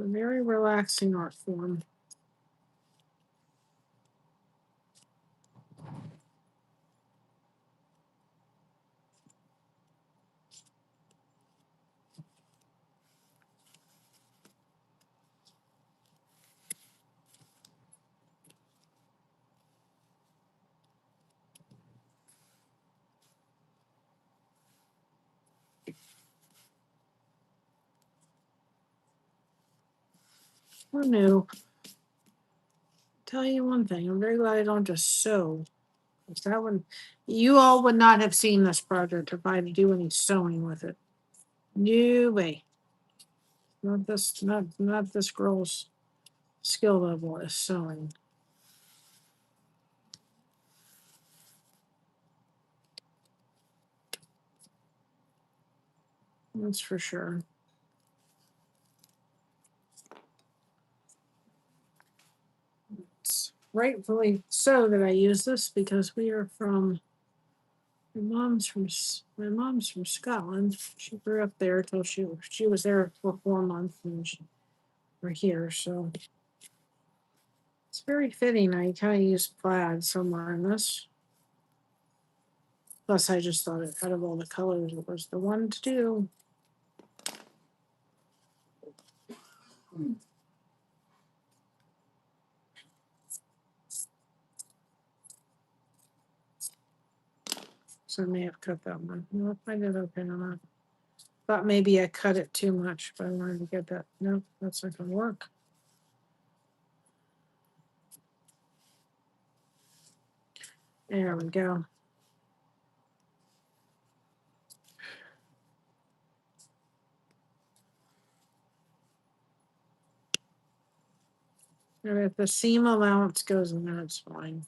a very relaxing art form. Who knew? Tell you one thing, I'm very glad I don't just sew. 'Cause that one, you all would not have seen this project if I had to do any sewing with it. No way. Not this girl's skill level is sewing. That's for sure. It's rightfully so that I use this because we are from. My mom's from Scotland. She grew up there till she was there for 4 months, and for here, so it's very fitting. I kind of used plaid somewhere in this. Plus, I just thought out of all the colors, it was the one to do. So I may have cut that one. No, I did okay on that. Thought maybe I cut it too much, but I wanted to get that. No, that's not gonna work. There we go. And if the seam allowance goes in there, it's fine.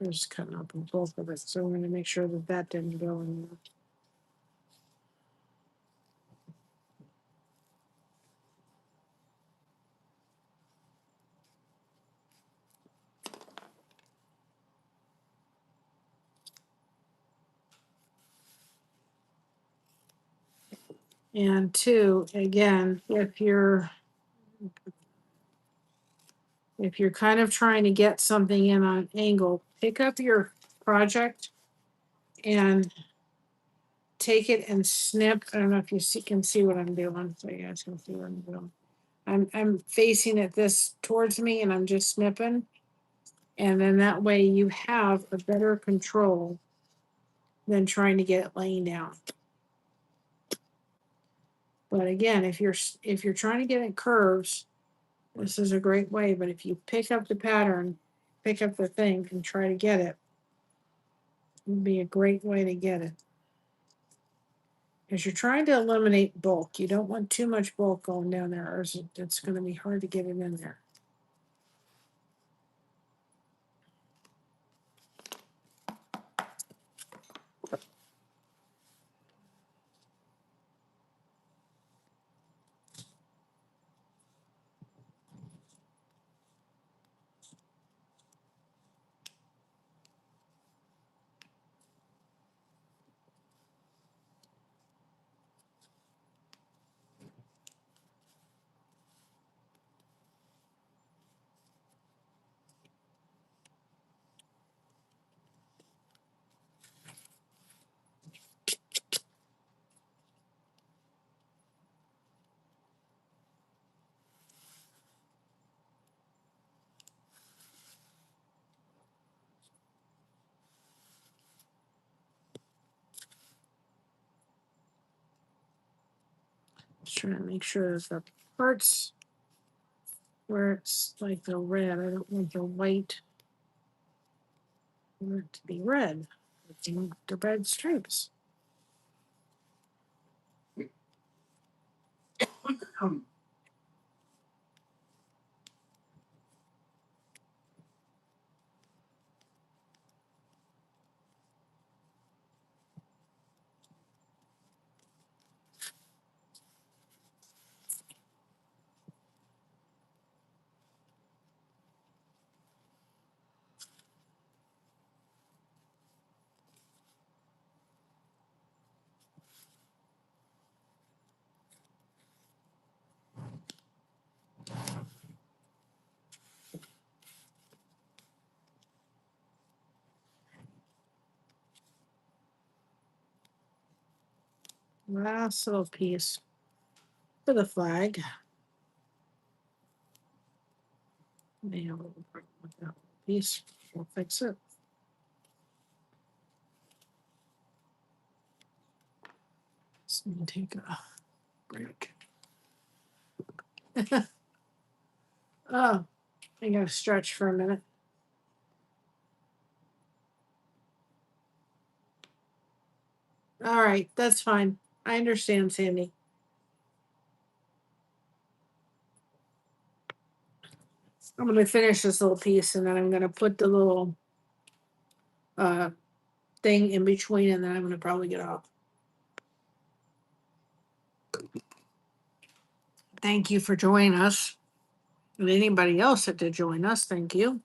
I'm just cutting up both of it, so I'm going to make sure that that didn't go in there. And two, again, if you're kind of trying to get something in on an angle, pick up your project and take it and snip. I don't know if you can see what I'm doing, so you guys can see what I'm doing. I'm facing it this towards me, and I'm just snipping, and then that way you have a better control than trying to get it laying down. But again, if you're trying to get it curves, this is a great way. But if you pick up the pattern, pick up the thing, and try to get it, it would be a great way to get it. Because you're trying to eliminate bulk. You don't want too much bulk going down there, or it's going to be hard to get it in there. Just trying to make sure that the parts where it's like the red, I don't want the white. I want it to be red. The red stripes. Last little piece for the flag. May have a little problem with that piece. We'll fix it. So let me take a break. Oh, I gotta stretch for a minute. All right, that's fine. I understand, Sandy. I'm gonna finish this little piece, and then I'm gonna put the little thing in between, and then I'm gonna probably get off. Thank you for joining us. And anybody else that did join us, thank you.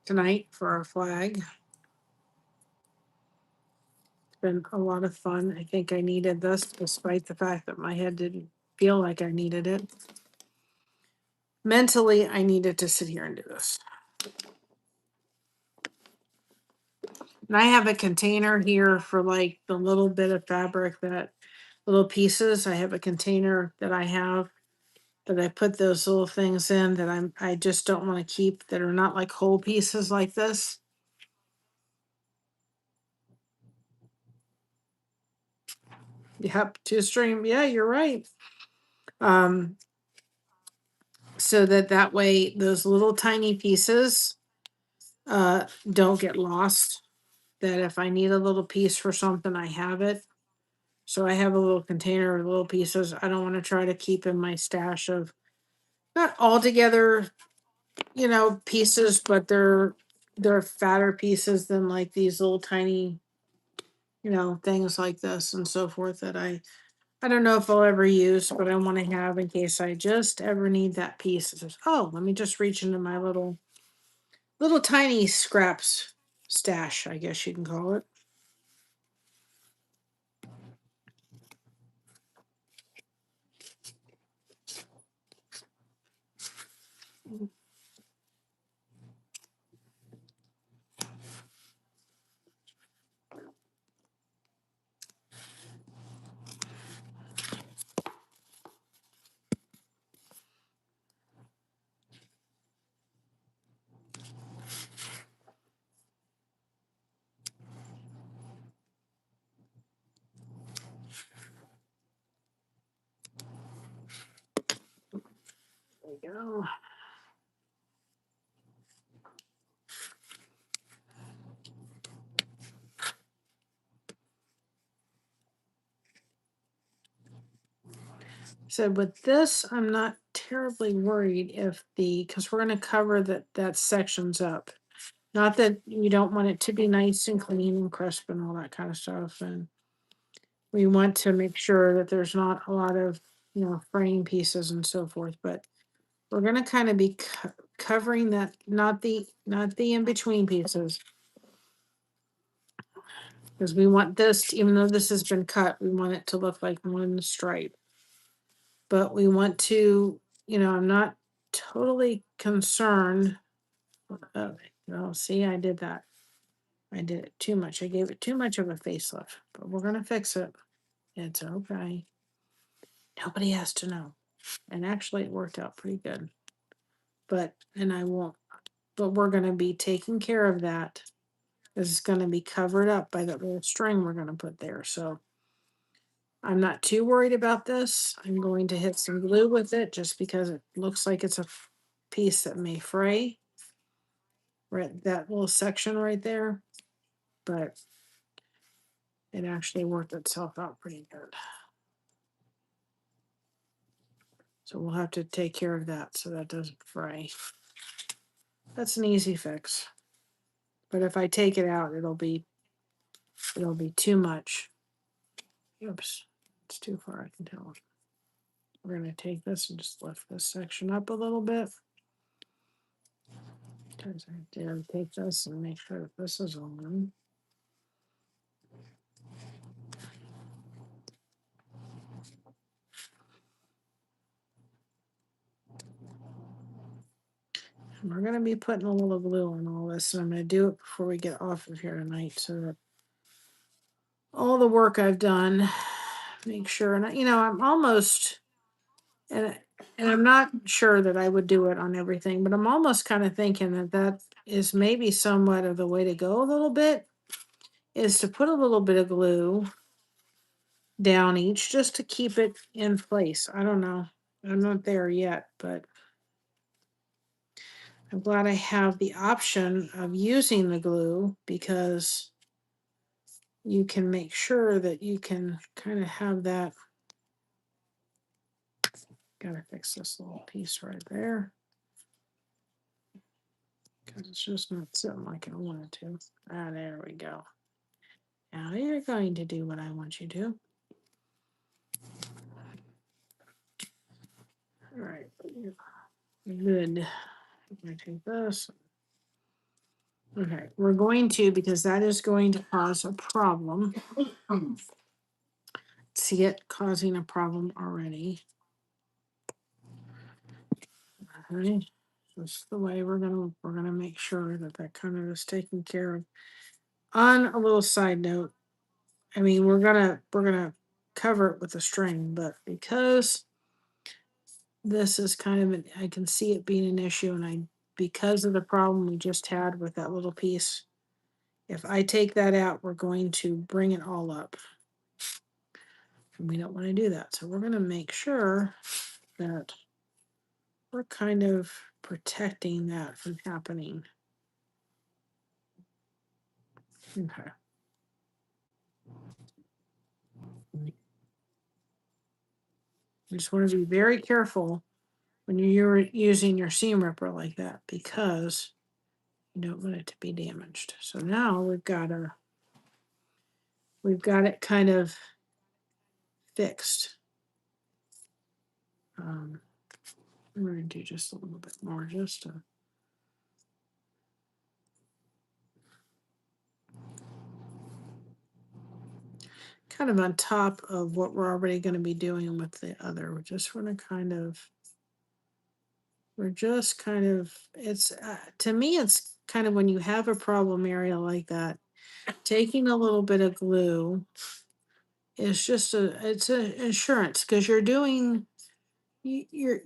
Tonight for our flag. It's been a lot of fun. I think I needed this, despite the fact that my head didn't feel like I needed it. mentally I needed to sit here and do this. And I have a container here for like the little bit of fabric that little pieces. I have a container that I have that I put those little things in that I just don't want to keep that are not like whole pieces like this. Yep, two string. Yeah, you're right. Um, so that way those little tiny pieces don't get lost. That if I need a little piece for something, I have it. So I have a little container of little pieces. I don't want to try to keep in my stash of not all together, pieces, but they're fatter pieces than like these little tiny, things like this and so forth that I don't know if I'll ever use, but I want to have in case I just ever need that piece. It's just, oh, let me just reach into my little tiny scraps stash, I guess you can call it. There we go. So with this, I'm not terribly worried if because we're going to cover that sections up. Not that you don't want it to be nice and clean and crisp and all that kind of stuff. And we want to make sure that there's not a lot of, fraying pieces and so forth. But we're going to kind of be covering that, not the in between pieces. Because we want this, even though this has been cut, we want it to look like one stripe. But we want to, I'm not totally concerned. See, I did that. I did it too much. I gave it too much of a facelift, but we're going to fix it. It's okay. Nobody has to know. And actually, it worked out pretty good. But we're going to be taking care of that. This is going to be covered up by that little string we're going to put there. So I'm not too worried about this. I'm going to hit some glue with it just because it looks like it's a piece that may fray. Right, that little section right there. But it actually worked itself out pretty good. So we'll have to take care of that so that doesn't fray. That's an easy fix. But if I take it out, it'll be too much. Oops, it's too far, I can tell. We're going to take this and just lift this section up a little bit. Because I did take this and make sure that this is on. And we're going to be putting a little glue on all this, and I'm going to do it before we get off of here tonight so that all the work I've done, make sure, and I'm almost, and I'm not sure that I would do it on everything, but I'm almost kind of thinking that is maybe somewhat of the way to go a little bit, is to put a little bit of glue down each just to keep it in place. I don't know. I'm not there yet, but I'm glad I have the option of using the glue because you can make sure that you can kind of have that. Gotta fix this little piece right there because it's just not sitting like I wanted to. There we go. Now you're going to do what I want you to. All right. Good. I'm going to take this. Okay, we're going to, because that is going to cause a problem. See it causing a problem already. Okay, that's the way we're gonna make sure that that kind of is taken care of. On a little side note, I mean we're gonna cover it with a string, but because this is kind of I can see it being an issue, and because of the problem we just had with that little piece, if I take that out, we're going to bring it all up. And we don't want to do that. So we're going to make sure that we're kind of protecting that from happening. Okay. You just want to be very careful when you're using your seam ripper like that, because you don't want it to be damaged. So now we've got it kind of fixed. We're going to do just a little bit more, just to kind of on top of what we're already going to be doing with the other. We're just going to it's to me, it's kind of when you have a problem area like that, taking a little bit of glue is just it's an insurance, because you're doing you're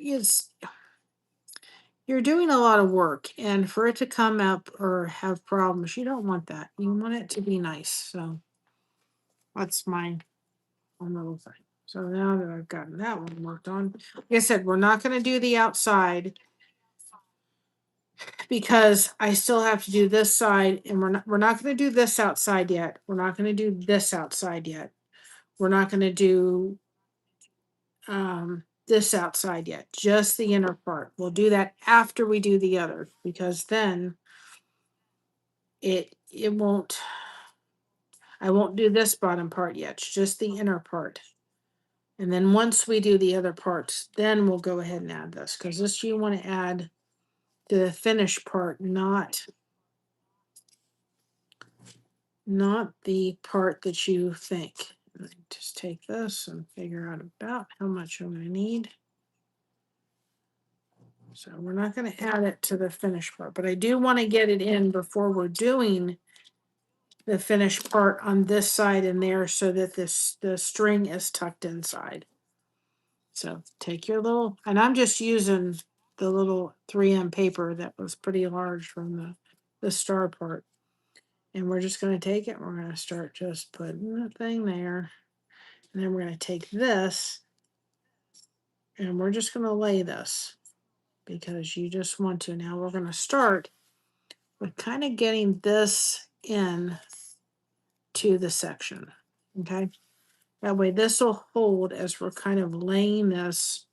doing a lot of work, and for it to come up or have problems, you don't want that. You want it to be nice. So that's my own little thing. So now that I've gotten that one worked on, like I said, we're not going to do the outside because I still have to do this side, and we're not going to do this outside yet. We're not going to do this outside yet. We're not going to do this outside yet. Just the inner part. We'll do that after we do the other, because then it won't. I won't do this bottom part yet. It's just the inner part. And then once we do the other parts, then we'll go ahead and add this, because this you want to add to the finished part, not the part that you think. Just take this and figure out about how much I'm going to need. So we're not going to add it to the finished part, but I do want to get it in before we're doing the finished part on this side and there, so that the string is tucked inside. So take your little, and I'm just using the little 3M paper that was pretty large from the star part. And we're just going to take it, and we're going to start just putting the thing there. And then we're going to take this, and we're just going to lay this, because you just want to. Now we're going to start with kind of getting this in to the section. Okay. That way this will hold as we're kind of laying this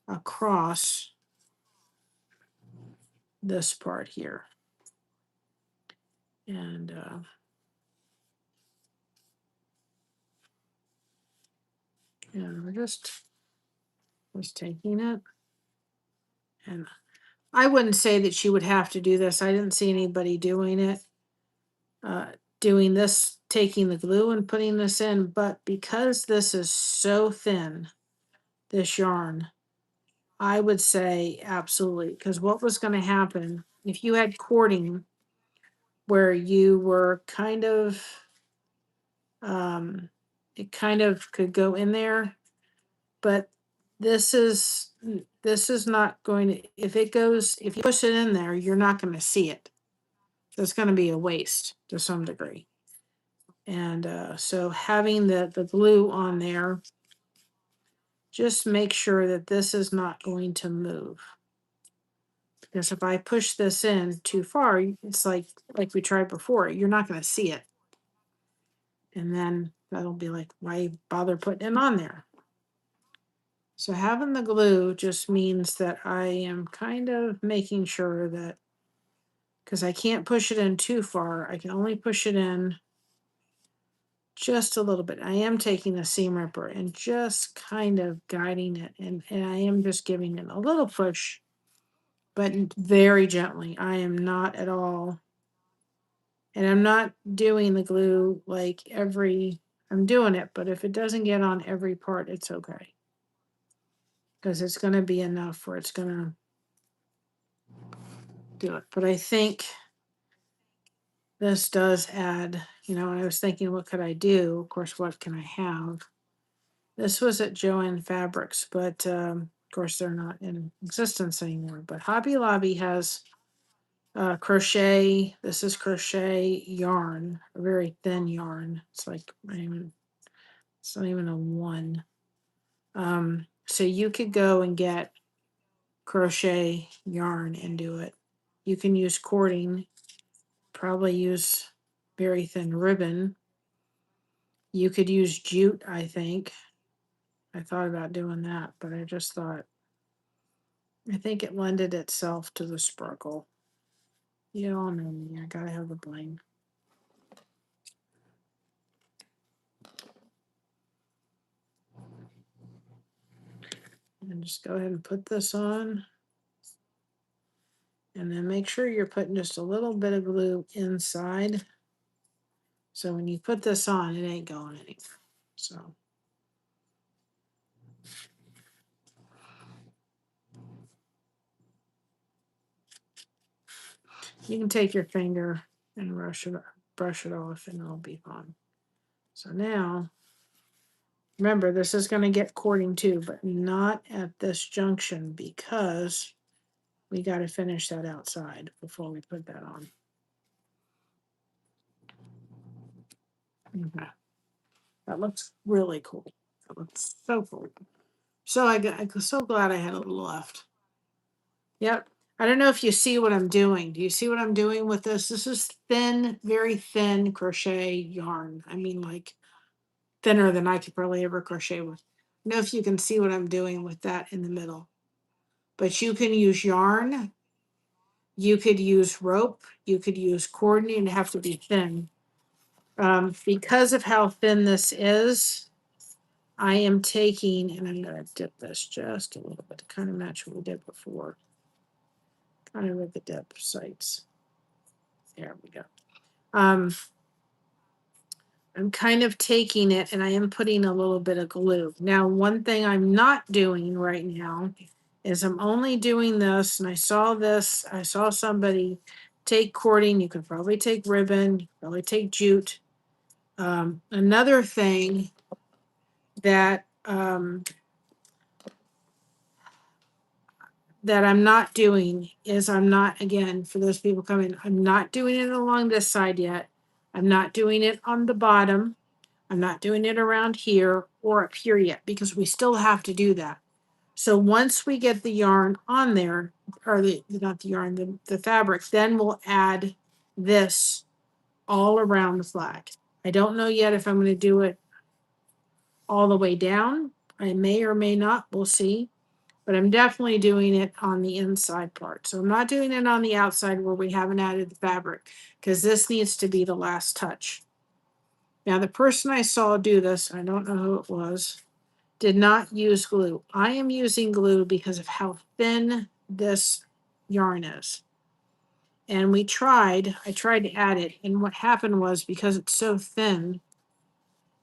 across this part here. And we're just taking it. And I wouldn't say that she would have to do this. I didn't see anybody doing it. Doing this, taking the glue and putting this in, but because this is so thin, this yarn, I would say absolutely, because what was going to happen if you had cording where you were kind of, it kind of could go in there, but this is not going to, if you push it in there, you're not going to see it. It's going to be a waste to some degree. And so having the glue on there, just make sure that this is not going to move. Because if I push this in too far, it's like we tried before, you're not going to see it. And then that'll be like, why bother putting it on there? So having the glue just means that I am kind of making sure that, because I can't push it in too far, I can only push it in just a little bit. I am taking a seam ripper and just kind of guiding it, and I am just giving it a little push, but very gently. I am not at all, and I'm not doing the glue like I'm doing it, but if it doesn't get on every part, it's okay. Because it's going to be enough where it's going to do it. But I think this does add, and I was thinking, what could I do? Of course, what can I have? This was at Joann Fabrics, but of course they're not in existence anymore. But Hobby Lobby has crochet. This is crochet yarn, a very thin yarn. It's like it's not even a one. So you could go and get crochet yarn and do it. You can use cording, probably use very thin ribbon. You could use jute, I think. I thought about doing that, but I just thought, I think it lended itself to the sparkle. You all know me, I gotta have the bling. And just go ahead and put this on. And then make sure you're putting just a little bit of glue inside. So when you put this on, it ain't going anywhere. So you can take your finger and brush it off, and it'll be fine. So now, remember, this is going to get cording too, but not at this junction because we got to finish that outside before we put that on. Okay. That looks really cool. That looks so cool. So I'm so glad I had a little left. Yep. I don't know if you see what I'm doing. Do you see what I'm doing with this? This is thin, very thin crochet yarn. I mean, like thinner than I could probably ever crochet with. I don't know if you can see what I'm doing with that in the middle. But you can use yarn. You could use rope. You could use cording. It'd have to be thin. Because of how thin this is, I am taking, and I'm going to dip this just a little bit to kind of match what we did before. Kind of with the dip sites. There we go. I'm kind of taking it and I am putting a little bit of glue. Now, one thing I'm not doing right now is I'm only doing this, and I saw somebody take cording. You could probably take ribbon, probably take jute. Another thing that that I'm not doing is I'm not, again, for those people coming, I'm not doing it along this side yet. I'm not doing it on the bottom. I'm not doing it around here or up here yet because we still have to do that. So once we get the yarn on there, or not the yarn, the fabric, then we'll add this all around the flag. I don't know yet if I'm going to do it all the way down. I may or may not. We'll see. But I'm definitely doing it on the inside part. So I'm not doing it on the outside where we haven't added the fabric, because this needs to be the last touch. Now, the person I saw do this, I don't know who it was, did not use glue. I am using glue because of how thin this yarn is. And I tried to add it, and what happened was, because it's so thin,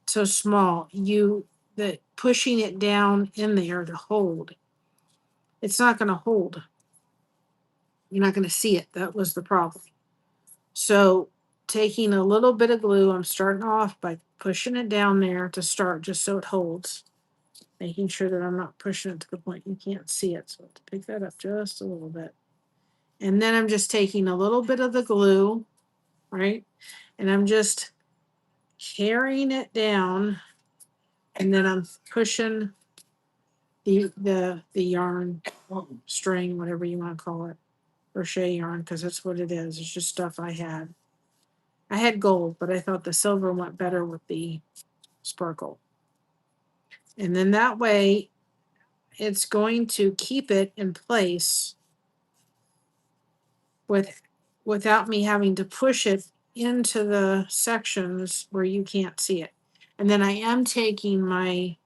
so small, the pushing it down in there to hold, it's not going to hold. You're not going to see it. That was the problem. So taking a little bit of glue, I'm starting off by pushing it down there to start, just so it holds. Making sure that I'm not pushing it to the point you can't see it. So to pick that up just a little bit. And then I'm just taking a little bit of the glue, right? And I'm just carrying it down, and then I'm pushing the yarn string, whatever you want to call it, crochet yarn, because that's what it is. It's just stuff I had. I had gold, but I thought the silver went better with the sparkle. And then that way, it's going to keep it in place without me having to push it into the sections where you can't see it. And then I am taking my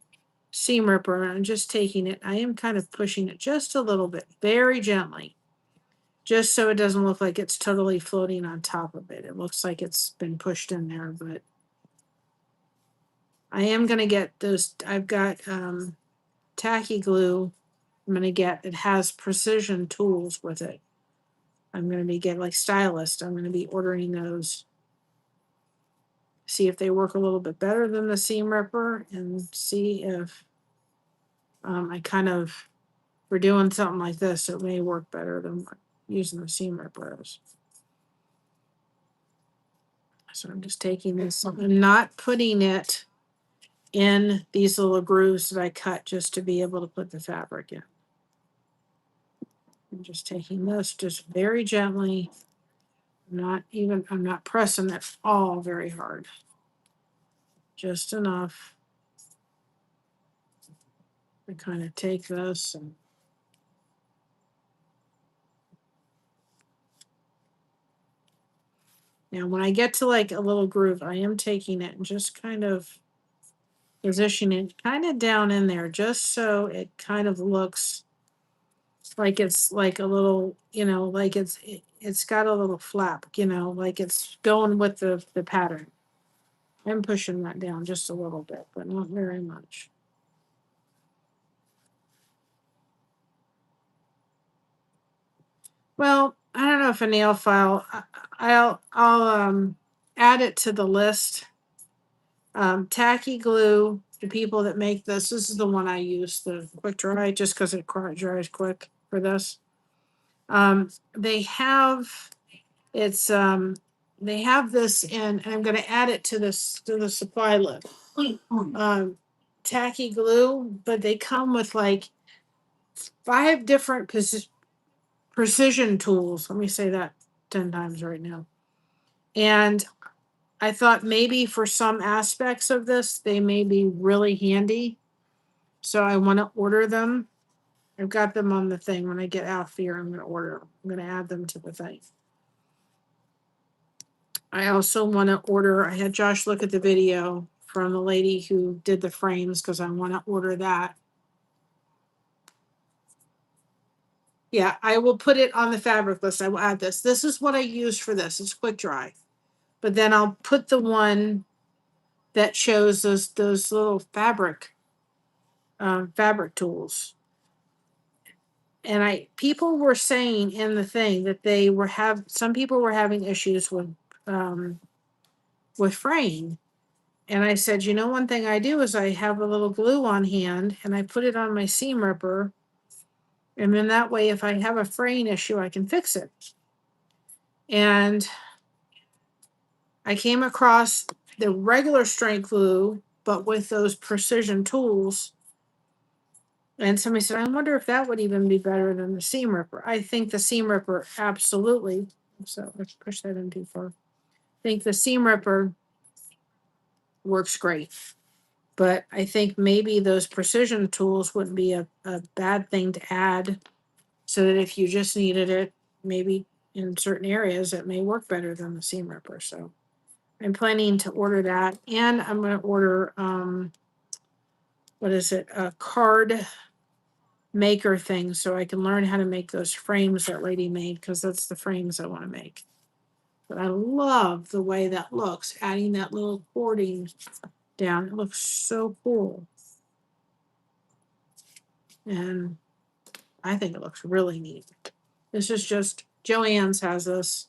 seam ripper and just taking it. I am kind of pushing it just a little bit, very gently, just so it doesn't look like it's totally floating on top of it. It looks like it's been pushed in there, but I am going to get those. I've got tacky glue I'm going to get. It has precision tools with it. I'm going to be getting like stylist. I'm going to be ordering those. See if they work a little bit better than the seam ripper, and see if I kind of, we're doing something like this, it may work better than using the seam rippers. So I'm just taking this, I'm not putting it in these little grooves that I cut just to be able to put the fabric in. I'm just taking this just very gently. I'm not pressing it all very hard. Just enough to kind of take this and now when I get to like a little groove, I am taking it and just kind of positioning it kind of down in there just so it kind of looks like it's like a little, like it's got a little flap, like it's going with the pattern. I'm pushing that down just a little bit, but not very much. Well, I don't know if a nail file. I'll add it to the list. Tacky glue. The people that make this is the one I use, the quick dry, just because it dries quick for this. They have they have this in, and I'm going to add it to the supply list. Tacky glue, but they come with like 5 different precision tools. Let me say that 10 times right now. And I thought maybe for some aspects of this, they may be really handy. So I want to order them. I've got them on the thing. When I get out here, I'm going to order them. I'm going to add them to the thing. I also want to order, I had Josh look at the video from the lady who did the frames because I want to order that. Yeah, I will put it on the fabric list. I will add this. This is what I use for this. It's quick dry. But then I'll put the one that shows those little fabric tools. And people were saying in the thing that some people were having issues with fraying. And I said, one thing I do is I have a little glue on hand and I put it on my seam ripper. And then that way, if I have a fraying issue, I can fix it. And I came across the regular strength glue, but with those precision tools. And somebody said, I wonder if that would even be better than the seam ripper. I think the seam ripper absolutely. So let's push that in too far. I think the seam ripper works great. But I think maybe those precision tools wouldn't be a bad thing to add so that if you just needed it, maybe in certain areas, it may work better than the seam ripper. So I'm planning to order that. And I'm going to order, a card maker thing so I can learn how to make those frames that lady made because that's the frames I want to make. But I love the way that looks, adding that little cording down. It looks so cool. And I think it looks really neat. This is just, Joann's has this.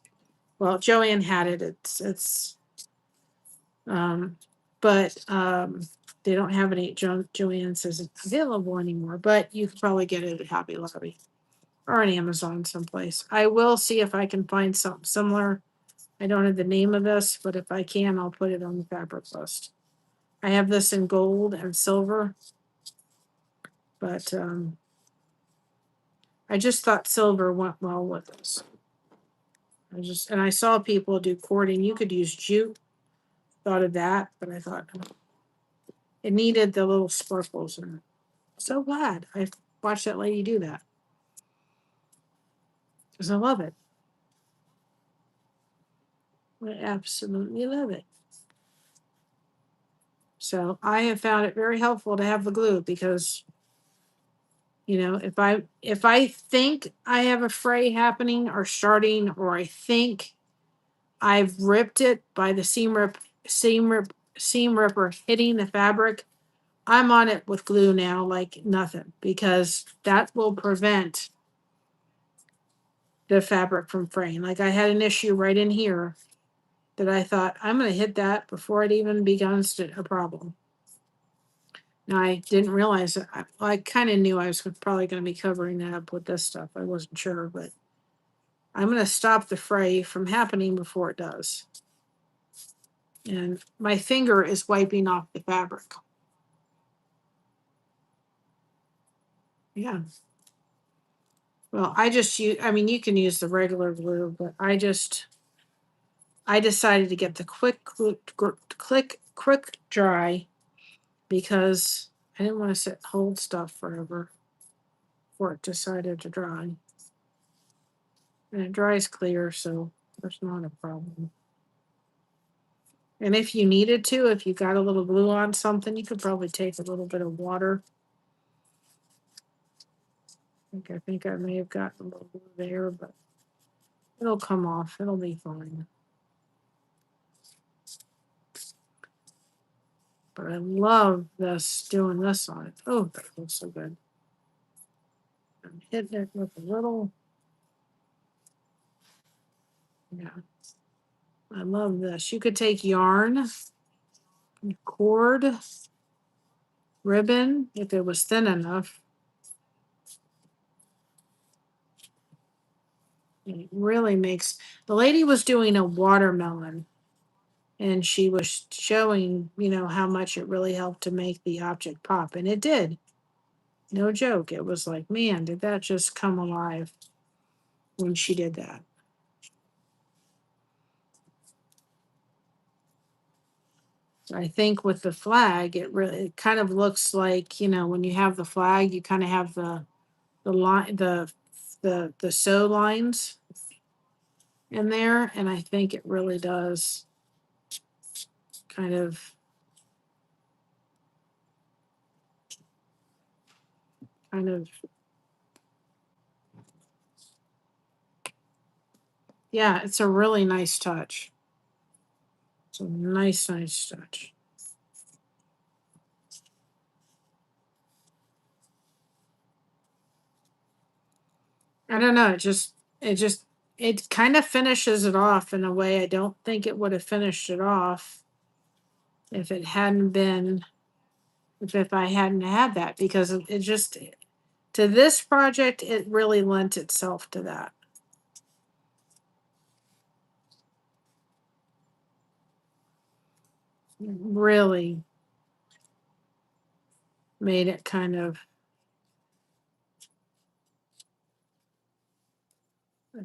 Well, Joann had it. But they don't have any. Joann says it's available anymore, but you could probably get it at Hobby Lobby or on Amazon someplace. I will see if I can find something similar. I don't have the name of this, but if I can, I'll put it on the fabric list. I have this in gold and silver, but I just thought silver went well with this. I saw people do cording. You could use jute. Thought of that, but I thought it needed the little sparkles in it. So glad I watched that lady do that because I love it. I absolutely love it. So I have found it very helpful to have the glue because, if I think I have a fray happening or starting, or I think I've ripped it by the seam ripper hitting the fabric, I'm on it with glue now like nothing because that will prevent the fabric from fraying. Like I had an issue right in here that I thought I'm going to hit that before it even becomes a problem. Now I didn't realize that. I kind of knew I was probably going to be covering that up with this stuff. I wasn't sure, but I'm going to stop the fray from happening before it does. And my finger is wiping off the fabric. Yeah. Well, I just use, I mean, you can use the regular glue, but I decided to get the quick dry because I didn't want to hold stuff forever before it decided to dry. And it dries clear, so there's not a problem. And if you needed to, if you got a little glue on something, you could probably take a little bit of water. I think I may have gotten a little glue there, but it'll come off. It'll be fine. But I love this, doing this on it. Oh, that looks so good. I'm hitting it with a little. Yeah. I love this. You could take yarn, cord, ribbon, if it was thin enough. It really makes. The lady was doing a watermelon, and she was showing, how much it really helped to make the object pop. And it did. No joke. It was like, man, did that just come alive when she did that. I think with the flag, it kind of looks like, when you have the flag, you kind of have the line, the sew lines in there, and I think it really does kind of yeah, it's a really nice touch. It's a nice touch. I don't know, it kind of finishes it off in a way I don't think it would have finished it off if it hadn't been if I hadn't had that, because it just, to this project, it really lent itself to that. It really made it kind of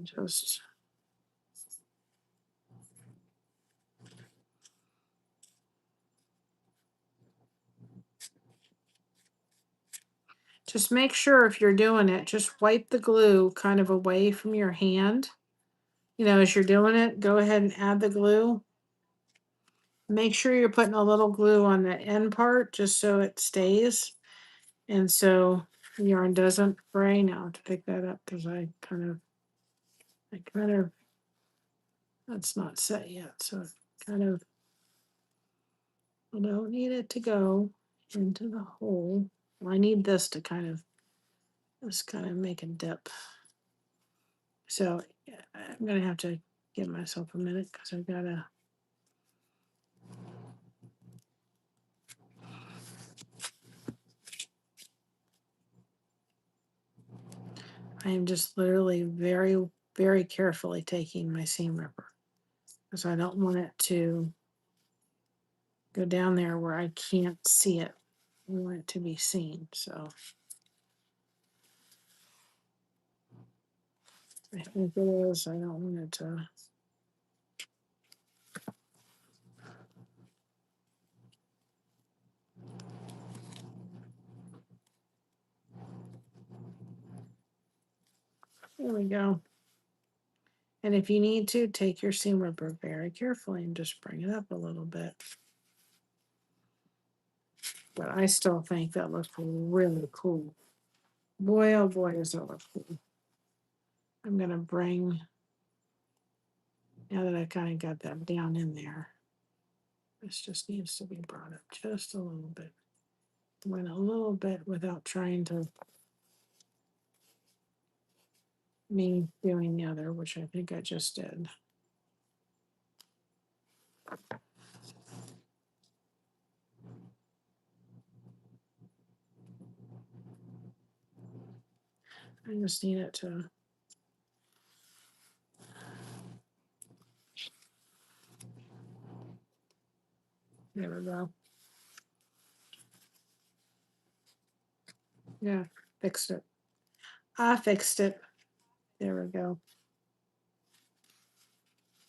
just. Just make sure if you're doing it, just wipe the glue kind of away from your hand. As you're doing it, go ahead and add the glue. Make sure you're putting a little glue on the end part just so it stays. And so the yarn doesn't fray. Now to pick that up because I kind of, that's not set yet. So kind of, I don't need it to go into the hole. Well, I need this to kind of make a dip. So I'm going to have to give myself a minute because I've got to. I am just literally very, very carefully taking my seam ripper because I don't want it to go down there where I can't see it. I want it to be seen. So I think it is. I don't want it to. There we go. And if you need to, take your seam ripper very carefully and just bring it up a little bit. But I still think that looks really cool. Boy, oh boy, does it look cool. I'm going to bring, now that I kind of got that down in there, this just needs to be brought up just a little bit. Went a little bit without trying to. me doing the other, which I think I just did. I just need it to. There we go. Yeah, fixed it. I fixed it. There we go.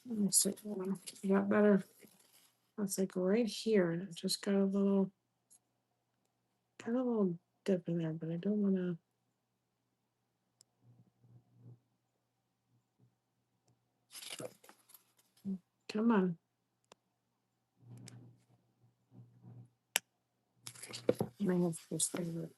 Let me see. You got better. That's like right here. And it just got a little dip in there, but I don't want to. Come on. I may have to just leave it.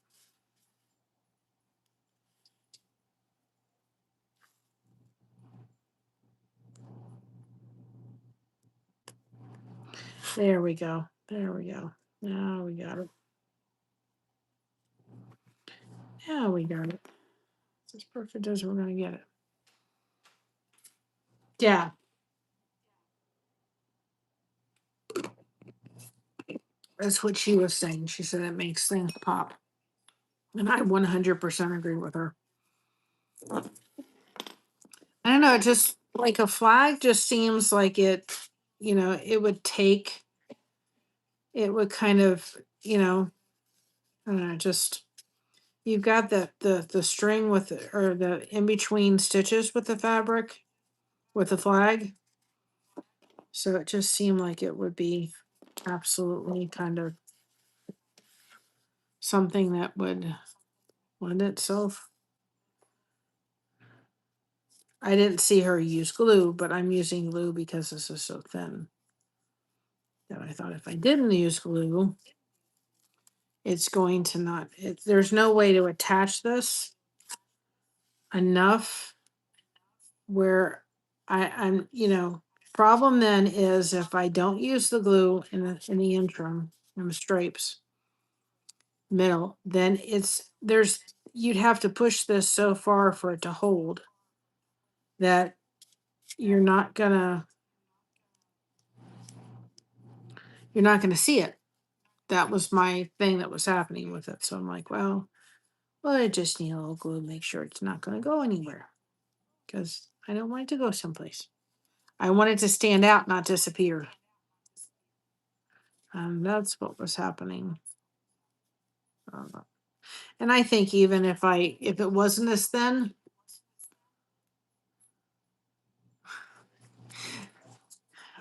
There we go. There we go. Now we got it. Now we got it. It's as perfect as we're going to get it. Yeah. That's what she was saying. She said it makes things pop. And I 100% agree with her. I don't know. It just like a flag just seems like it, it would take, it would kind of, I don't know, just you've got the string with or the in between stitches with the fabric with the flag. So it just seemed like it would be absolutely kind of something that would lend itself. I didn't see her use glue, but I'm using glue because this is so thin that I thought if I didn't use glue, it's going to not, there's no way to attach this enough where I'm, problem then is if I don't use the glue in the interim in the stripes middle, then you'd have to push this so far for it to hold that you're not gonna see it. That was my thing that was happening with it. So I'm like, well, I just need a little glue to make sure it's not gonna go anywhere. Because I don't want it to go someplace. I want it to stand out, not disappear. That's what was happening. And I think even if it wasn't as thin,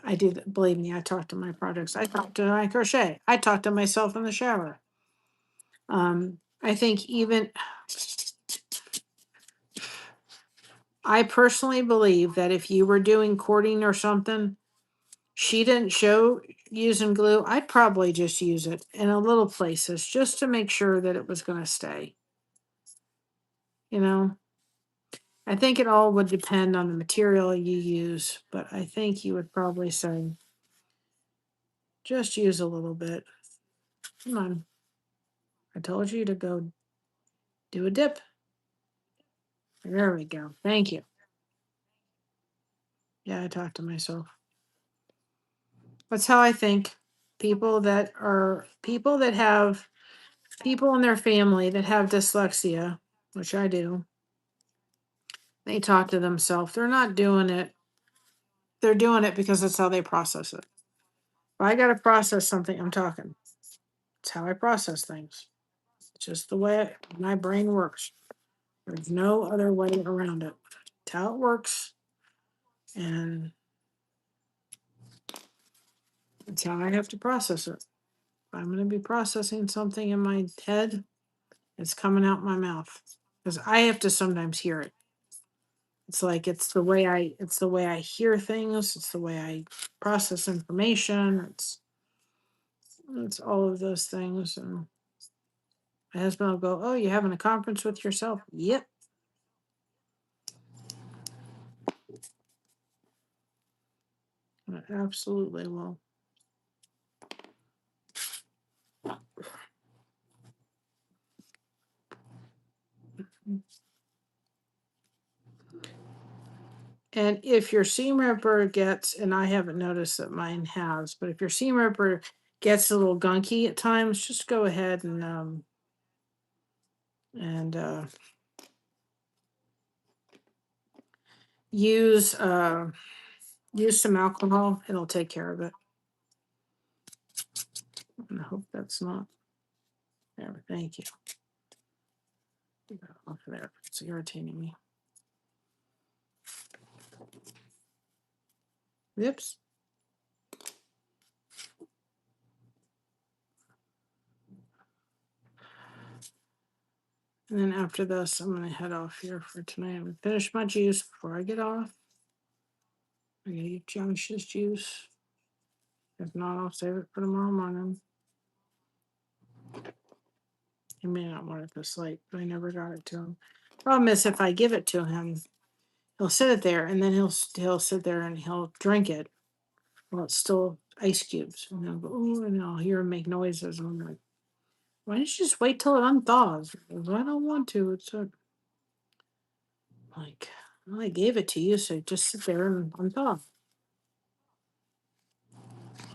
I do. Believe me, I talk to my projects. I talk to my crochet. I talk to myself in the shower. I think even I personally believe that if you were doing cording or something, she didn't show using glue, I'd probably just use it in a little places just to make sure that it was going to stay. I think it all would depend on the material you use, but I think you would probably say just use a little bit. Come on. I told you to go do a dip. There we go. Thank you. Yeah, I talk to myself. That's how I think. People that have people in their family that have dyslexia, which I do, they talk to themselves. They're not doing it. They're doing it because that's how they process it. If I got to process something, I'm talking. It's how I process things. It's just the way my brain works. There's no other way around it. It's how it works. And it's how I have to process it. If I'm going to be processing something in my head, it's coming out my mouth because I have to sometimes hear it. It's like it's the way I hear things. It's the way I process information. It's all of those things. And my husband will go, "Oh, you having a conference with yourself?" Yep. I absolutely will. And if your seam ripper gets, and I haven't noticed that mine has, but if your seam ripper gets a little gunky at times, just go ahead and use some alcohol. It'll take care of it. And I hope that's not there. Thank you. Get that off of there. It's irritating me. Oops. And then after this, I'm going to head off here for tonight. I'm going to finish my juice before I get off. I'm going to eat Josh's juice. If not, I'll save it for tomorrow morning. He may not want it this late, but I never got it to him. Problem is, if I give it to him, he'll sit it there, and then he'll sit there and he'll drink it while it's still ice cubes. And I'll go, ooh, and I'll hear him make noises. And I'm like, why don't you just wait till it unthaws? Well, I don't want to. It's like, well, I gave it to you, so just sit there and unthaw.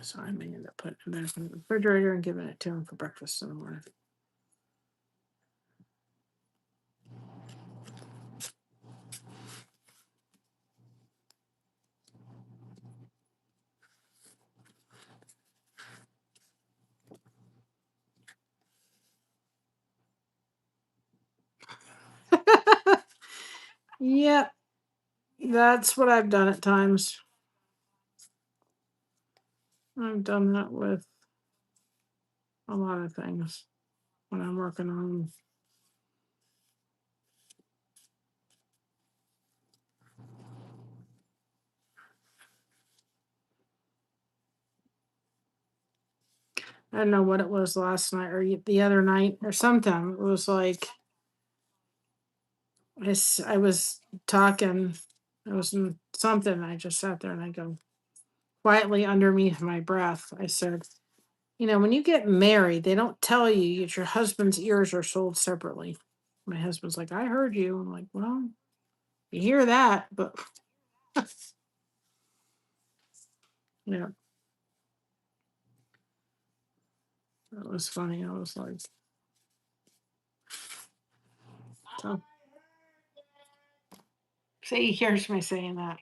So I may end up putting it back in the refrigerator and giving it to him for breakfast in the morning. Yep, that's what I've done at times. I've done that with a lot of things when I'm working on them. I don't know what it was last night or the other night or sometime. It was like I was talking. It was something. I just sat there and I go quietly underneath my breath. I said, you know, when you get married, they don't tell you that your husband's ears are sold separately. My husband's like, I heard you. I'm like, well, you hear that, but yeah, that was funny. I was like, so, see, he hears me saying that.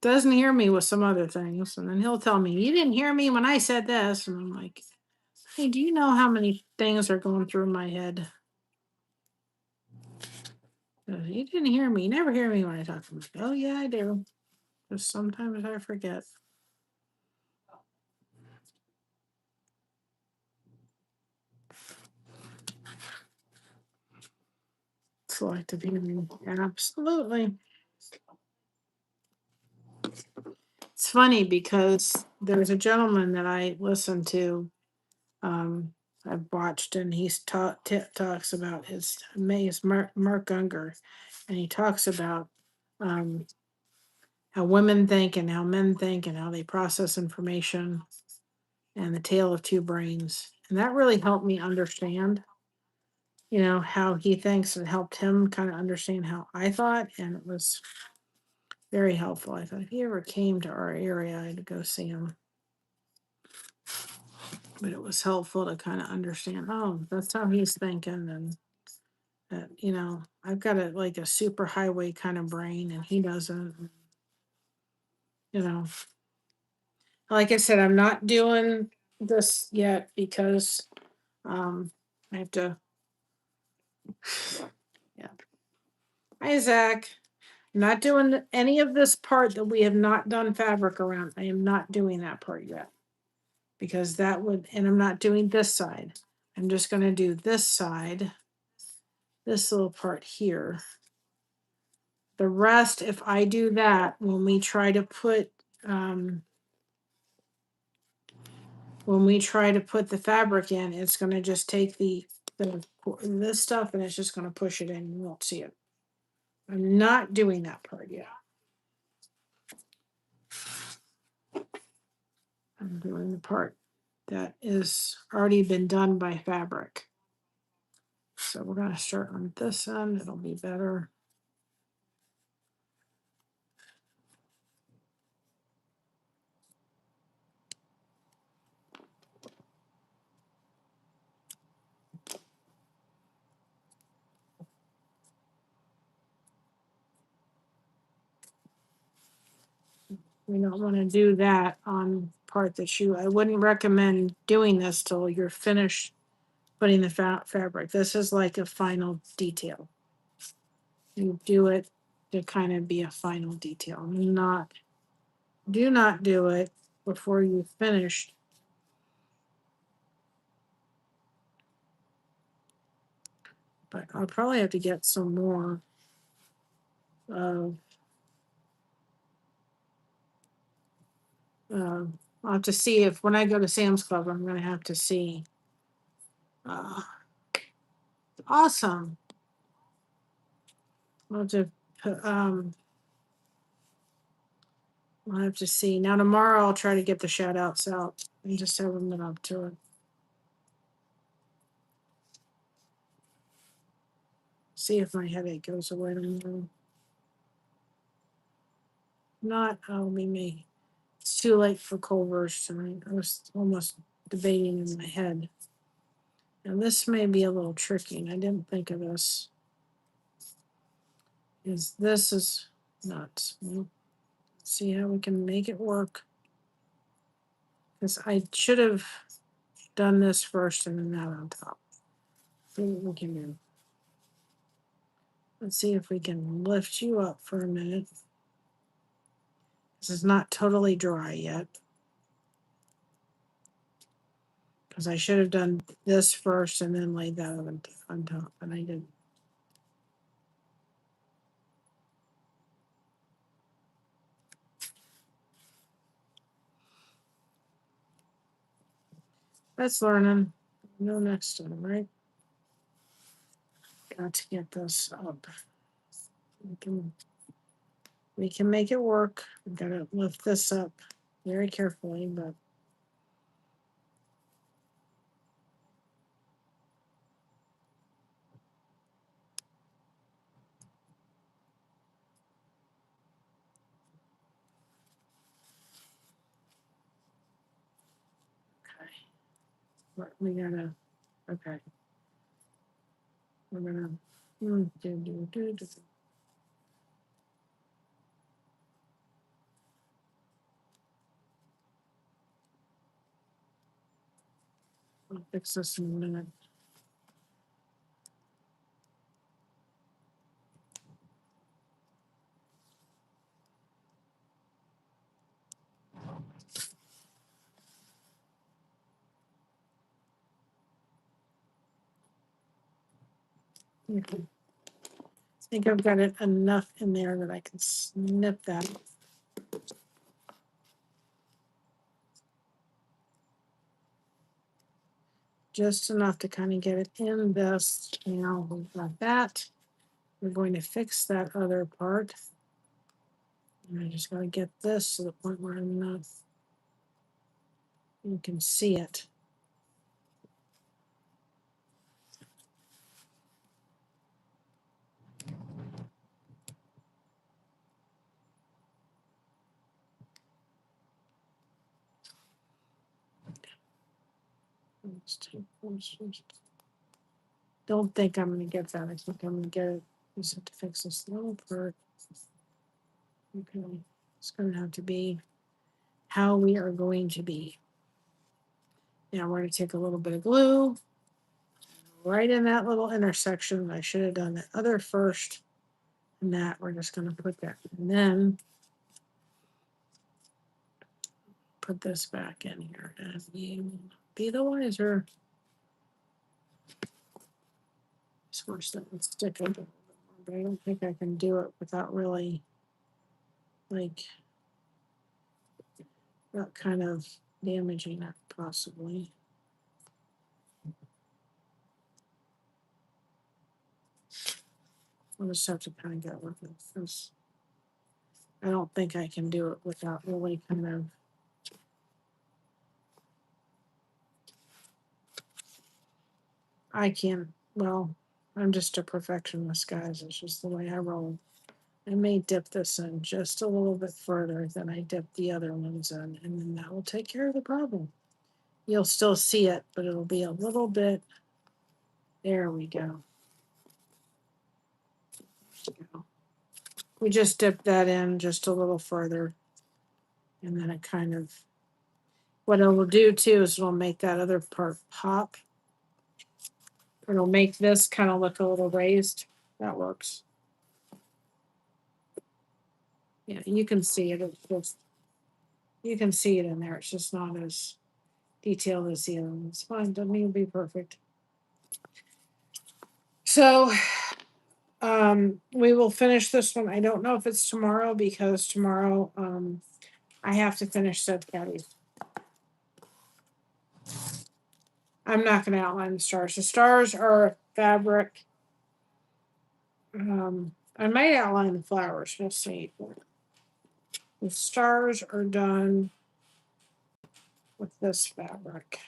Doesn't hear me with some other things. And then he'll tell me, you didn't hear me when I said this. And I'm like, hey, do you know how many things are going through my head? You didn't hear me. You never hear me when I talk. I'm like, oh, yeah, I do. Just sometimes I forget. Selective hearing. Absolutely. It's funny because there's a gentleman that I listen to. I've watched, and he's talks about his Mark Unger, and he talks about um, how women think and how men think and how they process information and the tale of two brains. And that really helped me understand, you know, how he thinks, and helped him kind of understand how I thought. And it was very helpful. I thought if he ever came to our area, I'd go see him. But it was helpful to kind of understand, oh, that's how he's thinking. And that, you know, I've got like a super highway kind of brain and he doesn't, you know. Like I said, I'm not doing this yet because I have to. Yeah. Hi, Zach. I'm not doing any of this part that we have not done fabric around. I am not doing that part yet because that would, and I'm not doing this side. I'm just going to do this side, this little part here. The rest, if I do that, when we try to put the fabric in, it's going to just take this stuff and it's just going to push it in. You won't see it. I'm not doing that part yet. I'm doing the part that is already been done by fabric. So we're going to start on this end. It'll be better. We don't want to do that on part that I wouldn't recommend doing this till you're finished putting the fabric. This is like a final detail. You do it to kind of be a final detail. Do not do it before you've finished. But I'll probably have to get some more of I'll have to see if when I go to Sam's Club, I'm going to have to see. Awesome. I'll have to, I'll have to see. Now, tomorrow, I'll try to get the shout outs out and just have them up to it. See if my headache goes away tomorrow. Not, I'll be me. It's too late for Culver's tonight. I was almost debating in my head. And this may be a little tricky, and I didn't think of this. This is nuts. Well, see how we can make it work. Because I should have done this first and then that on top. See what we can do. Let's see if we can lift you up for a minute. This is not totally dry yet. Because I should have done this first and then laid that on top, and I didn't. That's learning. No next time, right? Got to get this up. We can make it work. We've got to lift this up very carefully, but okay. But we gotta, okay. We're gonna I'll fix this in a minute. Okay. I think I've got it enough in there that I can snip that. Just enough to kind of get it in this. Now we've got that. We're going to fix that other part. And I just got to get this to the point where I'm not, you can see it. Don't think I'm going to get that. I think I'm going to get it. Just have to fix this little part. Okay. It's going to have to be how we are going to be. Now we're going to take a little bit of glue right in that little intersection. I should have done the other first. And that we're just going to put that. And then put this back in here. And you be the wiser. Just wish that would stick a little bit more, but I don't think I can do it without really, like, that kind of damaging it, possibly. I'll just have to kind of get with it. Because I don't think I can do it without really kind of. I can't, well, I'm just a perfectionist, guys. It's just the way I roll. I may dip this in just a little bit further than I dipped the other ones in, and then that will take care of the problem. You'll still see it, but it'll be a little bit. There we go. We just dipped that in just a little further. And then it kind of, what it will do too is it'll make that other part pop. It'll make this kind of look a little raised. That works. Yeah, you can see it. It's just, you can see it in there. It's just not as detailed as the other one. It's fine. Doesn't mean it'll be perfect. So we will finish this one. I don't know if it's tomorrow because tomorrow I have to finish Seth Caddy's. I'm not going to outline the stars. The stars are fabric. I might outline the flowers. We'll see. The stars are done with this fabric.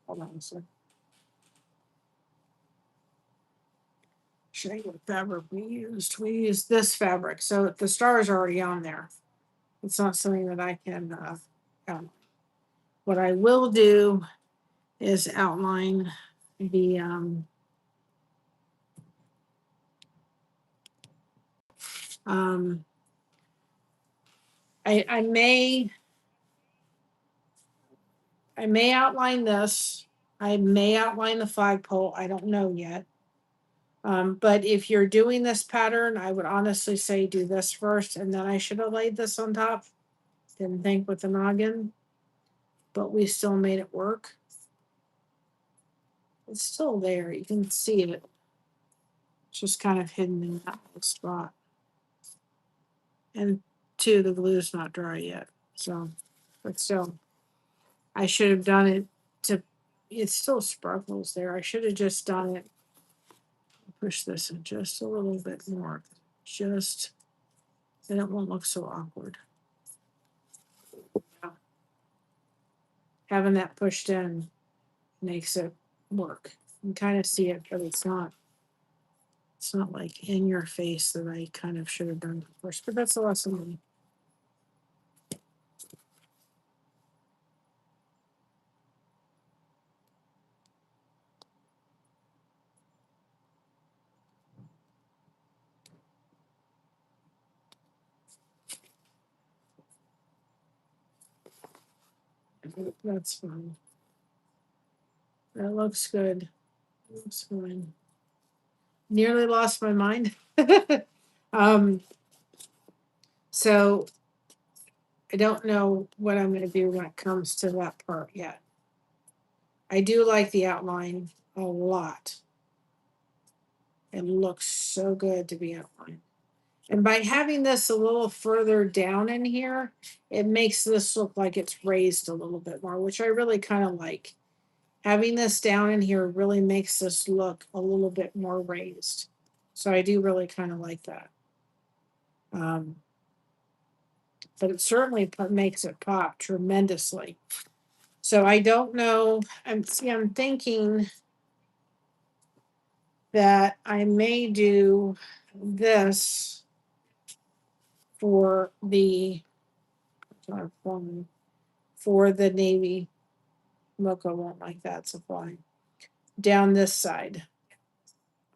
Hold on a second. Show you what fabric we used. We used this fabric. So the stars are already on there. It's not something that I can outline. What I will do is outline the I may outline this. I may outline the flagpole. I don't know yet. But if you're doing this pattern, I would honestly say do this first, and then I should have laid this on top. Didn't think with the noggin, but we still made it work. It's still there. You can see it. It's just kind of hidden in that little spot. And two, the glue's not dry yet. So, but still, I should have done it to, it still sparkles there. I should have just done it. Push this in just a little bit more. Just, then it won't look so awkward. Yeah. Having that pushed in makes it work. You kind of see it, but it's not like in your face that I kind of should have done first, but that's a lesson learned. That's fine. That looks good. Looks fine. Nearly lost my mind. So I don't know what I'm going to do when it comes to that part yet. I do like the outline a lot. It looks so good to be outlined. And by having this a little further down in here, it makes this look like it's raised a little bit more, which I really kind of like. Having this down in here really makes this look a little bit more raised. So I do really kind of like that. But it certainly makes it pop tremendously. So I don't know. I'm thinking that I may do this for the navy. Mocha won't like that, so fine. Down this side.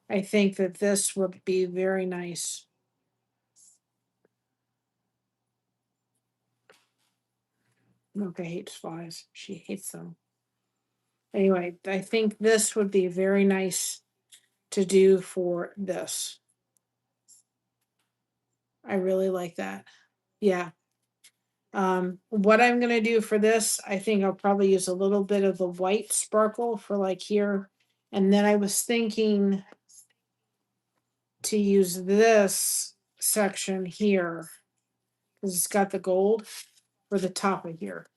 I think that this would be very nice. Mocha hates flies. She hates them. Anyway, I think this would be very nice to do for this. I really like that. Yeah. What I'm going to do for this, I think I'll probably use a little bit of the white sparkle for like here. And then I was thinking to use this section here because it's got the gold for the top of here.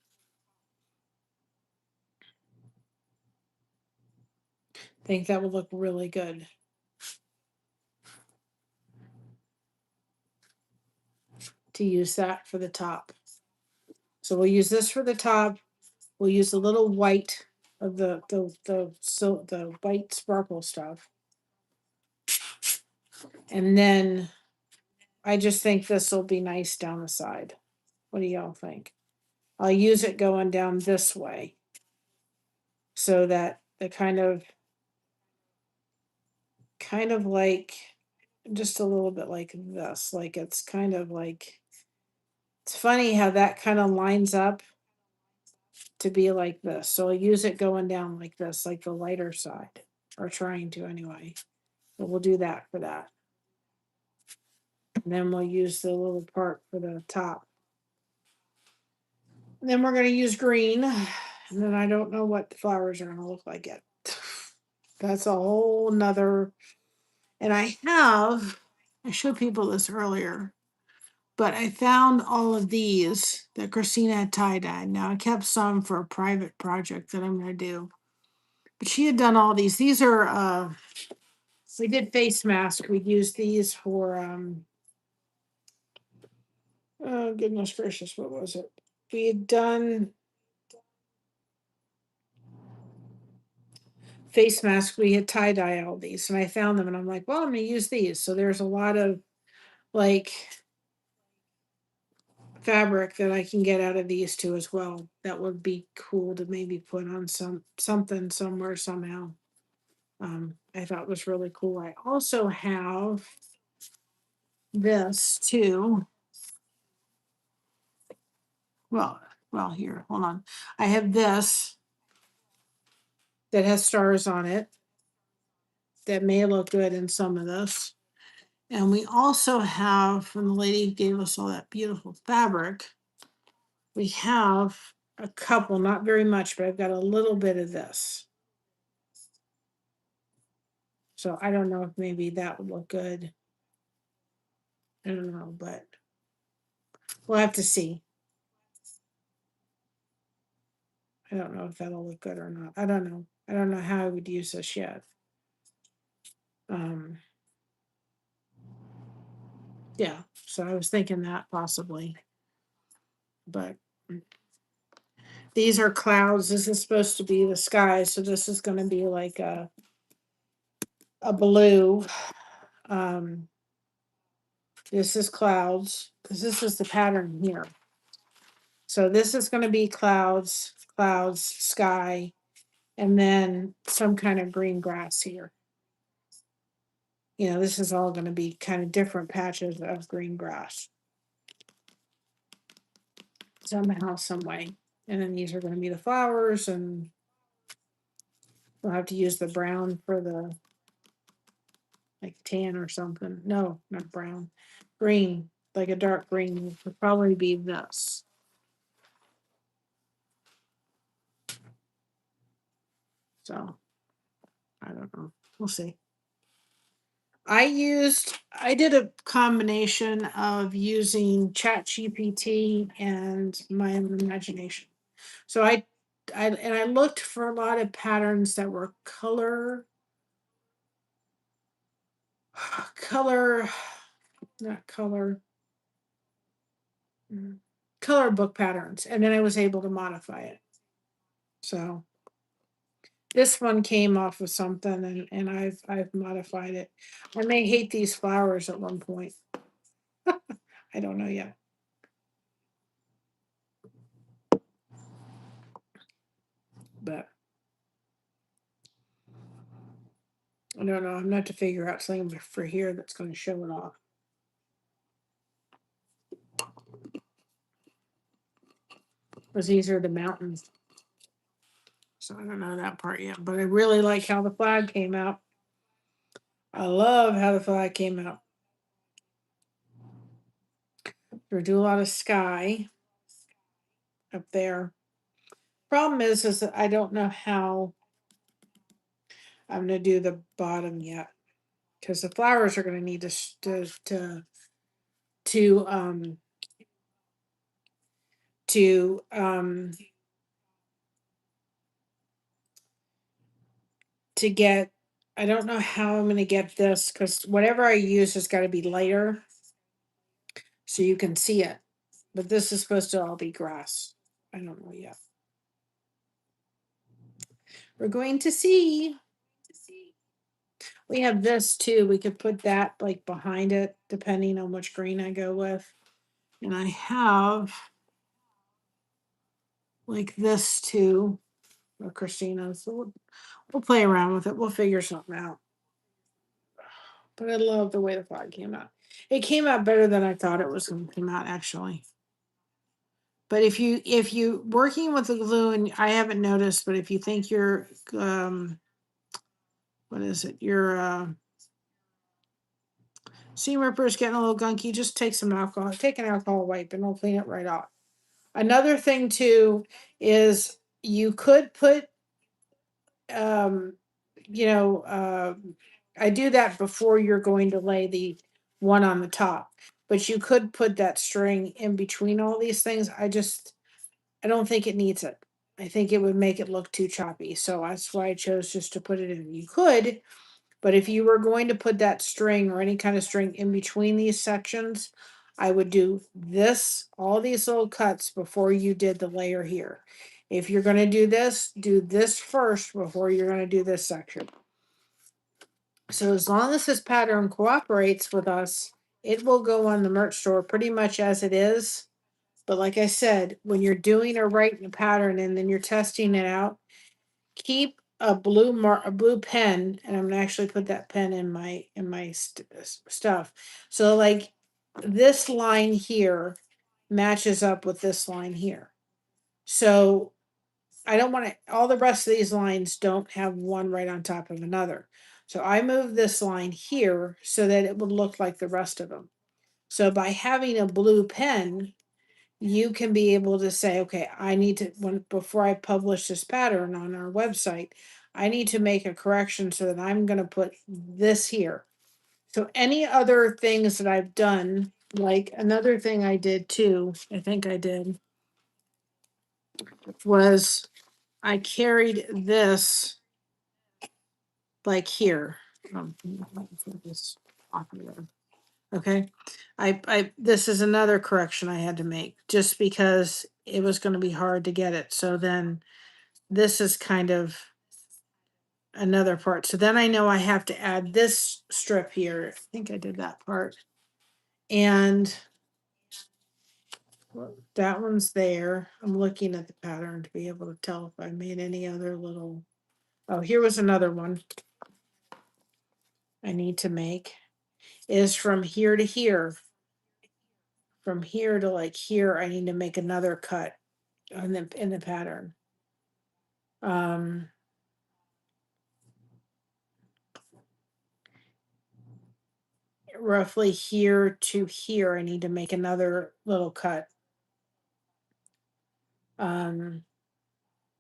I think that would look really good. To use that for the top. So we'll use this for the top. We'll use a little white of the white sparkle stuff. And then I just think this will be nice down the side. What do y'all think? I'll use it going down this way so that the kind of like just a little bit like this, like it's kind of like It's funny how that kind of lines up to be like this. So I'll use it going down like this, like the lighter side, or trying to anyway. But we'll do that for that. And then we'll use the little part for the top. And then we're going to use green. And then I don't know what the flowers are going to look like yet. That's a whole nother. And I showed people this earlier, but I found all of these that Christina had tie-dyed. Now I kept some for a private project that I'm going to do. But she had done all these. These are, we did face masks. We used these for, oh goodness gracious, what was it? We had done face masks. We had tie-dye all these, and I found them, and I'm like, well, I'm going to use these. So there's a lot of like fabric that I can get out of these two as well. That would be cool to maybe put on something somewhere somehow. I thought was really cool. I also have this too. Well, here, hold on. I have this that has stars on it that may look good in some of this. And we also have, from the lady who gave us all that beautiful fabric, we have a couple, not very much, but I've got a little bit of this. So I don't know if maybe that would look good. I don't know, but we'll have to see. I don't know if that'll look good or not. I don't know. I don't know how I would use this yet. Yeah, so I was thinking that possibly. But these are clouds. This is supposed to be the sky, so this is going to be like a blue. This is clouds because this is the pattern here. So this is going to be clouds, sky, and then some kind of green grass here. You know, this is all going to be kind of different patches of green grass. Somehow, some way. And then these are going to be the flowers, and we'll have to use the brown for the like tan or something. No, not brown. Green, like a dark green would probably be this. So I don't know. We'll see. I did a combination of using ChatGPT and my own imagination. So I looked for a lot of patterns that were color, not color, color book patterns, and then I was able to modify it. So this one came off of something, and I've modified it. I may hate these flowers at one point. I don't know yet. But I don't know. I'm not to figure out something for here that's going to show it off. Because these are the mountains. So I don't know that part yet. But I really like how the flag came out. I love how the flag came out. We're doing a lot of sky up there. Problem is that I don't know how I'm going to do the bottom yet. Because the flowers are going to need to get. I don't know how I'm going to get this because whatever I use has got to be lighter so you can see it. But this is supposed to all be grass. I don't know yet. We're going to see. We have this too. We could put that like behind it, depending on which green I go with. And I have like this too, or Christina's. So we'll play around with it. We'll figure something out. But I love the way the flag came out. It came out better than I thought it was going to come out, actually. But if you working with the glue, and I haven't noticed, but if you think your what is it, your seam ripper is getting a little gunky, just take some alcohol, take an alcohol wipe, and it'll clean it right off. Another thing too is you could put um you know I do that before you're going to lay the one on the top, but you could put that string in between all these things. I don't think it needs it. I think it would make it look too choppy. So that's why I chose just to put it in. You could, but if you were going to put that string or any kind of string in between these sections, I would do this, all these little cuts before you did the layer here. If you're going to do this first before you're going to do this section. So as long as this pattern cooperates with us, it will go on the merch store pretty much as it is. But like I said, when you're doing or writing a pattern and then you're testing it out, keep a blue pen, and I'm gonna actually put that pen in my stuff. So like this line here matches up with this line here. So I don't want to, all the rest of these lines don't have one right on top of another. So I moved this line here so that it would look like the rest of them. So by having a blue pen, you can be able to say, okay, I need to, before I publish this pattern on our website, I need to make a correction so that I'm going to put this here. So any other things that I've done, like another thing I did too, I think I did, was I carried this like here. This off of there. Okay. This is another correction I had to make just because it was going to be hard to get it. So then this is kind of another part. So then I know I have to add this strip here. I think I did that part. And that one's there. I'm looking at the pattern to be able to tell if I made any other little. Oh, here was another one I need to make. Is from here to here. From here to like here, I need to make another cut in the pattern. Roughly here to here, I need to make another little cut.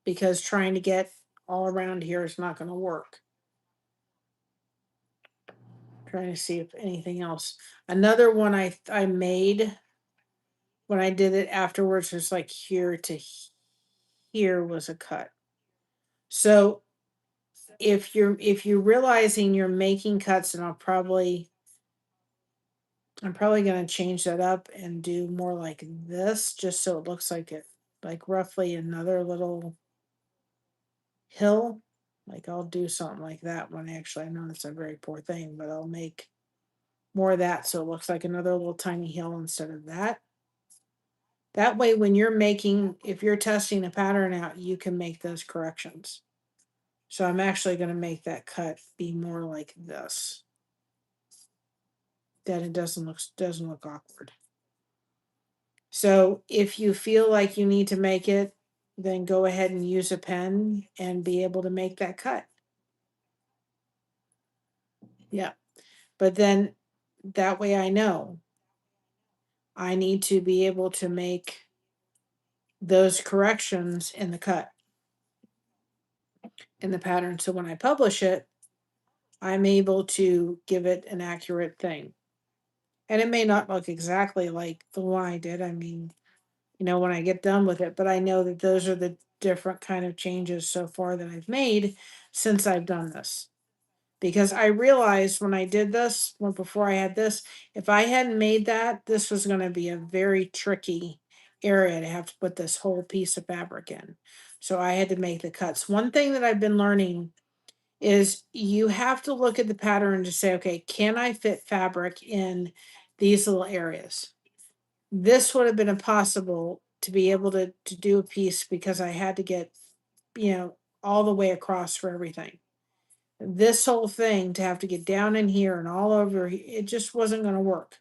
Because trying to get all around here is not going to work. Trying to see if anything else. Another one I made when I did it afterwards was like here to here was a cut. So if you're realizing you're making cuts, and I'm probably going to change that up and do more like this, just so it looks like it, like roughly another little hill. Like I'll do something like that one. Actually, I know it's a very poor thing, but I'll make more of that so it looks like another little tiny hill instead of that. That way, when you're making, if you're testing a pattern out, you can make those corrections. So I'm actually going to make that cut be more like this. That it doesn't look awkward. So if you feel like you need to make it, then go ahead and use a pen and be able to make that cut. Yeah. But then that way I know I need to be able to make those corrections in the cut, in the pattern. So when I publish it, I'm able to give it an accurate thing. And it may not look exactly like the one I did. I mean, when I get done with it, but I know that those are the different kind of changes so far that I've made since I've done this. Because I realized when I did this, before I had this, if I hadn't made that, this was going to be a very tricky area to have to put this whole piece of fabric in. So I had to make the cuts. One thing that I've been learning is you have to look at the pattern to say, okay, can I fit fabric in these little areas? This would have been impossible to be able to do a piece because I had to get, all the way across for everything. This whole thing to have to get down in here and all over, it just wasn't going to work.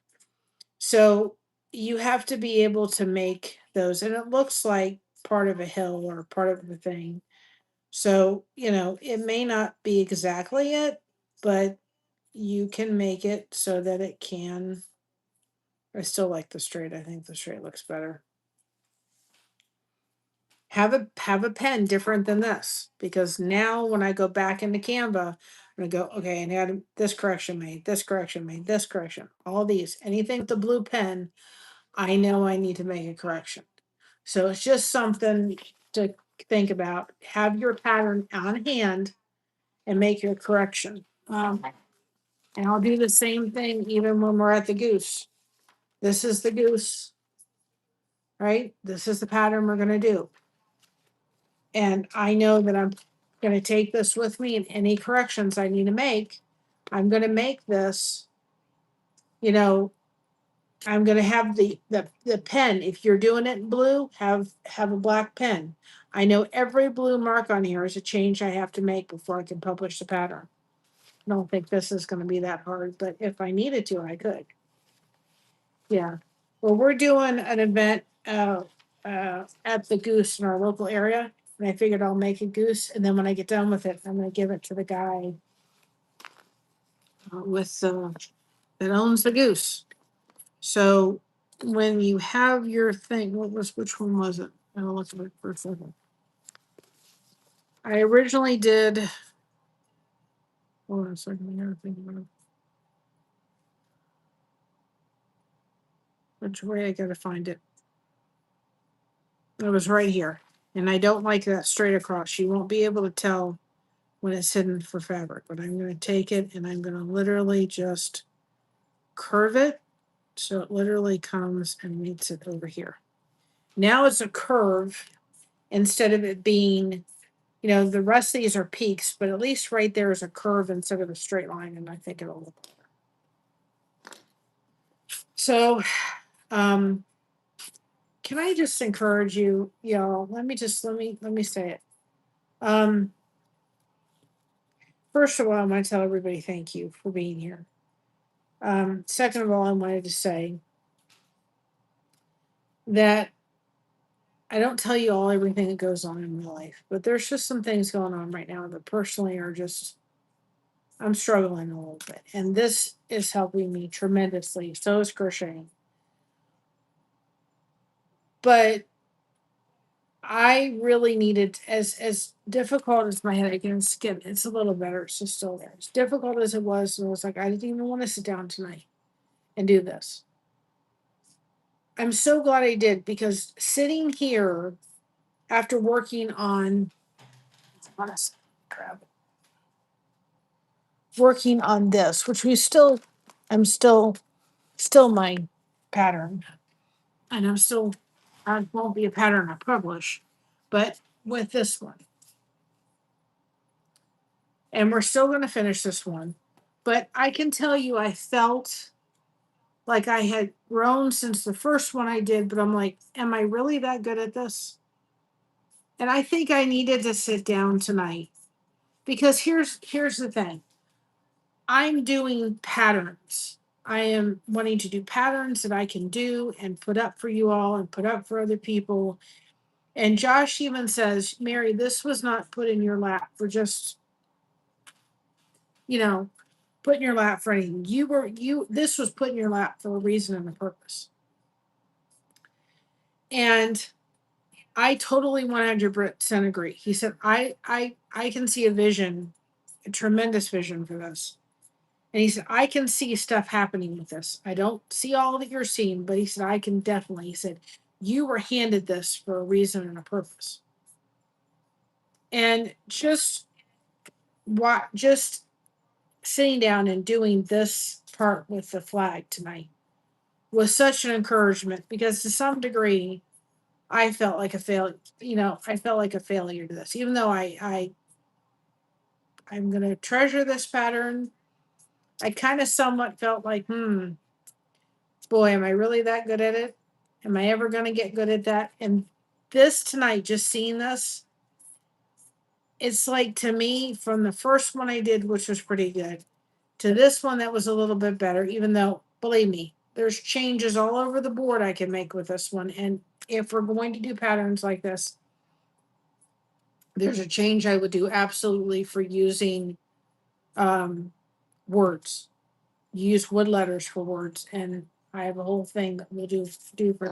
So you have to be able to make those, and it looks like part of a hill or part of the thing. So, it may not be exactly it, but you can make it so that it can. I still like the straight. I think the straight looks better. Have a pen different than this, because now when I go back into Canva, I'm gonna go, okay, and had this correction made, this correction made, this correction, all these, anything with the blue pen, I know I need to make a correction. So it's just something to think about. Have your pattern on hand and make your correction. And I'll do the same thing even when we're at the goose. This is the goose, right? This is the pattern we're going to do. And I know that I'm going to take this with me, and any corrections I need to make, I'm going to make this, I'm going to have the pen. If you're doing it in blue, have a black pen. I know every blue mark on here is a change I have to make before I can publish the pattern. I don't think this is going to be that hard, but if I needed to, I could. Yeah. Well, we're doing an event at the Goose in our local area, and I figured I'll make a goose, and then when I get done with it, I'm going to give it to the guy that owns the goose. So when you have your thing, which one was it? I'll look at it for a second. I originally did. Hold on a second. I gotta think about it. Which way I gotta find it? It was right here, and I don't like that straight across. You won't be able to tell when it's hidden for fabric, but I'm going to take it and I'm going to literally just curve it so it literally comes and meets it over here. Now it's a curve instead of it being, the rest of these are peaks, but at least right there is a curve instead of a straight line, and I think it'll look better. So, can I just encourage you, y'all? Let me say it. First of all, I want to tell everybody thank you for being here. Second of all, I wanted to say that I don't tell you all everything that goes on in my life, but there's just some things going on right now that personally are just, I'm struggling a little bit. And this is helping me tremendously. So is crocheting. But I really needed, as difficult as my headache, and it's a little better, it's just still there. As difficult as it was, and I was like, I didn't even want to sit down tonight and do this. I'm so glad I did, because sitting here after working on this, which I'm still my pattern, and I won't be a pattern I publish, but with this one, and we're still going to finish this one, but I can tell you, I felt like I had grown since the first one I did, but I'm like, am I really that good at this? And I think I needed to sit down tonight, because here's the thing. I'm doing patterns. I am wanting to do patterns that I can do and put up for you all and put up for other people. And Josh even says, Mary, this was not put in your lap for just, put in your lap for anything. This was put in your lap for a reason and a purpose. And I totally 100% agree. He said, I can see a vision, a tremendous vision for this. And he said, I can see stuff happening with this. I don't see all that you're seeing, but he said, I can definitely. He said, you were handed this for a reason and a purpose. And just sitting down and doing this part with the flag tonight was such an encouragement, because to some degree, I felt like a failure. I felt like a failure to this, even though I'm going to treasure this pattern. I kind of somewhat felt like, boy, am I really that good at it? Am I ever going to get good at that? And this tonight, just seeing this, it's like, to me, from the first one I did, which was pretty good, to this one that was a little bit better, even though, believe me, there's changes all over the board I can make with this one. And if we're going to do patterns like this, there's a change I would do absolutely for using words. Use wood letters for words, and I have a whole thing that we'll do for.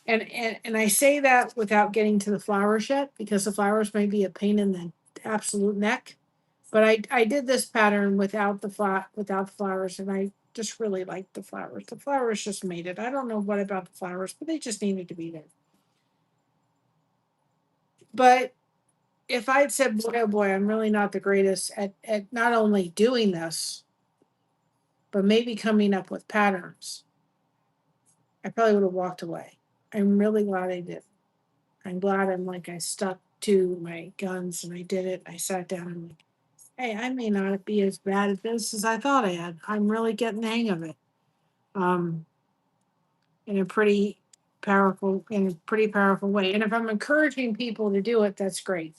And I say that without getting to the flowers yet, because the flowers may be a pain in the absolute neck. But I did this pattern without the flowers, and I just really liked the flowers. The flowers just made it. I don't know what about the flowers, but they just needed to be there. But if I'd said, boy, oh boy, I'm really not the greatest at not only doing this, but maybe coming up with patterns, I probably would have walked away. I'm really glad I did. I'm glad I stuck to my guns and I did it. I sat down and like, hey, I may not be as bad at this as I thought I had. I'm really getting the hang of it. Um, in a pretty powerful way. And if I'm encouraging people to do it, that's great.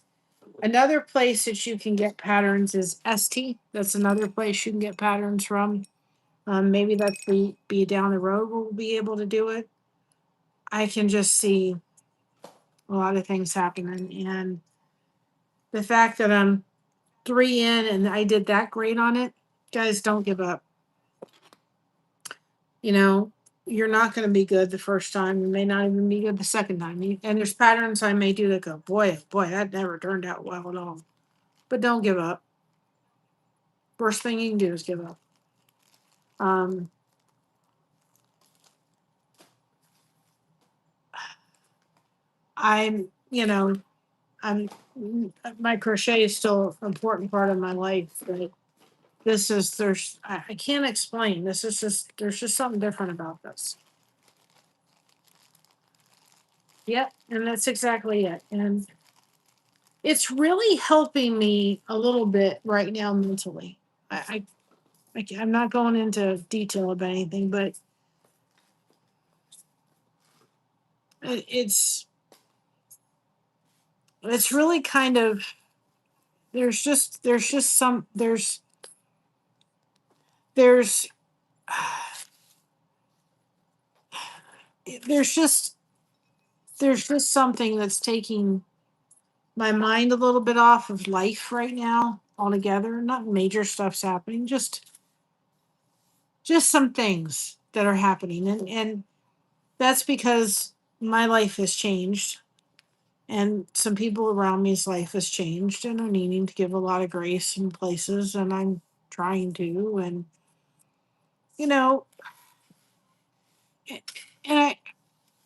Another place that you can get patterns is Etsy. That's another place you can get patterns from. Maybe that's be down the road we'll be able to do it. I can just see a lot of things happening, and the fact that I'm 3 in and I did that great on it, guys, don't give up. You know, you're not going to be good the first time. You may not even be good the second time. And there's patterns I may do that go, boy, boy, that never turned out well at all. But don't give up. Worst thing you can do is give up. Um, I'm, you know, I'm my crochet is still an important part of my life. But I can't explain. This is just there's just something different about this. Yep, and that's exactly it. And it's really helping me a little bit right now mentally. I'm not going into detail about anything, but it's it's really kind of there's just some there's there's just there's just something that's taking my mind a little bit off of life right now altogether. Not major stuff's happening, just some things that are happening, and that's because my life has changed, and some people around me's life has changed, and are needing to give a lot of grace in places, and I'm trying to, and you know, and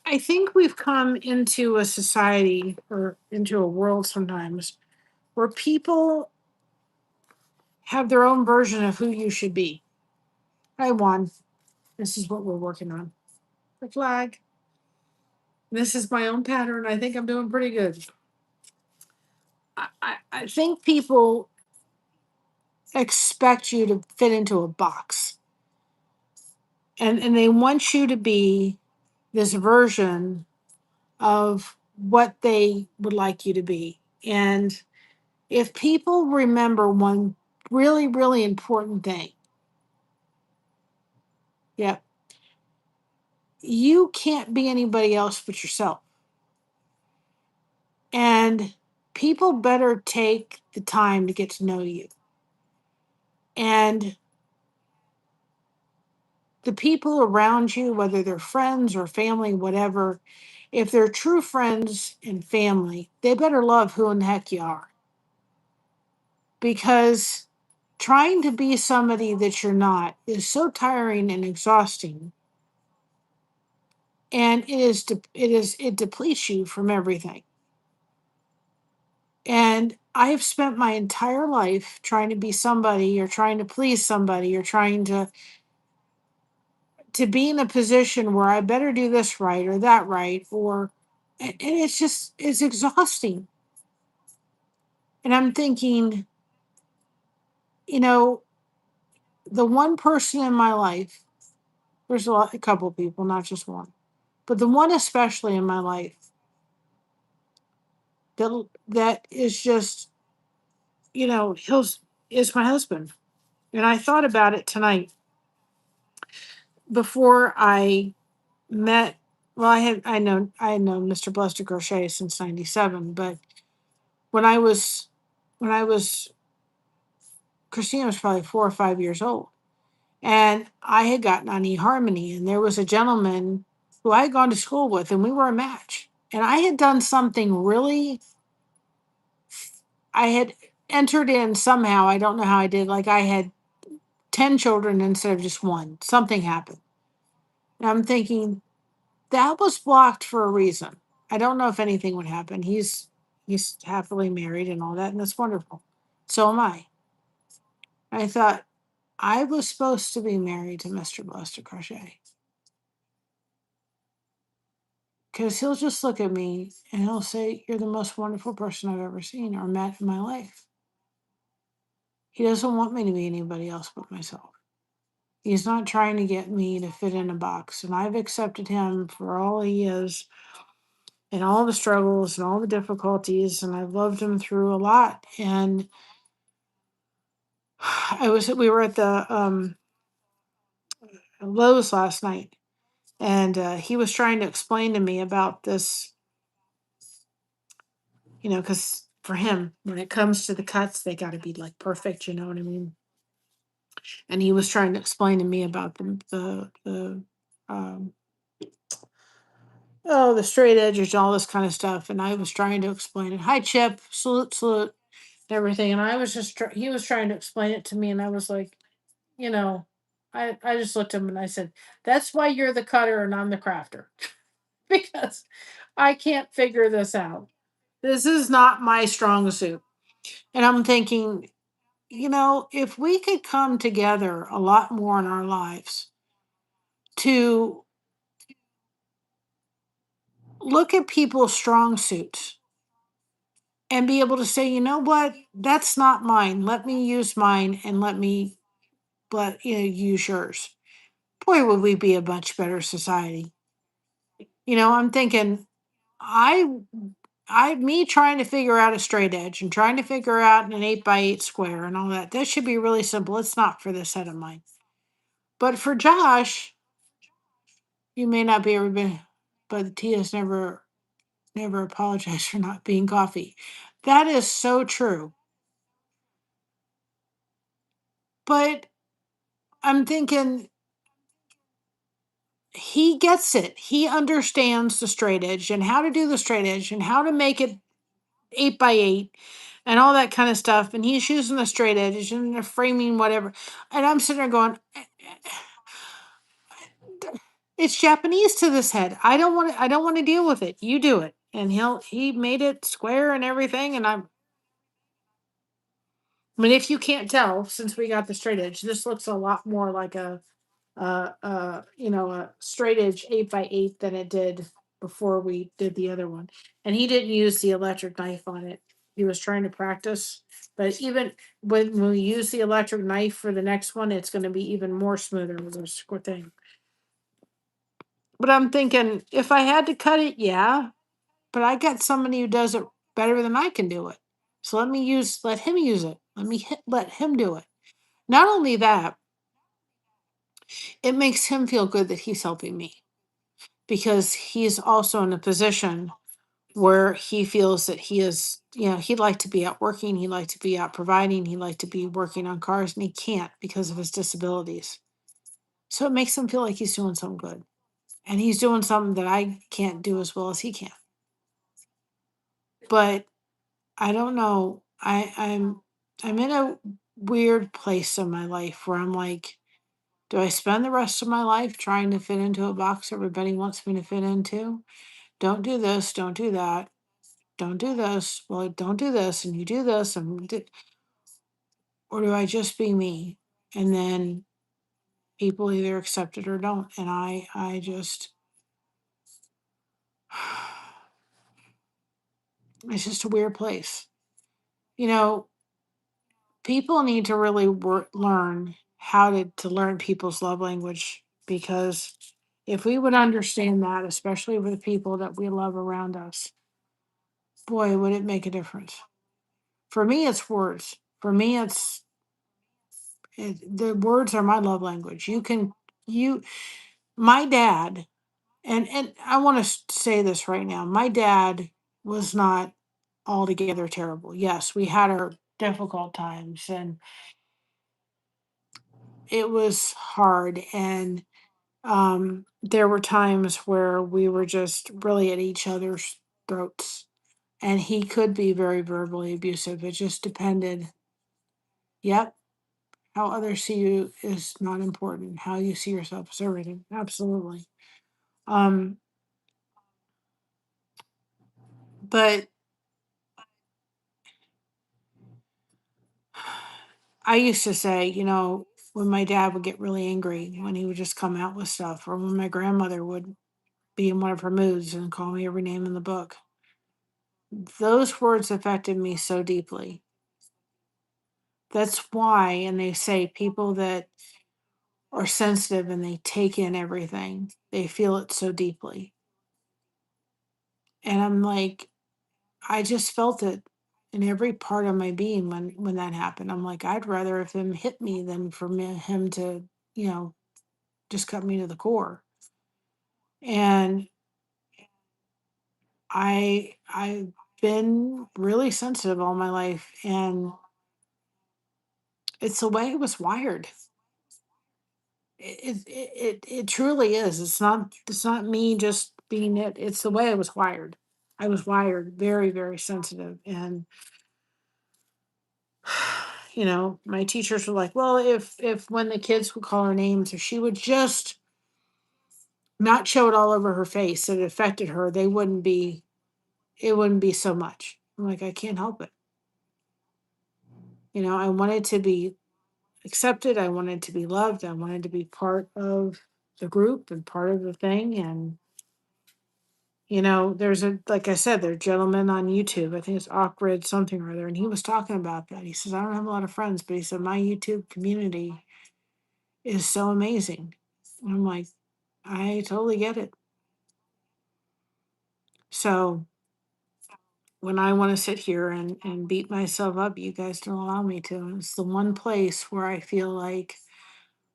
I think we've come into a society or into a world sometimes where people have their own version of who you should be. I won. This is what we're working on. The flag. This is my own pattern. I think I'm doing pretty good. I think people expect you to fit into a box. And they want you to be this version of what they would like you to be. And if people remember one really, really important thing, yeah, you can't be anybody else but yourself. And people better take the time to get to know you. And the people around you, whether they're friends or family, whatever, if they're true friends and family, they better love who in the heck you are. Because trying to be somebody that you're not is so tiring and exhausting. And it depletes you from everything. And I have spent my entire life trying to be somebody or trying to please somebody or trying to be in a position where I better do this right or that right, or and it's exhausting. And I'm thinking, you know, the one person in my life, there's a couple of people, not just one, but the one especially in my life that is just, you know, is my husband. And I thought about it tonight. before I met, well, I had known Mr. Blessed to Crochet since '97, but when I was when I was Christina was probably 4 or 5 years old, and I had gotten on eHarmony, and there was a gentleman who I had gone to school with, and we were a match. And I had done something really, I had entered in somehow, I don't know how I did, like I had 10 children instead of just one. Something happened. And I'm thinking, that was blocked for a reason. I don't know if anything would happen. He's happily married and all that, and that's wonderful. So am I. I thought I was supposed to be married to Mr. Blessed Crochet. Because he'll just look at me and he'll say, "You're the most wonderful person I've ever seen or met in my life." He doesn't want me to be anybody else but myself. He's not trying to get me to fit in a box. And I've accepted him for all he is and all the struggles and all the difficulties. And I've loved him through a lot. And we were at the Lowe's last night, and he was trying to explain to me about this, because for him, when it comes to the cuts, they got to be like perfect. You know what I mean? And he was trying to explain to me about um, the straight edges and all this kind of stuff. And I was trying to explain it. Hi, Chip. Salute, salute, everything. And I was he was trying to explain it to me. And I was like, you know, I just looked at him and I said, "That's why you're the cutter and I'm the crafter." Because I can't figure this out. This is not my strong suit. And I'm thinking, if we could come together a lot more in our lives to look at people's strong suits and be able to say, "You know what, that's not mine. Let me use mine and use yours." Boy, would we be a much better society. I'm thinking, I me trying to figure out a straight edge and trying to figure out an 8x8 square and all that. That should be really simple. It's not for this set of mine. But for Josh, you may not be everybody, but Tia's never apologized for not being coffee. That is so true. But I'm thinking he gets it. He understands the straight edge and how to do the straight edge and how to make it 8x8 and all that kind of stuff. And he's using the straight edge and the framing, whatever. And I'm sitting there going, it's Japanese to this head. I don't want to deal with it. You do it. And he made it square and everything. And I mean, if you can't tell, since we got the straight edge, this looks a lot more like a straight edge 8x8 than it did before we did the other one. And he didn't use the electric knife on it. He was trying to practice. But even when we use the electric knife for the next one, it's going to be even more smoother with a square thing. But I'm thinking, if I had to cut it, yeah. But I got somebody who does it better than I can do it. So let him use it. Let him do it. Not only that, it makes him feel good that he's helping me because he's also in a position where he feels that he is, he'd like to be out working, he'd like to be out providing, he'd like to be working on cars, and he can't because of his disabilities. So it makes him feel like he's doing something good. And he's doing something that I can't do as well as he can. But I don't know. I'm in a weird place in my life where I'm like, do I spend the rest of my life trying to fit into a box everybody wants me to fit into? Don't do this, don't do that, don't do this. Well, don't do this, and you do this, or do I just be me? And then people either accept it or don't. And I just, it's just a weird place. You know, people need to really learn how to learn people's love language, because if we would understand that, especially with the people that we love around us, boy, would it make a difference. For me, it's words. For me, the words are my love language. my dad, and I want to say this right now. My dad was not altogether terrible. Yes, we had our difficult times and it was hard, and there were times where we were just really at each other's throats, and he could be very verbally abusive. It just depended. Yep, how others see you is not important. How you see yourself is everything. Absolutely. Um, but I used to say, when my dad would get really angry, when he would just come out with stuff, or when my grandmother would be in one of her moods and call me every name in the book, those words affected me so deeply. That's why, and they say people that are sensitive and they take in everything, they feel it so deeply. And I'm like, I just felt it in every part of my being when that happened. I'm like, I'd rather have him hit me than for him to, you know, just cut me to the core. And I've been really sensitive all my life, and it's the way it was wired. It truly is. It's not me just being it. It's the way I was wired. I was wired very, very sensitive. And my teachers were like, well, if when the kids would call her names, if she would just not show it all over her face that it affected her, it wouldn't be so much. I'm like, I can't help it. I wanted to be accepted, I wanted to be loved, I wanted to be part of the group and part of the thing. And there's like I said, there's a gentleman on YouTube, I think it's Awkward something or other, and he was talking about that. He says, I don't have a lot of friends, but he said, my YouTube community is so amazing. And I'm like, I totally get it. So when I want to sit here and beat myself up, you guys don't allow me to. And it's the one place where I feel like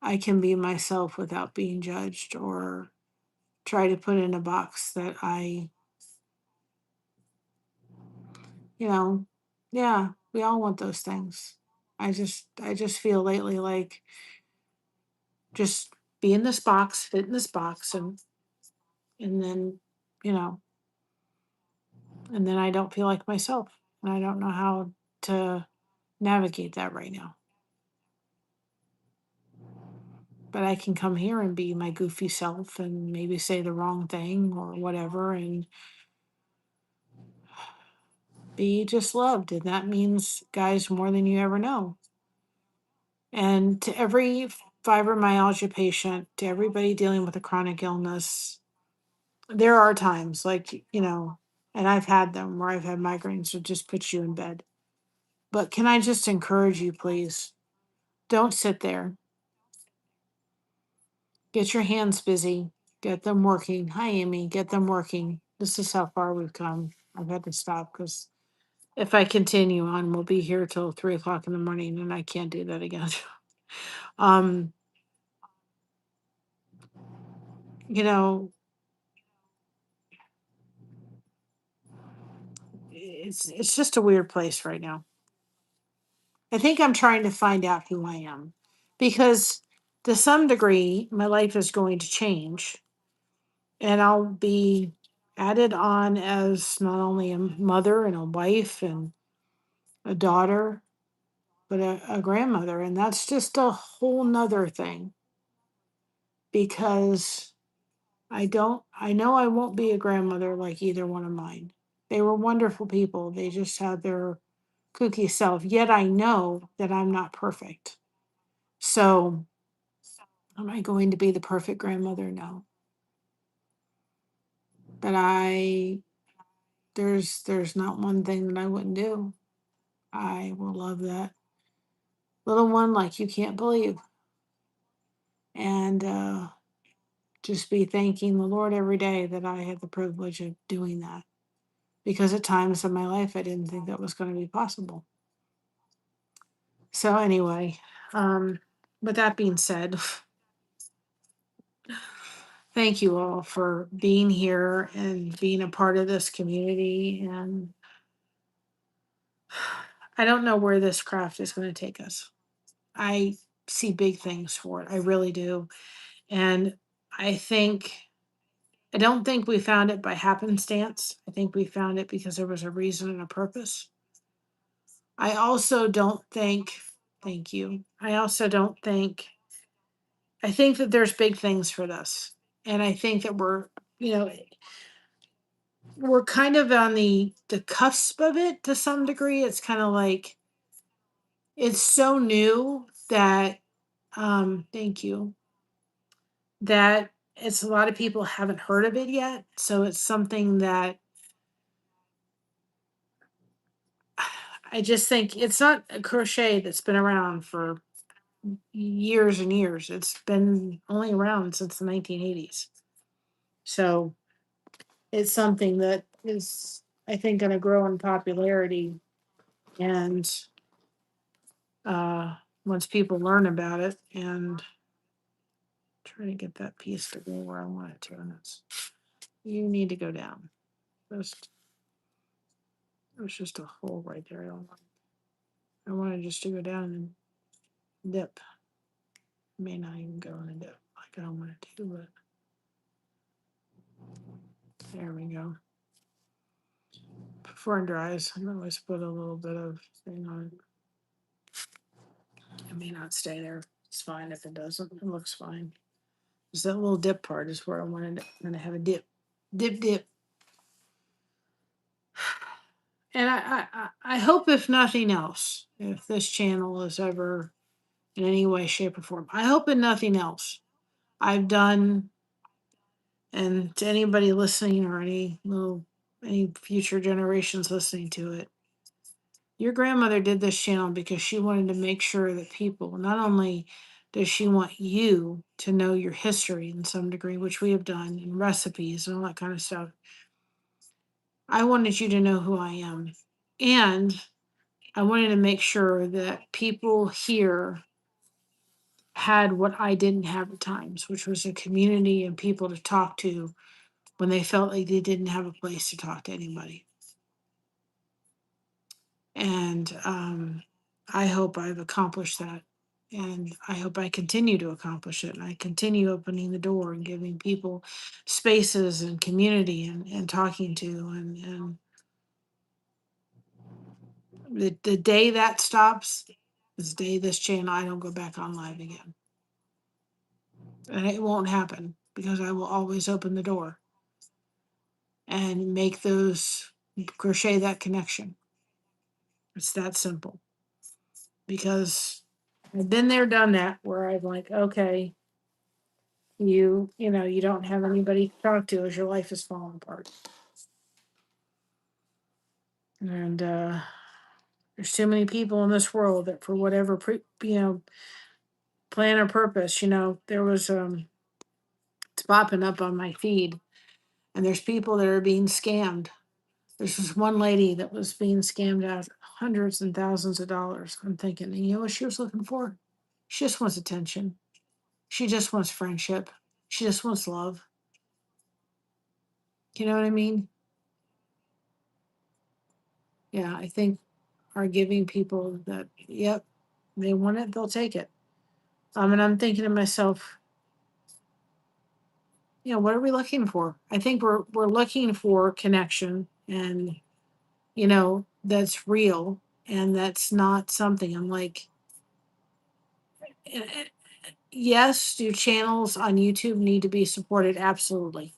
I can be myself without being judged or try to put in a box that yeah, we all want those things. I just feel lately like just be in this box, fit in this box, and then, you know, and then I don't feel like myself. And I don't know how to navigate that right now. But I can come here and be my goofy self and maybe say the wrong thing or whatever and be just loved. And that means, guys, more than you ever know. And to every fibromyalgia patient, to everybody dealing with a chronic illness, there are times like, and I've had them where I've had migraines that just put you in bed. But can I just encourage you, please? Don't sit there. Get your hands busy. Get them working. Hi, Amy. Get them working. This is how far we've come. I've had to stop because if I continue on, we'll be here till 3 o'clock in the morning, and I can't do that again. um, you know, it's just a weird place right now. I think I'm trying to find out who I am because to some degree my life is going to change and I'll be added on as not only a mother and a wife and a daughter, but a grandmother. And that's just a whole nother thing because I know I won't be a grandmother like either one of mine. They were wonderful people. They just had their kooky self. Yet I know that I'm not perfect. So am I going to be the perfect grandmother? No. But there's not one thing that I wouldn't do. I will love that little one like you can't believe. And just be thanking the Lord every day that I had the privilege of doing that. Because at times in my life I didn't think that was going to be possible. So anyway, um, with that being said, thank you all for being here and being a part of this community. And I don't know where this craft is going to take us. I see big things for it. I really do. And I think, I don't think we found it by happenstance. I think we found it because there was a reason and a purpose. I also don't think, thank you. I also don't think, I think that there's big things for this. And I think that we're kind of on the cusp of it to some degree. It's kind of like, it's so new that, thank you, that it's a lot of people haven't heard of it yet. So it's something that I just think it's not a crochet that's been around for years and years. It's been only around since the 1980s. So it's something that is, I think, going to grow in popularity. And once people learn about it, and try to get that piece to go where I want it to. And it's, you need to go down. Just, there's just a hole right there. I want it just to go down and dip. May not even go in a dip like I want it to, but there we go. Before it dries, I always put a little bit of thing on it. It may not stay there. It's fine if it doesn't. It looks fine. Just that little dip part is where I wanted it. I'm gonna have a dip, dip. And I hope, if nothing else, if this channel is ever in any way, shape, or form, I hope in nothing else I've done, and to anybody listening or any future generations listening to it, your grandmother did this channel because she wanted to make sure that people, not only does she want you to know your history in some degree, which we have done, and recipes and all that kind of stuff. I wanted you to know who I am. And I wanted to make sure that people here had what I didn't have at times, which was a community and people to talk to when they felt like they didn't have a place to talk to anybody. And I hope I've accomplished that. And I hope I continue to accomplish it. And I continue opening the door and giving people spaces and community and talking to. And the day that stops is the day this channel, I don't go back on live again. And it won't happen because I will always open the door and make crochet that connection. It's that simple. Because I've been there, done that, where I'm like, okay, you don't have anybody to talk to as your life is falling apart. And there's too many people in this world that for whatever plan or purpose, there was it's popping up on my feed, and there's people that are being scammed. There's this one lady that was being scammed out hundreds and thousands of dollars. I'm thinking, you know what she was looking for? She just wants attention. She just wants friendship. She just wants love. You know what I mean? Yeah, I think are giving people that, yep, they want it, they'll take it. And I'm thinking to myself, what are we looking for? I think we're looking for connection, and that's real, and that's not something. I'm like, yes, do channels on YouTube need to be supported? Absolutely.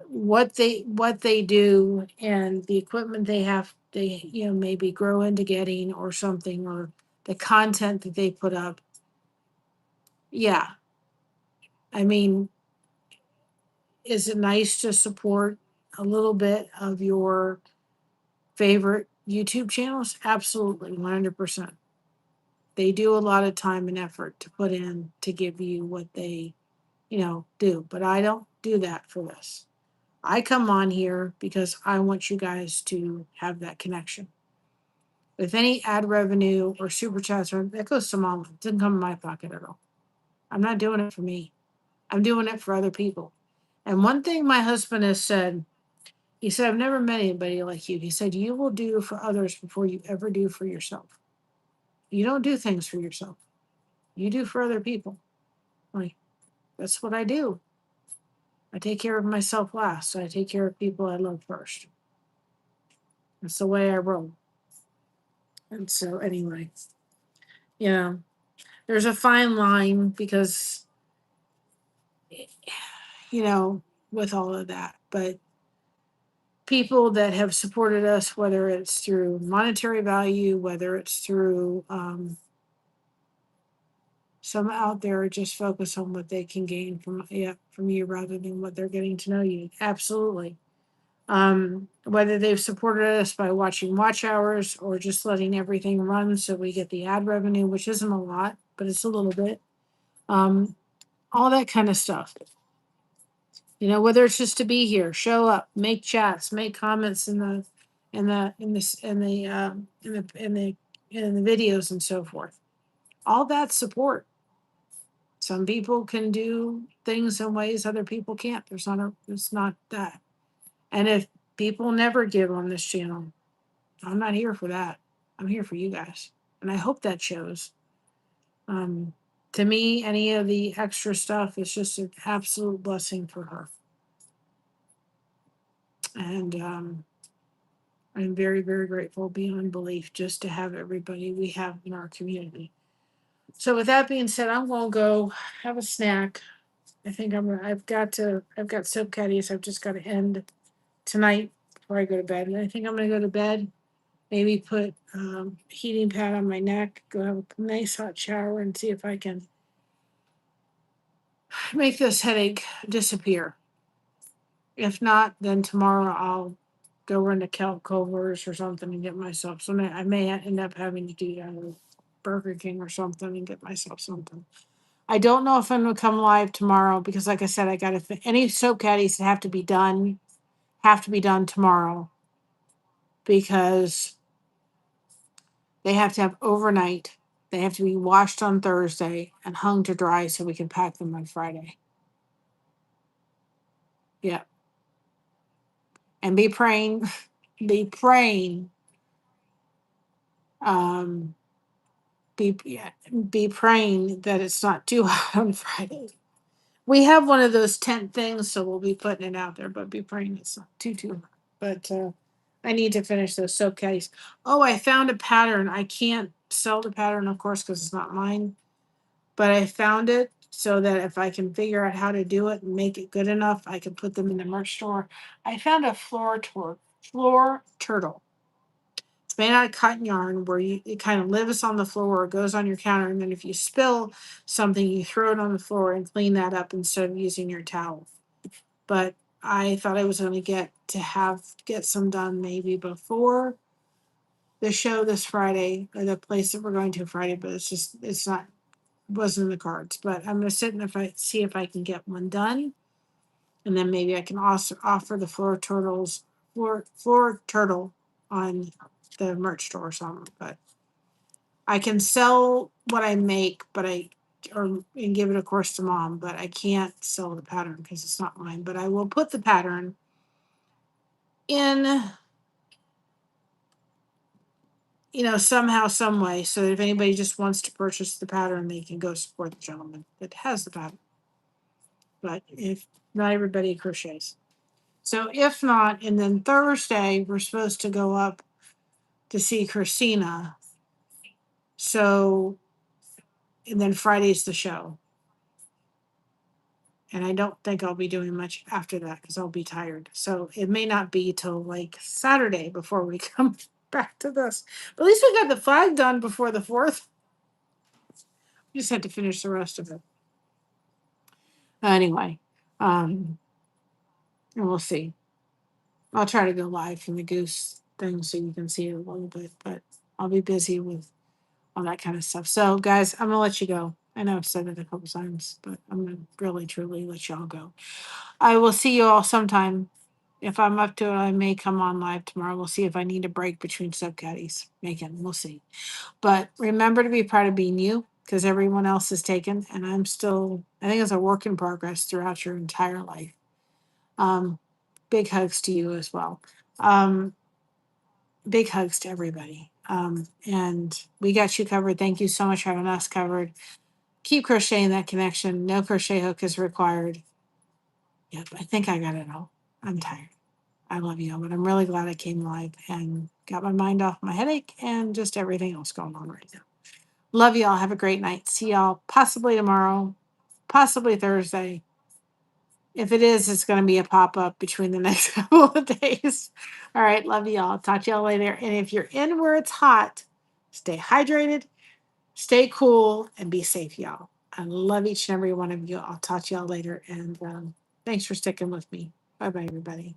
What they do and the equipment they maybe grow into getting or something, or the content that they put up. Yeah. I mean, is it nice to support a little bit of your favorite YouTube channels? Absolutely, 100%. They do a lot of time and effort to put in to give you what they, do. But I don't do that for this. I come on here because I want you guys to have that connection. If any ad revenue or super chats, that goes to mom. It didn't come in my pocket at all. I'm not doing it for me. I'm doing it for other people. And one thing my husband has said, he said, I've never met anybody like you. He said, you will do for others before you ever do for yourself. You don't do things for yourself. You do for other people. Like, that's what I do. I take care of myself last. I take care of people I love first. That's the way I roll. And so anyway, you know, there's a fine line because, you know, with all of that. But people that have supported us, whether it's through monetary value, whether it's through some out there just focus on what they can gain from you rather than what they're getting to know you. Absolutely. Whether they've supported us by watching watch hours or just letting everything run so we get the ad revenue, which isn't a lot, but it's a little bit. All that kind of stuff. You know, whether it's just to be here, show up, make chats, make comments in the videos and so forth. All that support. Some people can do things in ways other people can't. It's not that. And if people never give on this channel, I'm not here for that. I'm here for you guys. And I hope that shows. To me, any of the extra stuff is just an absolute blessing for her. And I'm very, very grateful beyond belief just to have everybody we have in our community. So with that being said, I'm gonna go have a snack. I've got soap caddies I've just got to end tonight before I go to bed. And I think I'm gonna go to bed, maybe put heating pad on my neck, go have a nice hot shower and see if I can make this headache disappear. If not, then tomorrow I'll go run to Culver's or something and get myself something. I may end up having to do that with Burger King or something and get myself something. I don't know if I'm gonna come live tomorrow because, like I said, I got to any soap caddies that have to be done tomorrow because they have to have overnight. They have to be washed on Thursday and hung to dry so we can pack them on Friday. Yeah, and be praying, be praying. Um, be praying that it's not too hot on Friday. We have one of those tent things, so we'll be putting it out there, but be praying it's not too hot. But I need to finish those soap caddies. Oh, I found a pattern. I can't sell the pattern, of course, because it's not mine. But I found it so that if I can figure out how to do it and make it good enough, I can put them in the merch store. I found a floor turtle. It's made out of cotton yarn where it kind of lives on the floor, goes on your counter, and then if you spill something, you throw it on the floor and clean that up instead of using your towel. But I thought I was going to get some done maybe before the show this Friday or the place that we're going to Friday, but it's not wasn't in the cards. But I'm going to sit and see if I can get one done, and then maybe I can also offer the floor turtle on the merch store or something. But I can sell what I make, and give it, of course, to mom. But I can't sell the pattern because it's not mine. But I will put the pattern in, somehow, some way, so that if anybody just wants to purchase the pattern, they can go support the gentleman that has the pattern. But if not, everybody crochets. So if not, and then Thursday we're supposed to go up to see Christina. So, and then Friday's the show. And I don't think I'll be doing much after that because I'll be tired. So it may not be till like Saturday before we come back to this. But at least we got the flag done before the 4th. We just had to finish the rest of it. Anyway, and we'll see. I'll try to go live from the goose thing so you can see it a little bit, but I'll be busy with all that kind of stuff. So, guys, I'm gonna let you go. I know I've said it a couple times, but I'm gonna really, truly let y'all go. I will see you all sometime. If I'm up to it, I may come on live tomorrow. We'll see if I need a break between subcaddies. We'll see. But remember to be proud of being you. because everyone else is taken, and I'm still, I think it's a work in progress throughout your entire life. Um, big hugs to you as well. Um, big hugs to everybody. And we got you covered. Thank you so much for having us covered. Keep crocheting that connection. No crochet hook is required. Yep, I think I got it all. I'm tired. I love you all, but I'm really glad I came live and got my mind off my headache and just everything else going on right now. Love you all. Have a great night. See y'all possibly tomorrow, possibly Thursday. If it is, it's going to be a pop up between the next couple of days. All right. Love you all. Talk to y'all later. And if you're in where it's hot, stay hydrated, stay cool, and be safe, y'all. I love each and every one of you. I'll talk to y'all later. And thanks for sticking with me. Bye bye, everybody.